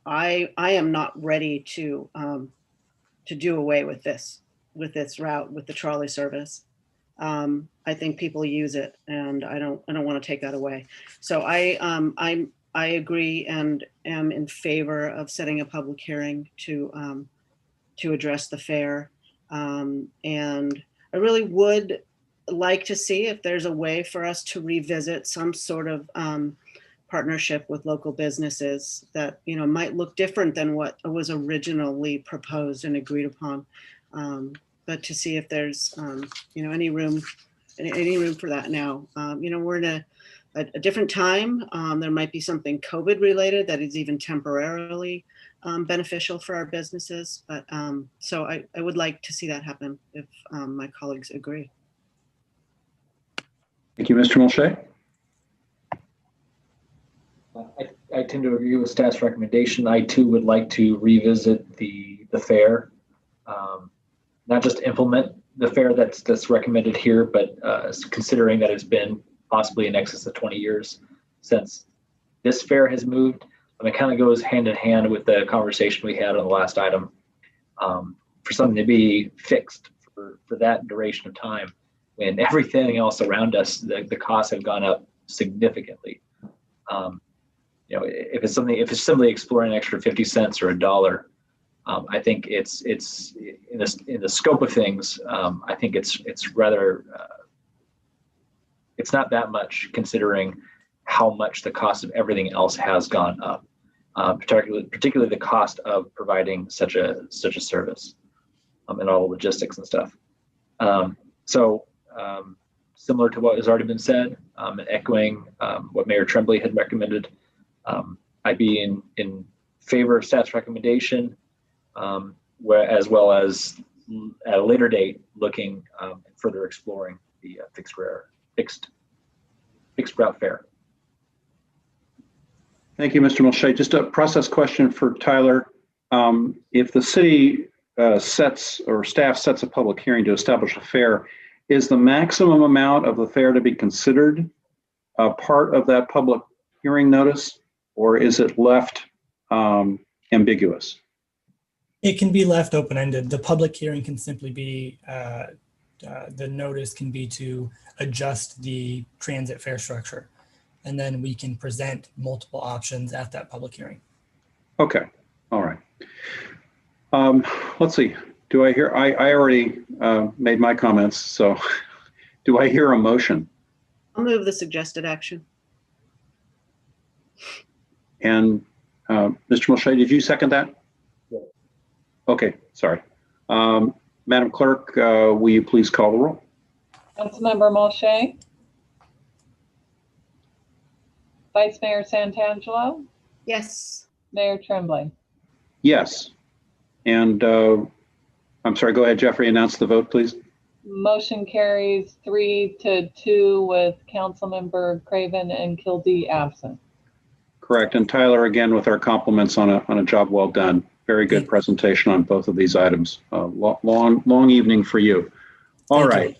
I am not ready to do away with this route with the trolley service. I think people use it, and I don't want to take that away. So I agree and am in favor of setting a public hearing to address the fare. And I really would like to see if there's a way for us to revisit some sort of partnership with local businesses that might look different than what was originally proposed and agreed upon. But to see if there's any room for that now. We're in a different time. There might be something COVID related that is even temporarily beneficial for our businesses. But so I would like to see that happen if my colleagues agree. Thank you, Mr. Mulchay. I tend to agree with staff's recommendation. I too would like to revisit the fare, not just implement the fare that's recommended here, but considering that it's been possibly in excess of 20 years since this fare has moved. It kind of goes hand in hand with the conversation we had on the last item, for something to be fixed for that duration of time when everything else around us, the costs have gone up significantly. If it's simply exploring an extra 50 cents or $1, I think it's in the scope of things. I think it's rather it's not that much considering how much the cost of everything else has gone up, particularly the cost of providing such a service, and all the logistics and stuff. Similar to what has already been said, and echoing what Mayor Tremblay had recommended, I'd be in favor of staff's recommendation, as well as at a later date, looking and further exploring the fixed route fare. Thank you, Mr. Mulchay. Just a process question for Tyler. If the city sets or staff sets a public hearing to establish a fare, is the maximum amount of the fare to be considered part of that public hearing notice, or is it left ambiguous? It can be left open-ended. The public hearing can simply be, the notice can be to adjust the transit fare structure. And then we can present multiple options at that public hearing. Okay, all right. Let's see. Do I hear, I already made my comments, so do I hear a motion? I'll move the suggested action. And Mr. Mulchay, did you second that? Yeah. Okay, sorry. Madam Clerk, will you please call the roll? Councilmember Mulchay, Vice Mayor Santangelo, Yes. Mayor Tremblay. Yes. And I'm sorry, go ahead, Jeffrey, announce the vote, please. Motion carries 3-2 with Councilmember Craven and Kildee absent. Correct. And Tyler, again, with our compliments on a job well done. Very good presentation on both of these items. Long evening for you. All right.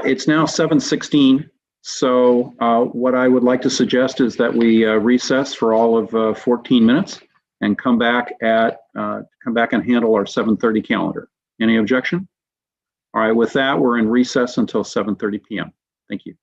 It's now 7:16. So what I would like to suggest is that we recess for all of 14 minutes and come back and handle our 7:30 calendar. Any objection? All right. With that, we're in recess until 7:30 p.m. Thank you.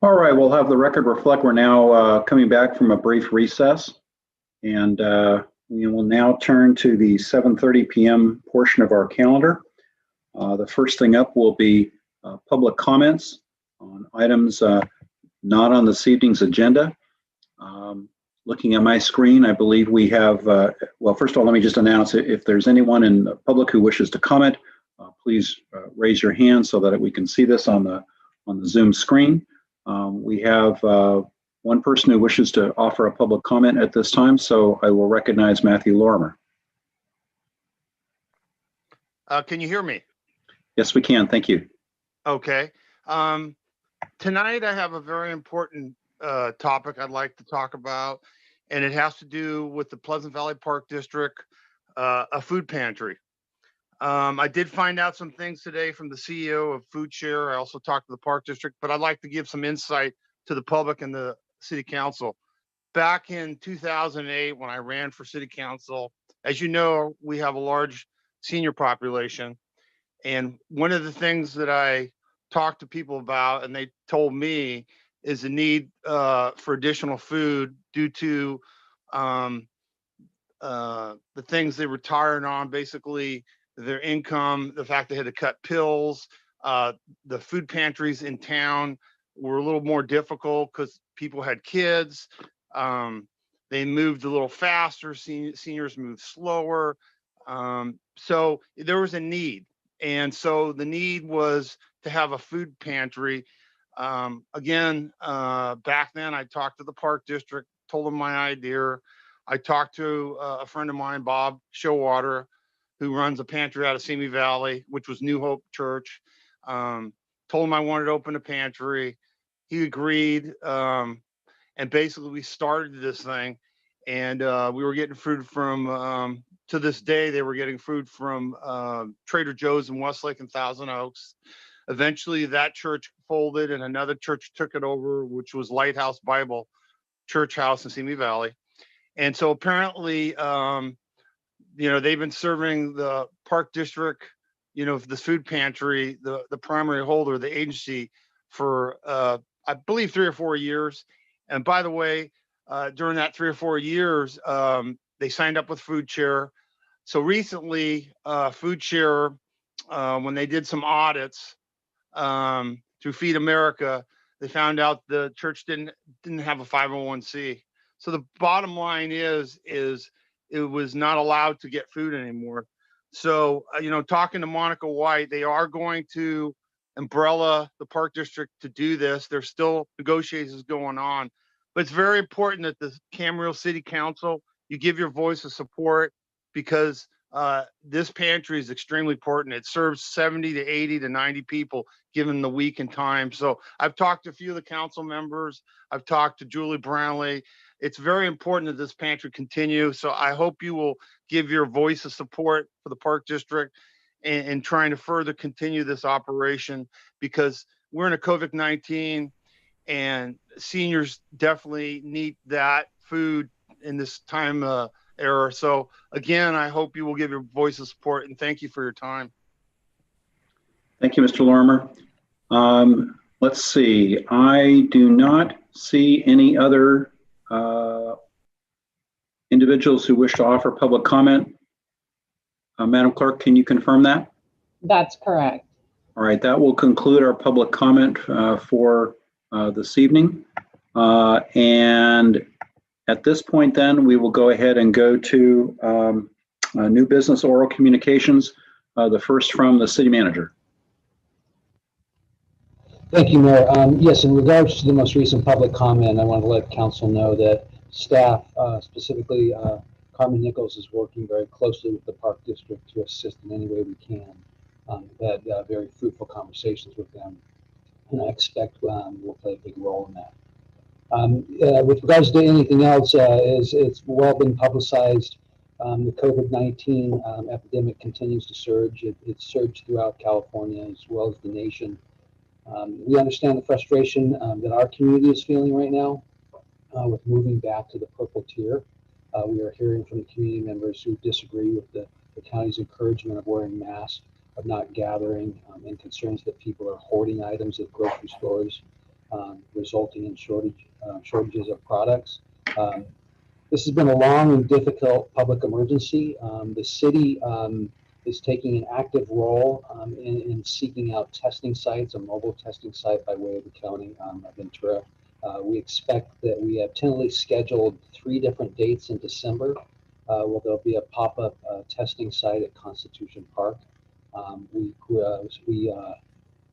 All right, we'll have the record reflect we're now coming back from a brief recess, and we will now turn to the 7:30 p.m. portion of our calendar. The first thing up will be public comments on items not on this evening's agenda. Looking at my screen, I believe we have, well, first of all, let me just announce it. If there's anyone in the public who wishes to comment, please raise your hand so that we can see this on the Zoom screen. We have one person who wishes to offer a public comment at this time, so I will recognize Matthew Lorimer. Can you hear me? Yes, we can. Thank you. Okay. Tonight I have a very important topic I'd like to talk about, and it has to do with the Pleasant Valley Park District, a food pantry. I did find out some things today from the CEO of Food Share. I also talked to the Park District, but I'd like to give some insight to the public and the City Council. Back in 2008, when I ran for City Council, as you know, we have a large senior population. And one of the things that I talked to people about, and they told me, is the need for additional food due to the things they retired on, basically their income, the fact they had to cut pills. The food pantries in town were a little more difficult because people had kids. They moved a little faster, seniors moved slower. So there was a need. And so the need was to have a food pantry. Again, back then I talked to the Park District, told them my idea. I talked to a friend of mine, Bob Showwater, who runs a pantry out of Simi Valley, which was New Hope Church. Told him I wanted to open a pantry. He agreed. And basically we started this thing, and we were getting food from, to this day, they were getting food from Trader Joe's in Westlake and Thousand Oaks. Eventually that church folded and another church took it over, which was Lighthouse Bible Church House in Simi Valley. And so apparently, you know, they've been serving the Park District, you know, the food pantry, the primary holder, the agency, for I believe 3 or 4 years. And by the way, during that 3 or 4 years, they signed up with Food Share. So recently, Food Share, when they did some audits through Feed America, they found out the church didn't have a 501c. So the bottom line is it was not allowed to get food anymore. So, you know, talking to Monica White, they are going to umbrella the Park District to do this. There's still negotiations going on, but it's very important that the Camarillo City Council, you give your voice of support, because this pantry is extremely important. It serves 70 to 80 to 90 people given the week and time. So I've talked to a few of the council members. I've talked to Julie Brownlee. It's very important that this pantry continue. So I hope you will give your voice of support for the Park District in trying to further continue this operation, because we're in a COVID-19 and seniors definitely need that food in this time era. So again, I hope you will give your voice of support, and thank you for your time. Thank you, Mr. Lorimer. Let's see. I do not see any other individuals who wish to offer public comment. Madam Clerk, can you confirm that? That's correct. All right, that will conclude our public comment for this evening. And at this point, then, we will go ahead and go to new business oral communications, the first from the city manager. Thank you, Mayor. Yes, in regards to the most recent public comment, I want to let council know that staff, specifically Carmen Nichols, is working very closely with the Park District to assist in any way we can. We've had very fruitful conversations with them, and I expect we'll play a big role in that. With regards to anything else, it's well been publicized. The COVID-19 epidemic continues to surge. It surged throughout California as well as the nation. We understand the frustration that our community is feeling right now with moving back to the purple tier. We are hearing from the community members who disagree with the county's encouragement of wearing masks, of not gathering, and concerns that people are hoarding items at grocery stores. resulting in shortages of products. This has been a long and difficult public emergency. The city is taking an active role in seeking out testing sites, a mobile testing site by way of the county of Ventura. We expect that we have tentatively scheduled 3 different dates in December where there'll be a pop-up testing site at Constitution Park. We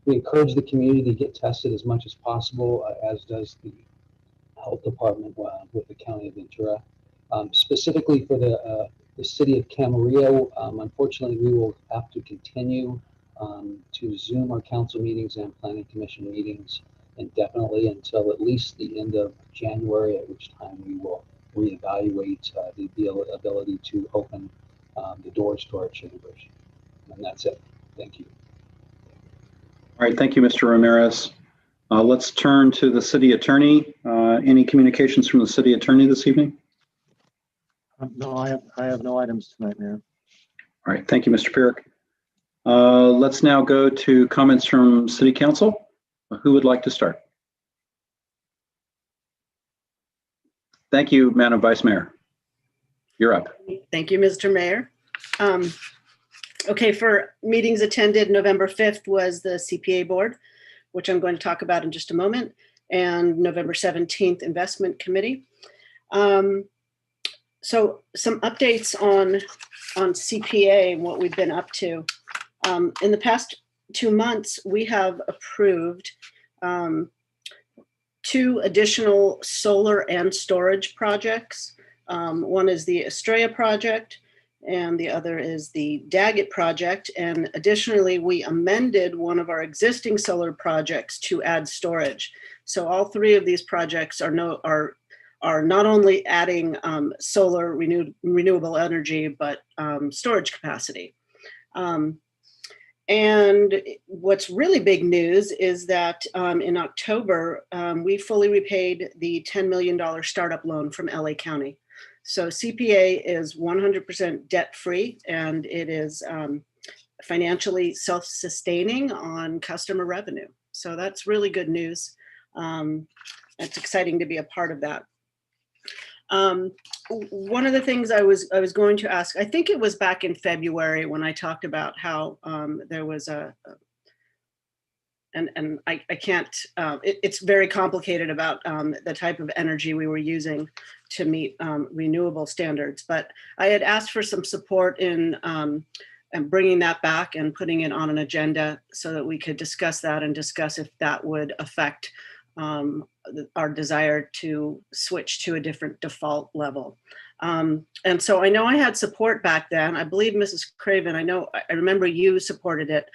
encourage the community to get tested as much as possible, as does the health department with the county of Ventura. Specifically for the city of Camarillo, unfortunately, we will have to continue to Zoom our council meetings and planning commission meetings indefinitely until at least the end of January, at which time we will reevaluate the ability to open the doors to our chambers. And that's it. Thank you. All right, thank you, Mr. Ramirez. Let's turn to the city attorney. Any communications from the city attorney this evening? No, I have no items tonight, Mayor. All right, thank you, Mr. Pierik. Let's now go to comments from City Council. Who would like to start? Thank you, Madam Vice Mayor. You're up. Thank you, Mr. Mayor. Okay, for meetings attended, November 5th was the CPA board, which I'm going to talk about in just a moment, and November 17th, Investment Committee. So some updates on CPA and what we've been up to. In the past 2 months, we have approved 2 additional solar and storage projects. One is the Estrella project, and the other is the Daggett project. And additionally, we amended one of our existing solar projects to add storage. So all 3 of these projects are not only adding solar renewable energy, but storage capacity. And what's really big news is that in October, we fully repaid the $10 million startup loan from LA County. So CPA is 100% debt-free, and it is financially self-sustaining on customer revenue. So that's really good news. It's exciting to be a part of that. One of the things I was going to ask, I think it was back in February when I talked about how there was and I can't, it's very complicated about the type of energy we were using to meet renewable standards. But I had asked for some support in bringing that back and putting it on an agenda so that we could discuss that and discuss if that would affect our desire to switch to a different default level. And so I know I had support back then. I believe Mrs. Craven, I remember you supported it.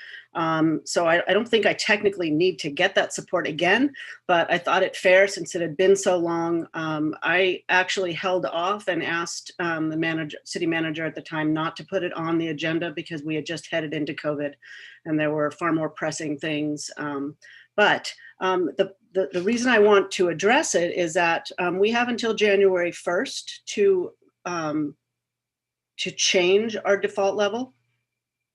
So I don't think I technically need to get that support again, but I thought it fair since it had been so long. I actually held off and asked the city manager at the time not to put it on the agenda because we had just headed into COVID and there were far more pressing things. But the reason I want to address it is that we have until January 1st to change our default level,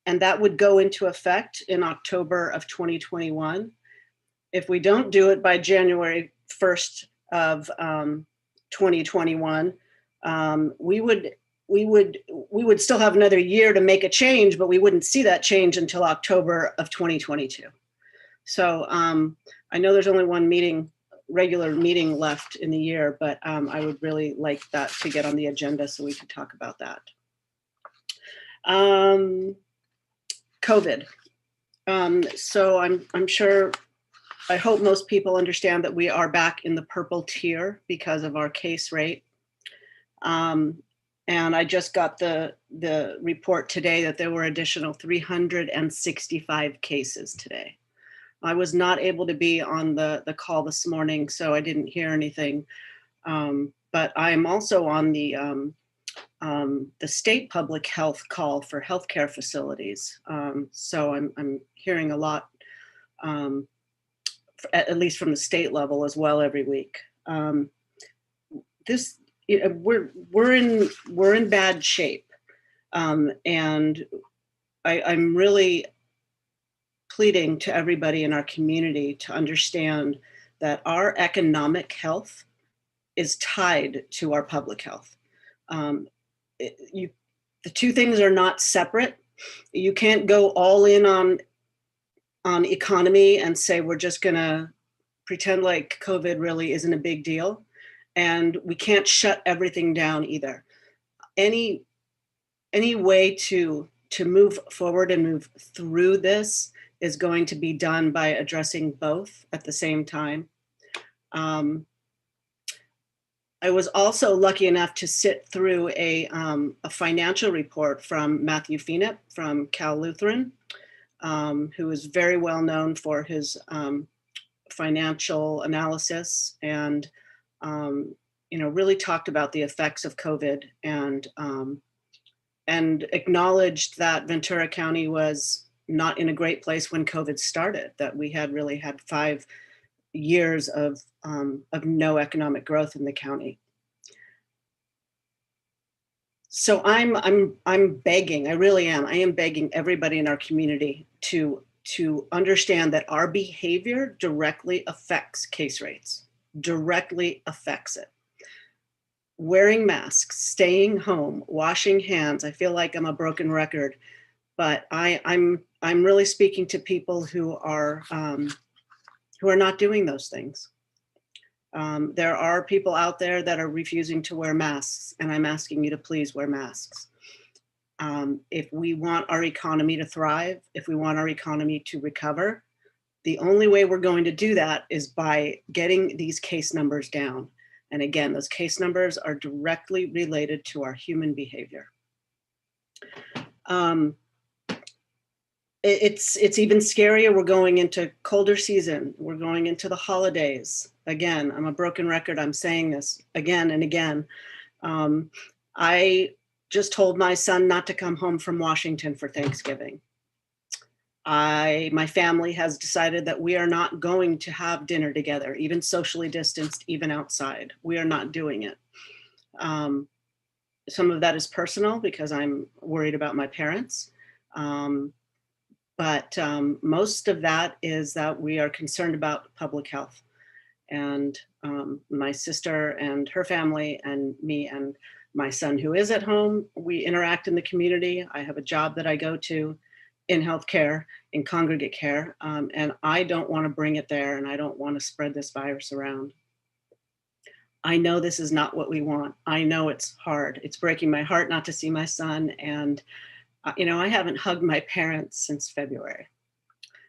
and that would go into effect in October of 2021. If we don't do it by January 1st of 2021, we would still have another year to make a change, but we wouldn't see that change until October of 2022. So I know there's only one regular meeting left in the year, but I would really like that to get on the agenda so we could talk about that. COVID. So I'm sure, I hope most people understand that we are back in the purple tier because of our case rate. And I just got the report today that there were additional 365 cases today. I was not able to be on the call this morning, so I didn't hear anything. But I am also on the state public health call for healthcare facilities. So I'm hearing a lot, at least from the state level as well every week. We're in bad shape, and I'm really pleading to everybody in our community to understand that our economic health is tied to our public health. The two things are not separate. You can't go all in on economy and say we're just gonna pretend like COVID really isn't a big deal. And we can't shut everything down either. Any way to move forward and move through this is going to be done by addressing both at the same time. I was also lucky enough to sit through a financial report from Matthew Feenip from Cal Lutheran, who is very well known for his financial analysis, and really talked about the effects of COVID, and acknowledged that Ventura County was not in a great place when COVID started, that we had really had 5 years of no economic growth in the county. So I'm begging, I really am. I am begging everybody in our community to understand that our behavior directly affects case rates, directly affects it. Wearing masks, staying home, washing hands. I feel like I'm a broken record, but I'm really speaking to people who are not doing those things. There are people out there that are refusing to wear masks, and I'm asking you to please wear masks. If we want our economy to thrive, if we want our economy to recover, the only way we're going to do that is by getting these case numbers down. And again, those case numbers are directly related to our human behavior. It's even scarier. We're going into colder season. We're going into the holidays. Again, I'm a broken record. I'm saying this again and again. I just told my son not to come home from Washington for Thanksgiving. My family has decided that we are not going to have dinner together, even socially distanced, even outside. We are not doing it. Some of that is personal because I'm worried about my parents. But most of that is that we are concerned about public health. And my sister and her family and me and my son who is at home, we interact in the community. I have a job that I go to in healthcare, in congregate care, and I don't want to bring it there, and I don't want to spread this virus around. I know this is not what we want. I know it's hard. It's breaking my heart not to see my son, and I haven't hugged my parents since February.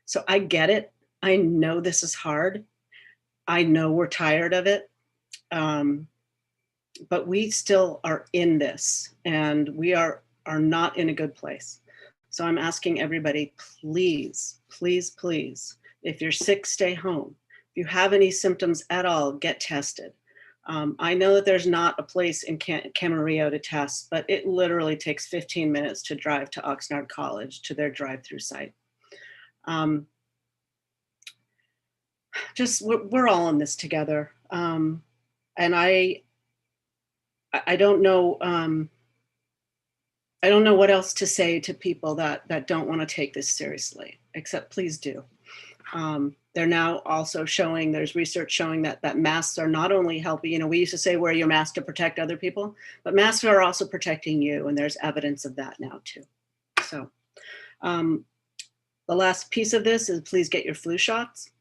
So I get it. I know this is hard. I know we're tired of it. But we still are in this, and we are not in a good place. So I'm asking everybody, please, please, please, if you're sick, stay home. If you have any symptoms at all, get tested. I know that there's not a place in Camarillo to test, but it literally takes 15 minutes to drive to Oxnard College to their drive-through site. We're all in this together. And I don't know, I don't know what else to say to people that don't want to take this seriously, except please do. They're now also showing, there's research showing that masks are not only helping, we used to say wear your mask to protect other people, but masks are also protecting you, and there's evidence of that now too. So the last piece of this is please get your flu shots.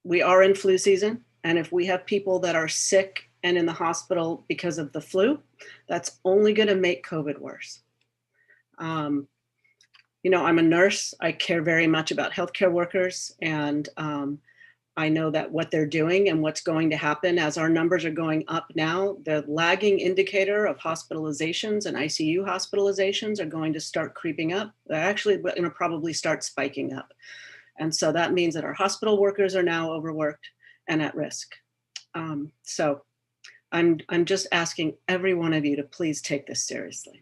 We are in flu season, and if we have people that are sick and in the hospital because of the flu, that's only going to make COVID worse. I'm a nurse. I care very much about healthcare workers, and I know that what they're doing and what's going to happen as our numbers are going up now, the lagging indicator of hospitalizations and ICU hospitalizations are going to start creeping up. They're actually going to probably start spiking up. And so that means that our hospital workers are now overworked and at risk. So I'm just asking every one of you to please take this seriously.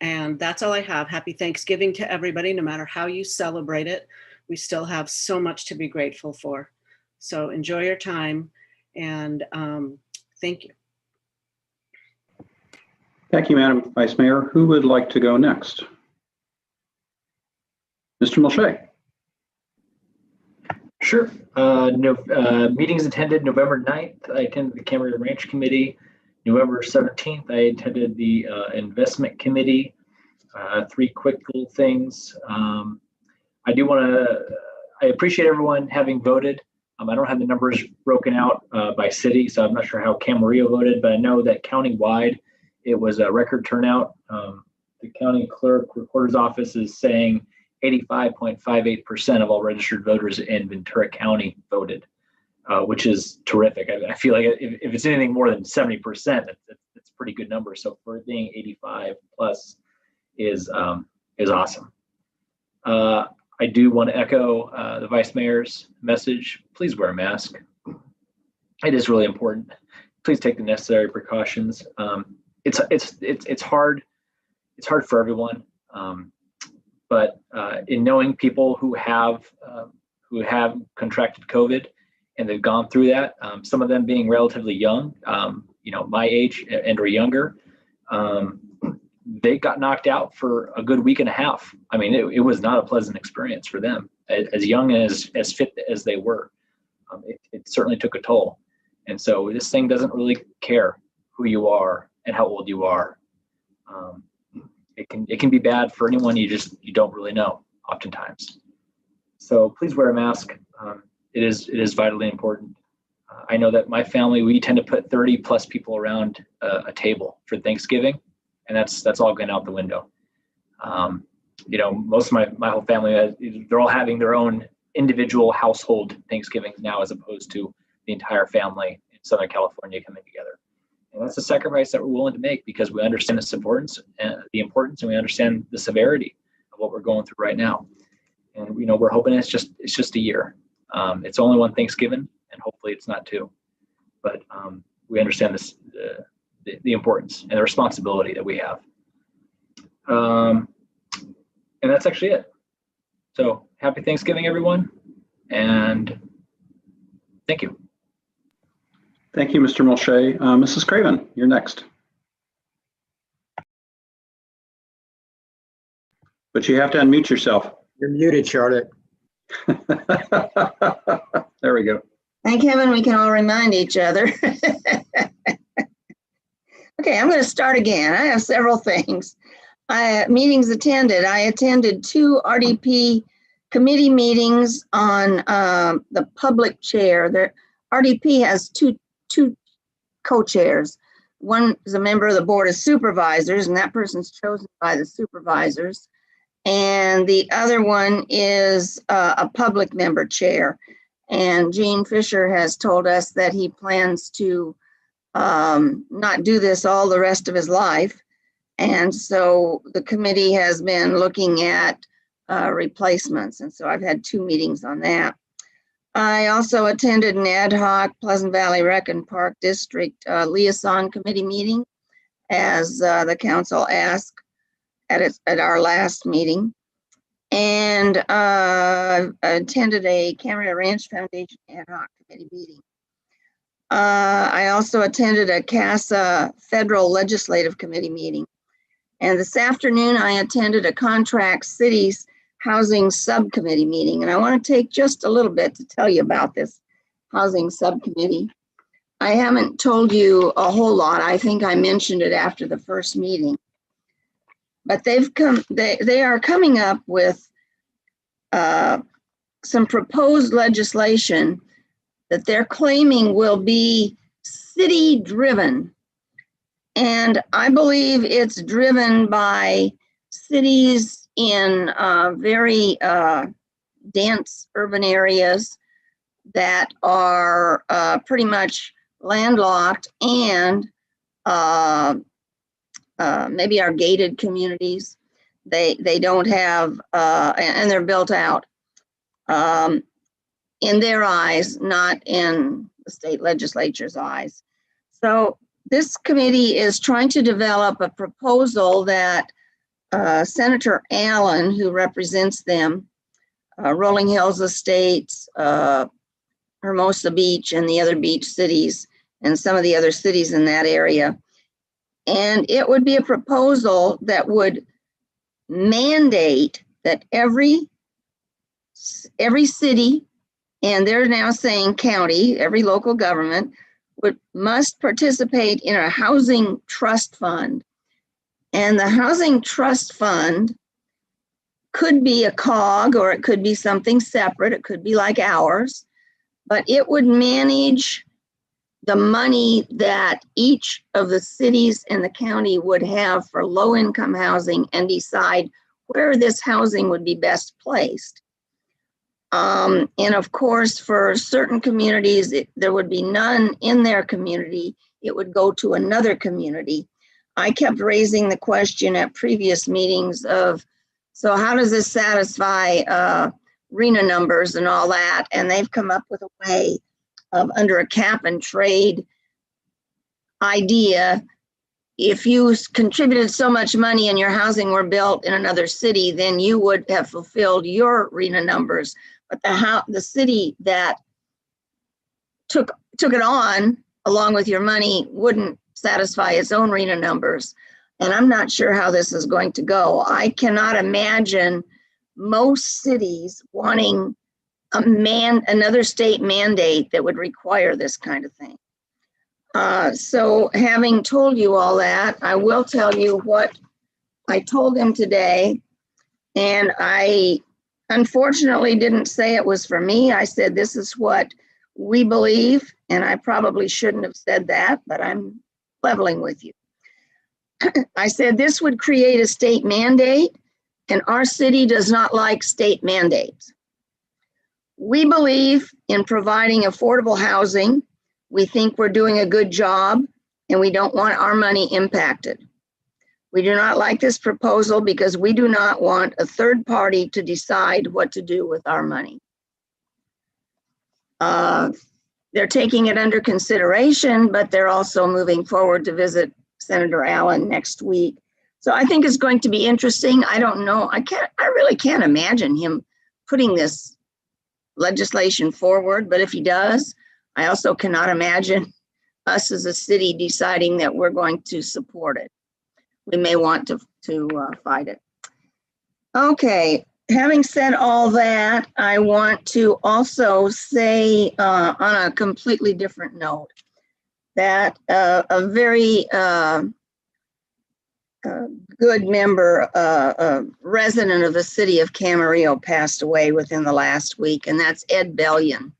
And that's all I have. Happy Thanksgiving to everybody, no matter how you celebrate it. We still have so much to be grateful for. So enjoy your time, and thank you. Thank you, Madam Vice Mayor. Who would like to go next? Mr. Mulchay. Sure. Meetings attended November 9th. I attended the Camarillo Ranch Committee. November 17th, I attended the Investment Committee. 3 quick little things. I appreciate everyone having voted. I don't have the numbers broken out by city, so I'm not sure how Camarillo voted, but I know that countywide it was a record turnout. The county clerk recorder's office is saying 85.58% of all registered voters in Ventura County voted, which is terrific. I feel like if it's anything more than 70%, that's a pretty good number. So for it being 85 plus is awesome. I do want to echo the vice mayor's message. Please wear a mask. It is really important. Please take the necessary precautions. It's hard. It's hard for everyone. But in knowing people who have contracted COVID and they've gone through that, some of them being relatively young, my age and or younger, they got knocked out for a good week and a half. I mean, it was not a pleasant experience for them, as young and as fit as they were. It certainly took a toll. And so this thing doesn't really care who you are and how old you are. It can be bad for anyone you don't really know oftentimes. So please wear a mask. It is vitally important. I know that my family, we tend to put 30 plus people around a table for Thanksgiving, and that's all going out the window. Most of my whole family, they're all having their own individual household Thanksgiving now, as opposed to the entire family in Southern California coming together. And that's a sacrifice that we're willing to make because we understand its importance, and we understand the severity of what we're going through right now. And we're hoping it's just a year. It's only one Thanksgiving, and hopefully it's not 2. But we understand this the importance and the responsibility that we have. And that's actually it. So happy Thanksgiving, everyone, and thank you. Thank you, Mr. Mulchay. Mrs. Craven, you're next. But you have to unmute yourself. You're muted, Charlotte. There we go. Thank heaven we can all remind each other. Okay, I'm going to start again. I have several things. Meetings attended. I attended 2 RDP committee meetings on the public chair. The RDP has two co-chairs. One is a member of the Board of Supervisors, and that person's chosen by the supervisors. And the other one is a public member chair. And Gene Fisher has told us that he plans to not do this all the rest of his life. And so the committee has been looking at replacements. And so I've had 2 meetings on that. I also attended an ad hoc Pleasant Valley Rec and Park District liaison committee meeting, as the council asked at our last meeting. And I attended a Camarillo Ranch Foundation ad hoc committee meeting. I also attended a CASA Federal Legislative Committee meeting. And this afternoon, I attended a Contract Cities Housing Subcommittee meeting. And I want to take just a little bit to tell you about this Housing Subcommittee. I haven't told you a whole lot. I think I mentioned it after the first meeting. But they are coming up with some proposed legislation that they're claiming will be city-driven. And I believe it's driven by cities in very dense urban areas that are pretty much landlocked and maybe are gated communities. They don't have, and they're built out in their eyes, not in the state legislature's eyes. So this committee is trying to develop a proposal that Senator Allen, who represents them, Rolling Hills Estates, Hermosa Beach, and the other beach cities, and some of the other cities in that area. And it would be a proposal that would mandate that every city And they're now saying county, every local government must participate in a housing trust fund. And the housing trust fund could be a cog, or it could be something separate. It could be like ours, but it would manage the money that each of the cities and the county would have for low-income housing and decide where this housing would be best placed. And of course, for certain communities, there would be none in their community. It would go to another community. I kept raising the question at previous meetings of, so how does this satisfy RHNA numbers and all that? And they've come up with a way of, under a cap and trade idea, if you contributed so much money and your housing were built in another city, then you would have fulfilled your RHNA numbers. But the city that took it on along with your money wouldn't satisfy its own RHNA numbers. And I'm not sure how this is going to go. I cannot imagine most cities wanting another state mandate that would require this kind of thing. So having told you all that, I will tell you what I told them today. And I unfortunately didn't say it was for me. I said, this is what we believe. And I probably shouldn't have said that, but I'm leveling with you. I said, this would create a state mandate, and our city does not like state mandates. We believe in providing affordable housing. We think we're doing a good job, and we don't want our money impacted. We do not like this proposal because we do not want a third party to decide what to do with our money. They're taking it under consideration, but they're also moving forward to visit Senator Allen next week. So I think it's going to be interesting. I don't know. I really can't imagine him putting this legislation forward, but if he does, I also cannot imagine us as a city deciding that we're going to support it. We may want to fight it. Okay, having said all that, I want to also say on a completely different note that a very good member, resident of the city of Camarillo passed away within the last week, and that's Ed Bellion.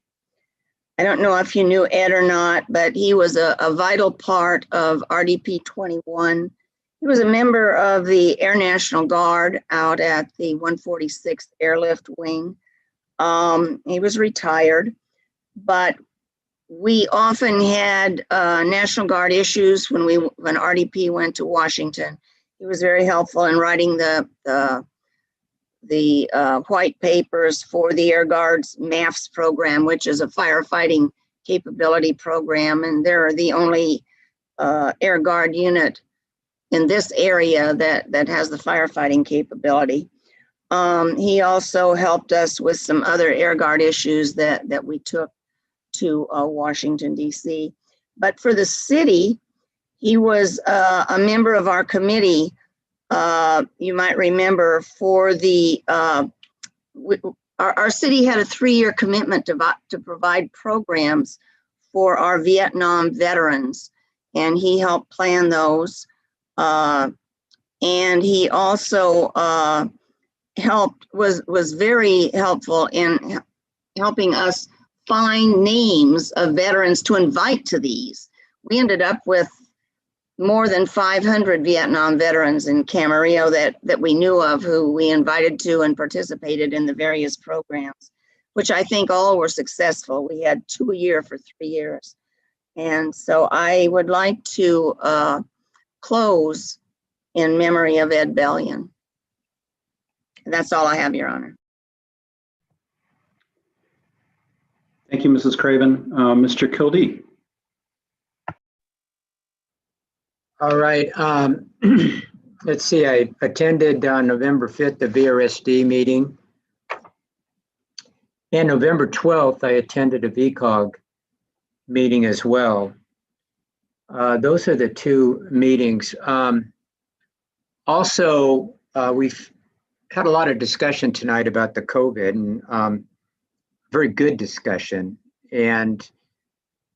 I don't know if you knew Ed or not, but he was a vital part of RDP 21. He was a member of the Air National Guard out at the 146th Airlift Wing. He was retired, but we often had National Guard issues when RDP went to Washington. He was very helpful in writing the white papers for the Air Guard's MAFS program, which is a firefighting capability program, and they're the only Air Guard unit in this area that has the firefighting capability. He also helped us with some other Air Guard issues that we took to Washington, D.C. But for the city, he was a member of our committee. You might remember for the, our city had a 3-year commitment to provide programs for our Vietnam veterans, and he helped plan those. And he also was very helpful in helping us find names of veterans to invite to these. We ended up with more than 500 Vietnam veterans in Camarillo that we knew of, who we invited to and participated in the various programs, which I think all were successful. We had 2 a year for 3 years. And so I would like to close in memory of Ed Bellion. And that's all I have, Your Honor. Thank you, Mrs. Craven. Mr. Kildee. All right. Let's see. I attended on November 5th the VRSD meeting. And November 12th, I attended a VCOG meeting as well. Those are the two meetings. Also, we've had a lot of discussion tonight about the COVID, and very good discussion. And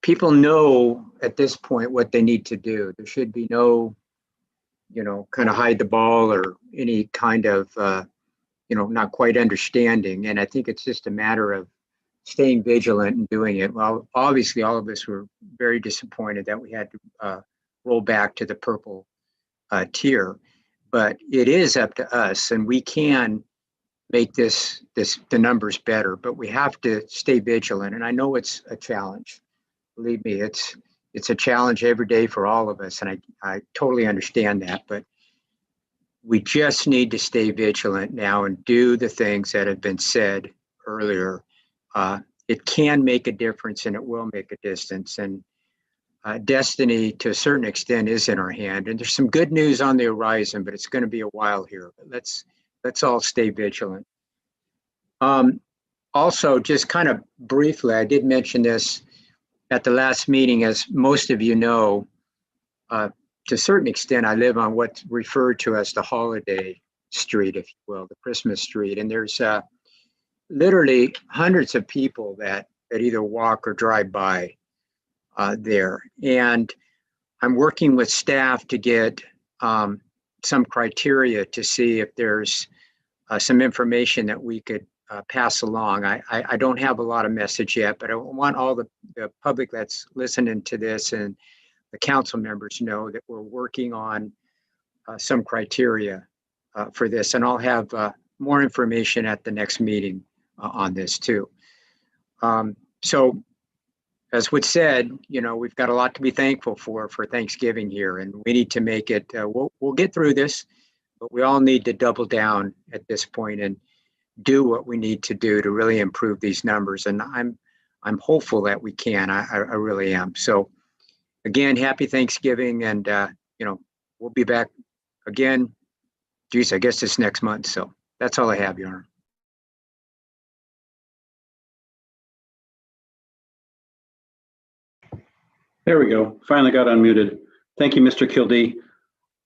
people know at this point what they need to do. There should be no, kind of hide the ball or any kind of, not quite understanding. And I think it's just a matter of staying vigilant and doing it. Well, obviously, all of us were very disappointed that we had to roll back to the purple tier, but it is up to us, and we can make the numbers better, but we have to stay vigilant. And I know it's a challenge. Believe me, it's a challenge every day for all of us, and I totally understand that, but we just need to stay vigilant now and do the things that have been said earlier. It can make a difference, and it will make a distance. And destiny, to a certain extent, is in our hand. And there's some good news on the horizon, but it's going to be a while here. But let's all stay vigilant. Also, just kind of briefly, I did mention this at the last meeting. As most of you know, to a certain extent, I live on what's referred to as the holiday street, if you will, the Christmas street. And there's literally hundreds of people that either walk or drive by there. And I'm working with staff to get some criteria to see if there's some information that we could pass along. I don't have a lot of message yet, but I want all the public that's listening to this and the council members know that we're working on some criteria for this. And I'll have more information at the next meeting on this too. So as was said, we've got a lot to be thankful for Thanksgiving here, and we need to make it, we'll get through this, but we all need to double down at this point and do what we need to do to really improve these numbers. And I'm hopeful that we can, I really am. So again, happy Thanksgiving, and we'll be back again. Geez, I guess it's next month. So that's all I have, Your Honor. There we go. Finally got unmuted. Thank you, Mr. Kildee.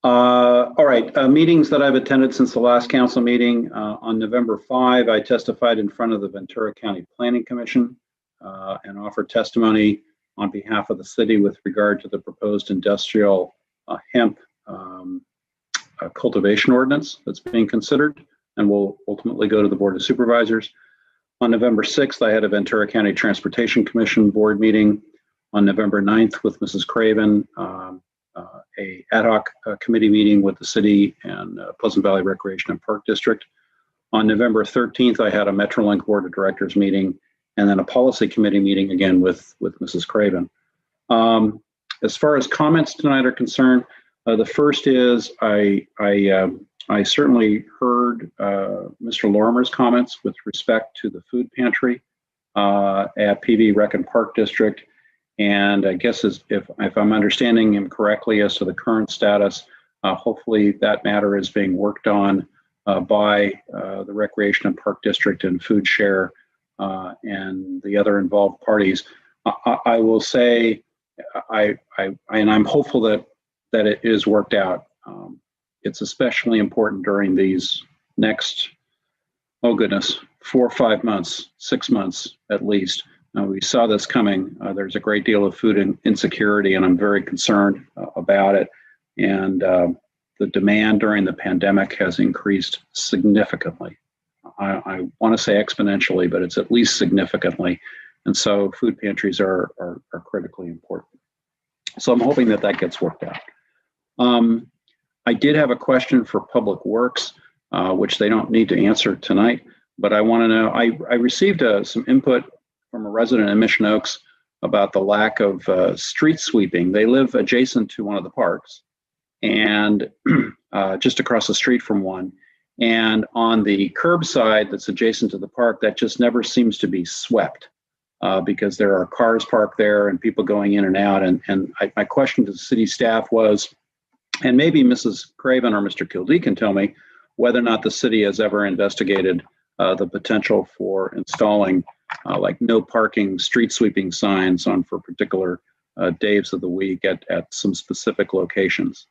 All right, meetings that I've attended since the last council meeting. On November 5, I testified in front of the Ventura County Planning Commission and offered testimony on behalf of the city with regard to the proposed industrial hemp cultivation ordinance that's being considered and will ultimately go to the Board of Supervisors. On November 6th, I had a Ventura County Transportation Commission board meeting. On November 9th with Mrs. Craven, a ad hoc committee meeting with the city and Pleasant Valley Recreation and Park District. On November 13th, I had a Metrolink Board of Directors meeting and then a policy committee meeting again with Mrs. Craven. As far as comments tonight are concerned, the first is I certainly heard Mr. Lorimer's comments with respect to the food pantry at PV Rec and Park District. And I guess if I'm understanding him correctly as to the current status, hopefully that matter is being worked on by the Recreation and Park District and Food Share and the other involved parties. I will say, and I'm hopeful that it is worked out. It's especially important during these next, oh goodness, 4 or 5 months, 6 months at least. We saw this coming. There's a great deal of food insecurity, and I'm very concerned about it. And the demand during the pandemic has increased significantly. I want to say exponentially, but it's at least significantly. And so food pantries are critically important. So I'm hoping that gets worked out. I did have a question for Public Works, which they don't need to answer tonight, but I want to know, I received some input from a resident in Mission Oaks about the lack of street sweeping. They live adjacent to one of the parks and just across the street from one. And on the curbside that's adjacent to the park, that just never seems to be swept because there are cars parked there and people going in and out. And my question to the city staff was, and maybe Mrs. Craven or Mr. Kildee can tell me whether or not the city has ever investigated the potential for installing like no parking street sweeping signs for particular days of the week at some specific locations.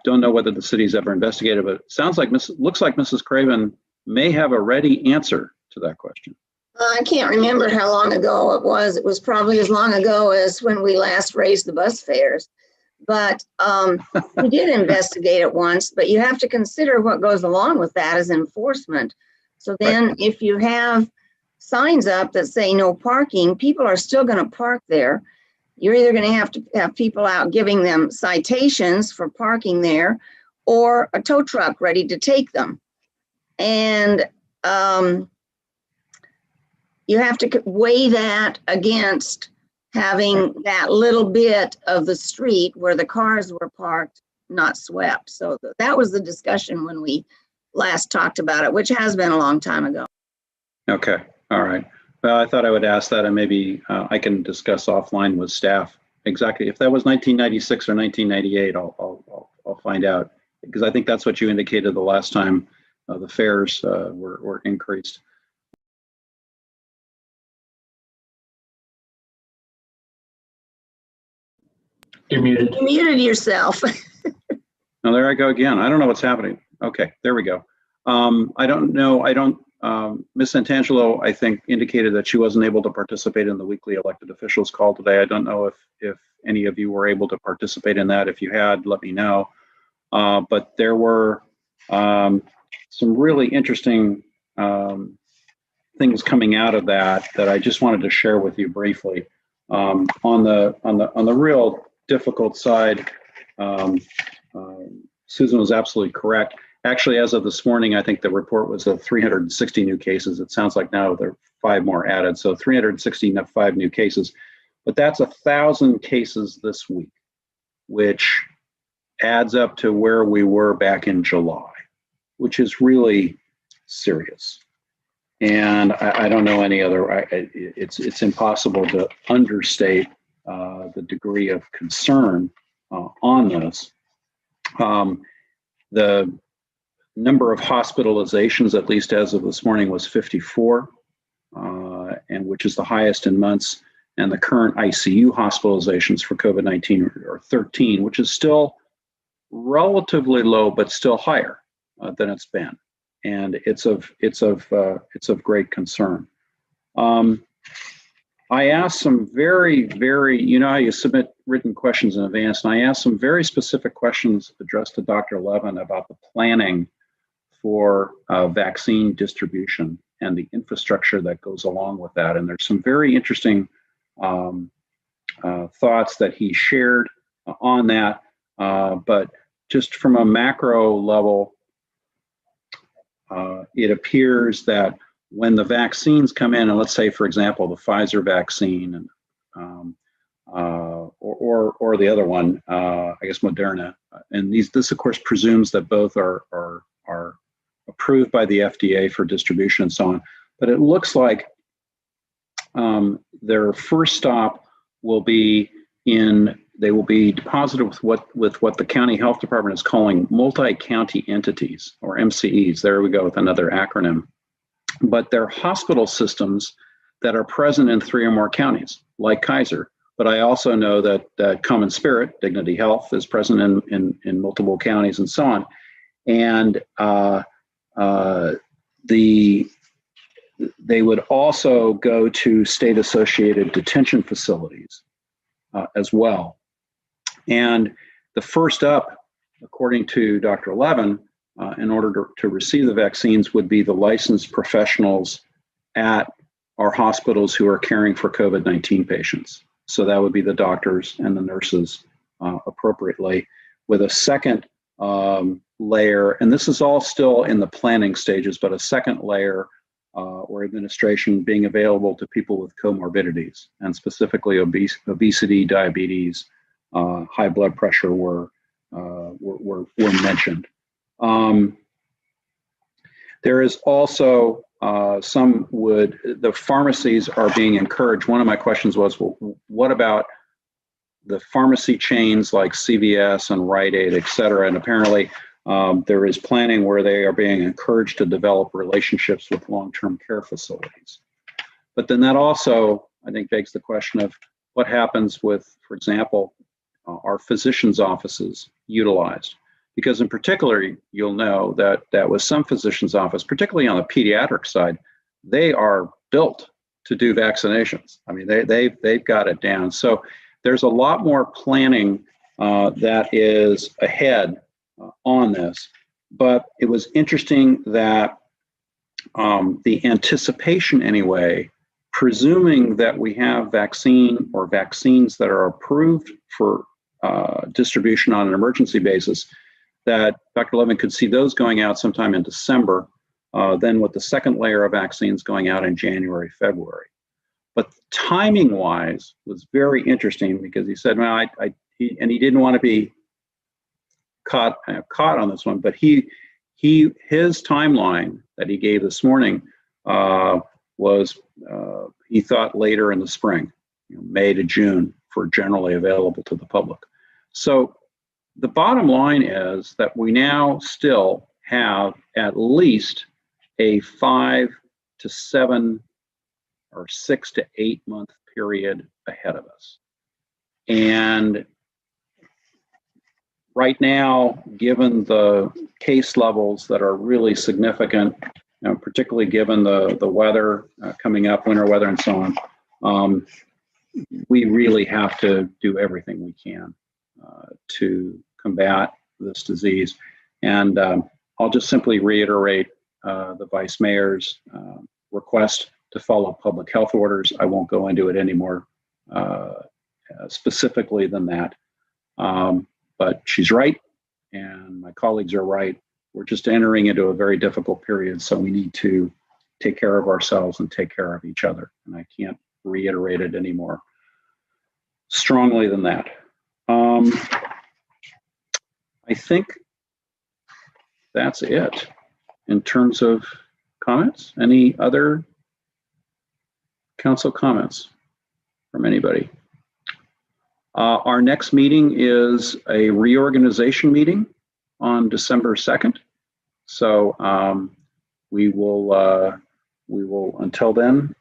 Don't know whether the city's ever investigated, but it sounds like looks like Mrs. Craven may have a ready answer to that question. I can't remember how long ago it was. It was probably as long ago as when we last raised the bus fares. But we did investigate it once, but you have to consider what goes along with that as enforcement. So then if you have signs up that say no parking, people are still going to park there. You're either going to have people out giving them citations for parking there or a tow truck ready to take them. And you have to weigh that against having that little bit of the street where the cars were parked not swept. So that was the discussion when we last talked about it, which has been a long time ago. Okay, all right. Well, I thought I would ask that, and maybe I can discuss offline with staff exactly if that was 1996 or 1998. I'll find out, because I think that's what you indicated the last time the fares were increased. You're muted. You muted yourself. Now there I go again. I don't know what's happening. Okay, there we go. I don't know. Ms. Santangelo, I think, indicated that she wasn't able to participate in the weekly elected officials call today. I don't know if any of you were able to participate in that. If you had, let me know. But there were some really interesting things coming out of that I just wanted to share with you briefly. On the real difficult side, Susan was absolutely correct. Actually, as of this morning, I think the report was of 360 new cases. It sounds like now there are 5 more added, so 365 new cases. But that's 1,000 cases this week, which adds up to where we were back in July, which is really serious. And I don't know any other. It's impossible to understate the degree of concern on this. The number of hospitalizations, at least as of this morning, was 54, and which is the highest in months. And the current ICU hospitalizations for COVID-19 are 13, which is still relatively low, but still higher than it's been. And it's of great concern. I asked some very, you know how you submit written questions in advance, and I asked some very specific questions addressed to Dr. Levin about the planning for vaccine distribution and the infrastructure that goes along with that. And there's some very interesting thoughts that he shared on that, but just from a macro level, it appears that when the vaccines come in, and let's say, for example, the Pfizer vaccine, and or the other one, I guess Moderna, and this of course presumes that both are approved by the FDA for distribution and so on. But it looks like their first stop will be they will be deposited with what the county health department is calling multi-county entities, or MCEs. There we go with another acronym. But they're hospital systems that are present in 3 or more counties, like Kaiser. But I also know that Common Spirit, Dignity Health, is present in multiple counties and so on. And they would also go to state-associated detention facilities as well. And the first up, according to Dr. Levin, in order to receive the vaccines would be the licensed professionals at our hospitals who are caring for COVID-19 patients. So that would be the doctors and the nurses appropriately, with a second layer, and this is all still in the planning stages, but a second layer or administration being available to people with comorbidities, and specifically obesity, diabetes, high blood pressure were mentioned. There is also the pharmacies are being encouraged. One of my questions was, well, what about the pharmacy chains like CVS and Rite Aid, et cetera? And apparently there is planning where they are being encouraged to develop relationships with long-term care facilities. But then that also, I think, begs the question of what happens with, for example, our physicians' offices utilized. Because in particular, you'll know that with some physicians' office, particularly on the pediatric side, they are built to do vaccinations. I mean, they've got it down. So there's a lot more planning that is ahead on this. But it was interesting that the anticipation anyway, presuming that we have vaccine or vaccines that are approved for distribution on an emergency basis, that Dr. Levin could see those going out sometime in December, then with the second layer of vaccines going out in January, February. But timing wise was very interesting because he said, well, he didn't want to be caught on this one, but his timeline that he gave this morning was he thought later in the spring, May to June, for generally available to the public. So the bottom line is that we now still have at least a 5 to 7 or 6 to 8 month period ahead of us. And right now, given the case levels that are really significant, particularly given the weather coming up, winter weather and so on, we really have to do everything we can to combat this disease. And I'll just simply reiterate the Vice Mayor's request to follow public health orders. I won't go into it any more specifically than that. But she's right, and my colleagues are right. We're just entering into a very difficult period, so we need to take care of ourselves and take care of each other. And I can't reiterate it any more strongly than that. I think that's it in terms of comments. Any other council comments from anybody? Our next meeting is a reorganization meeting on December 2nd. So we will until then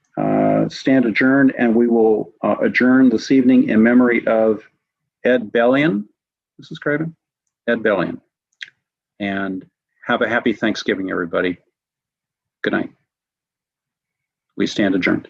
stand adjourned, and we will adjourn this evening in memory of Ed Bellion. Mrs. Craven? Ed Bellion. And have a happy Thanksgiving, everybody. Good night. We stand adjourned.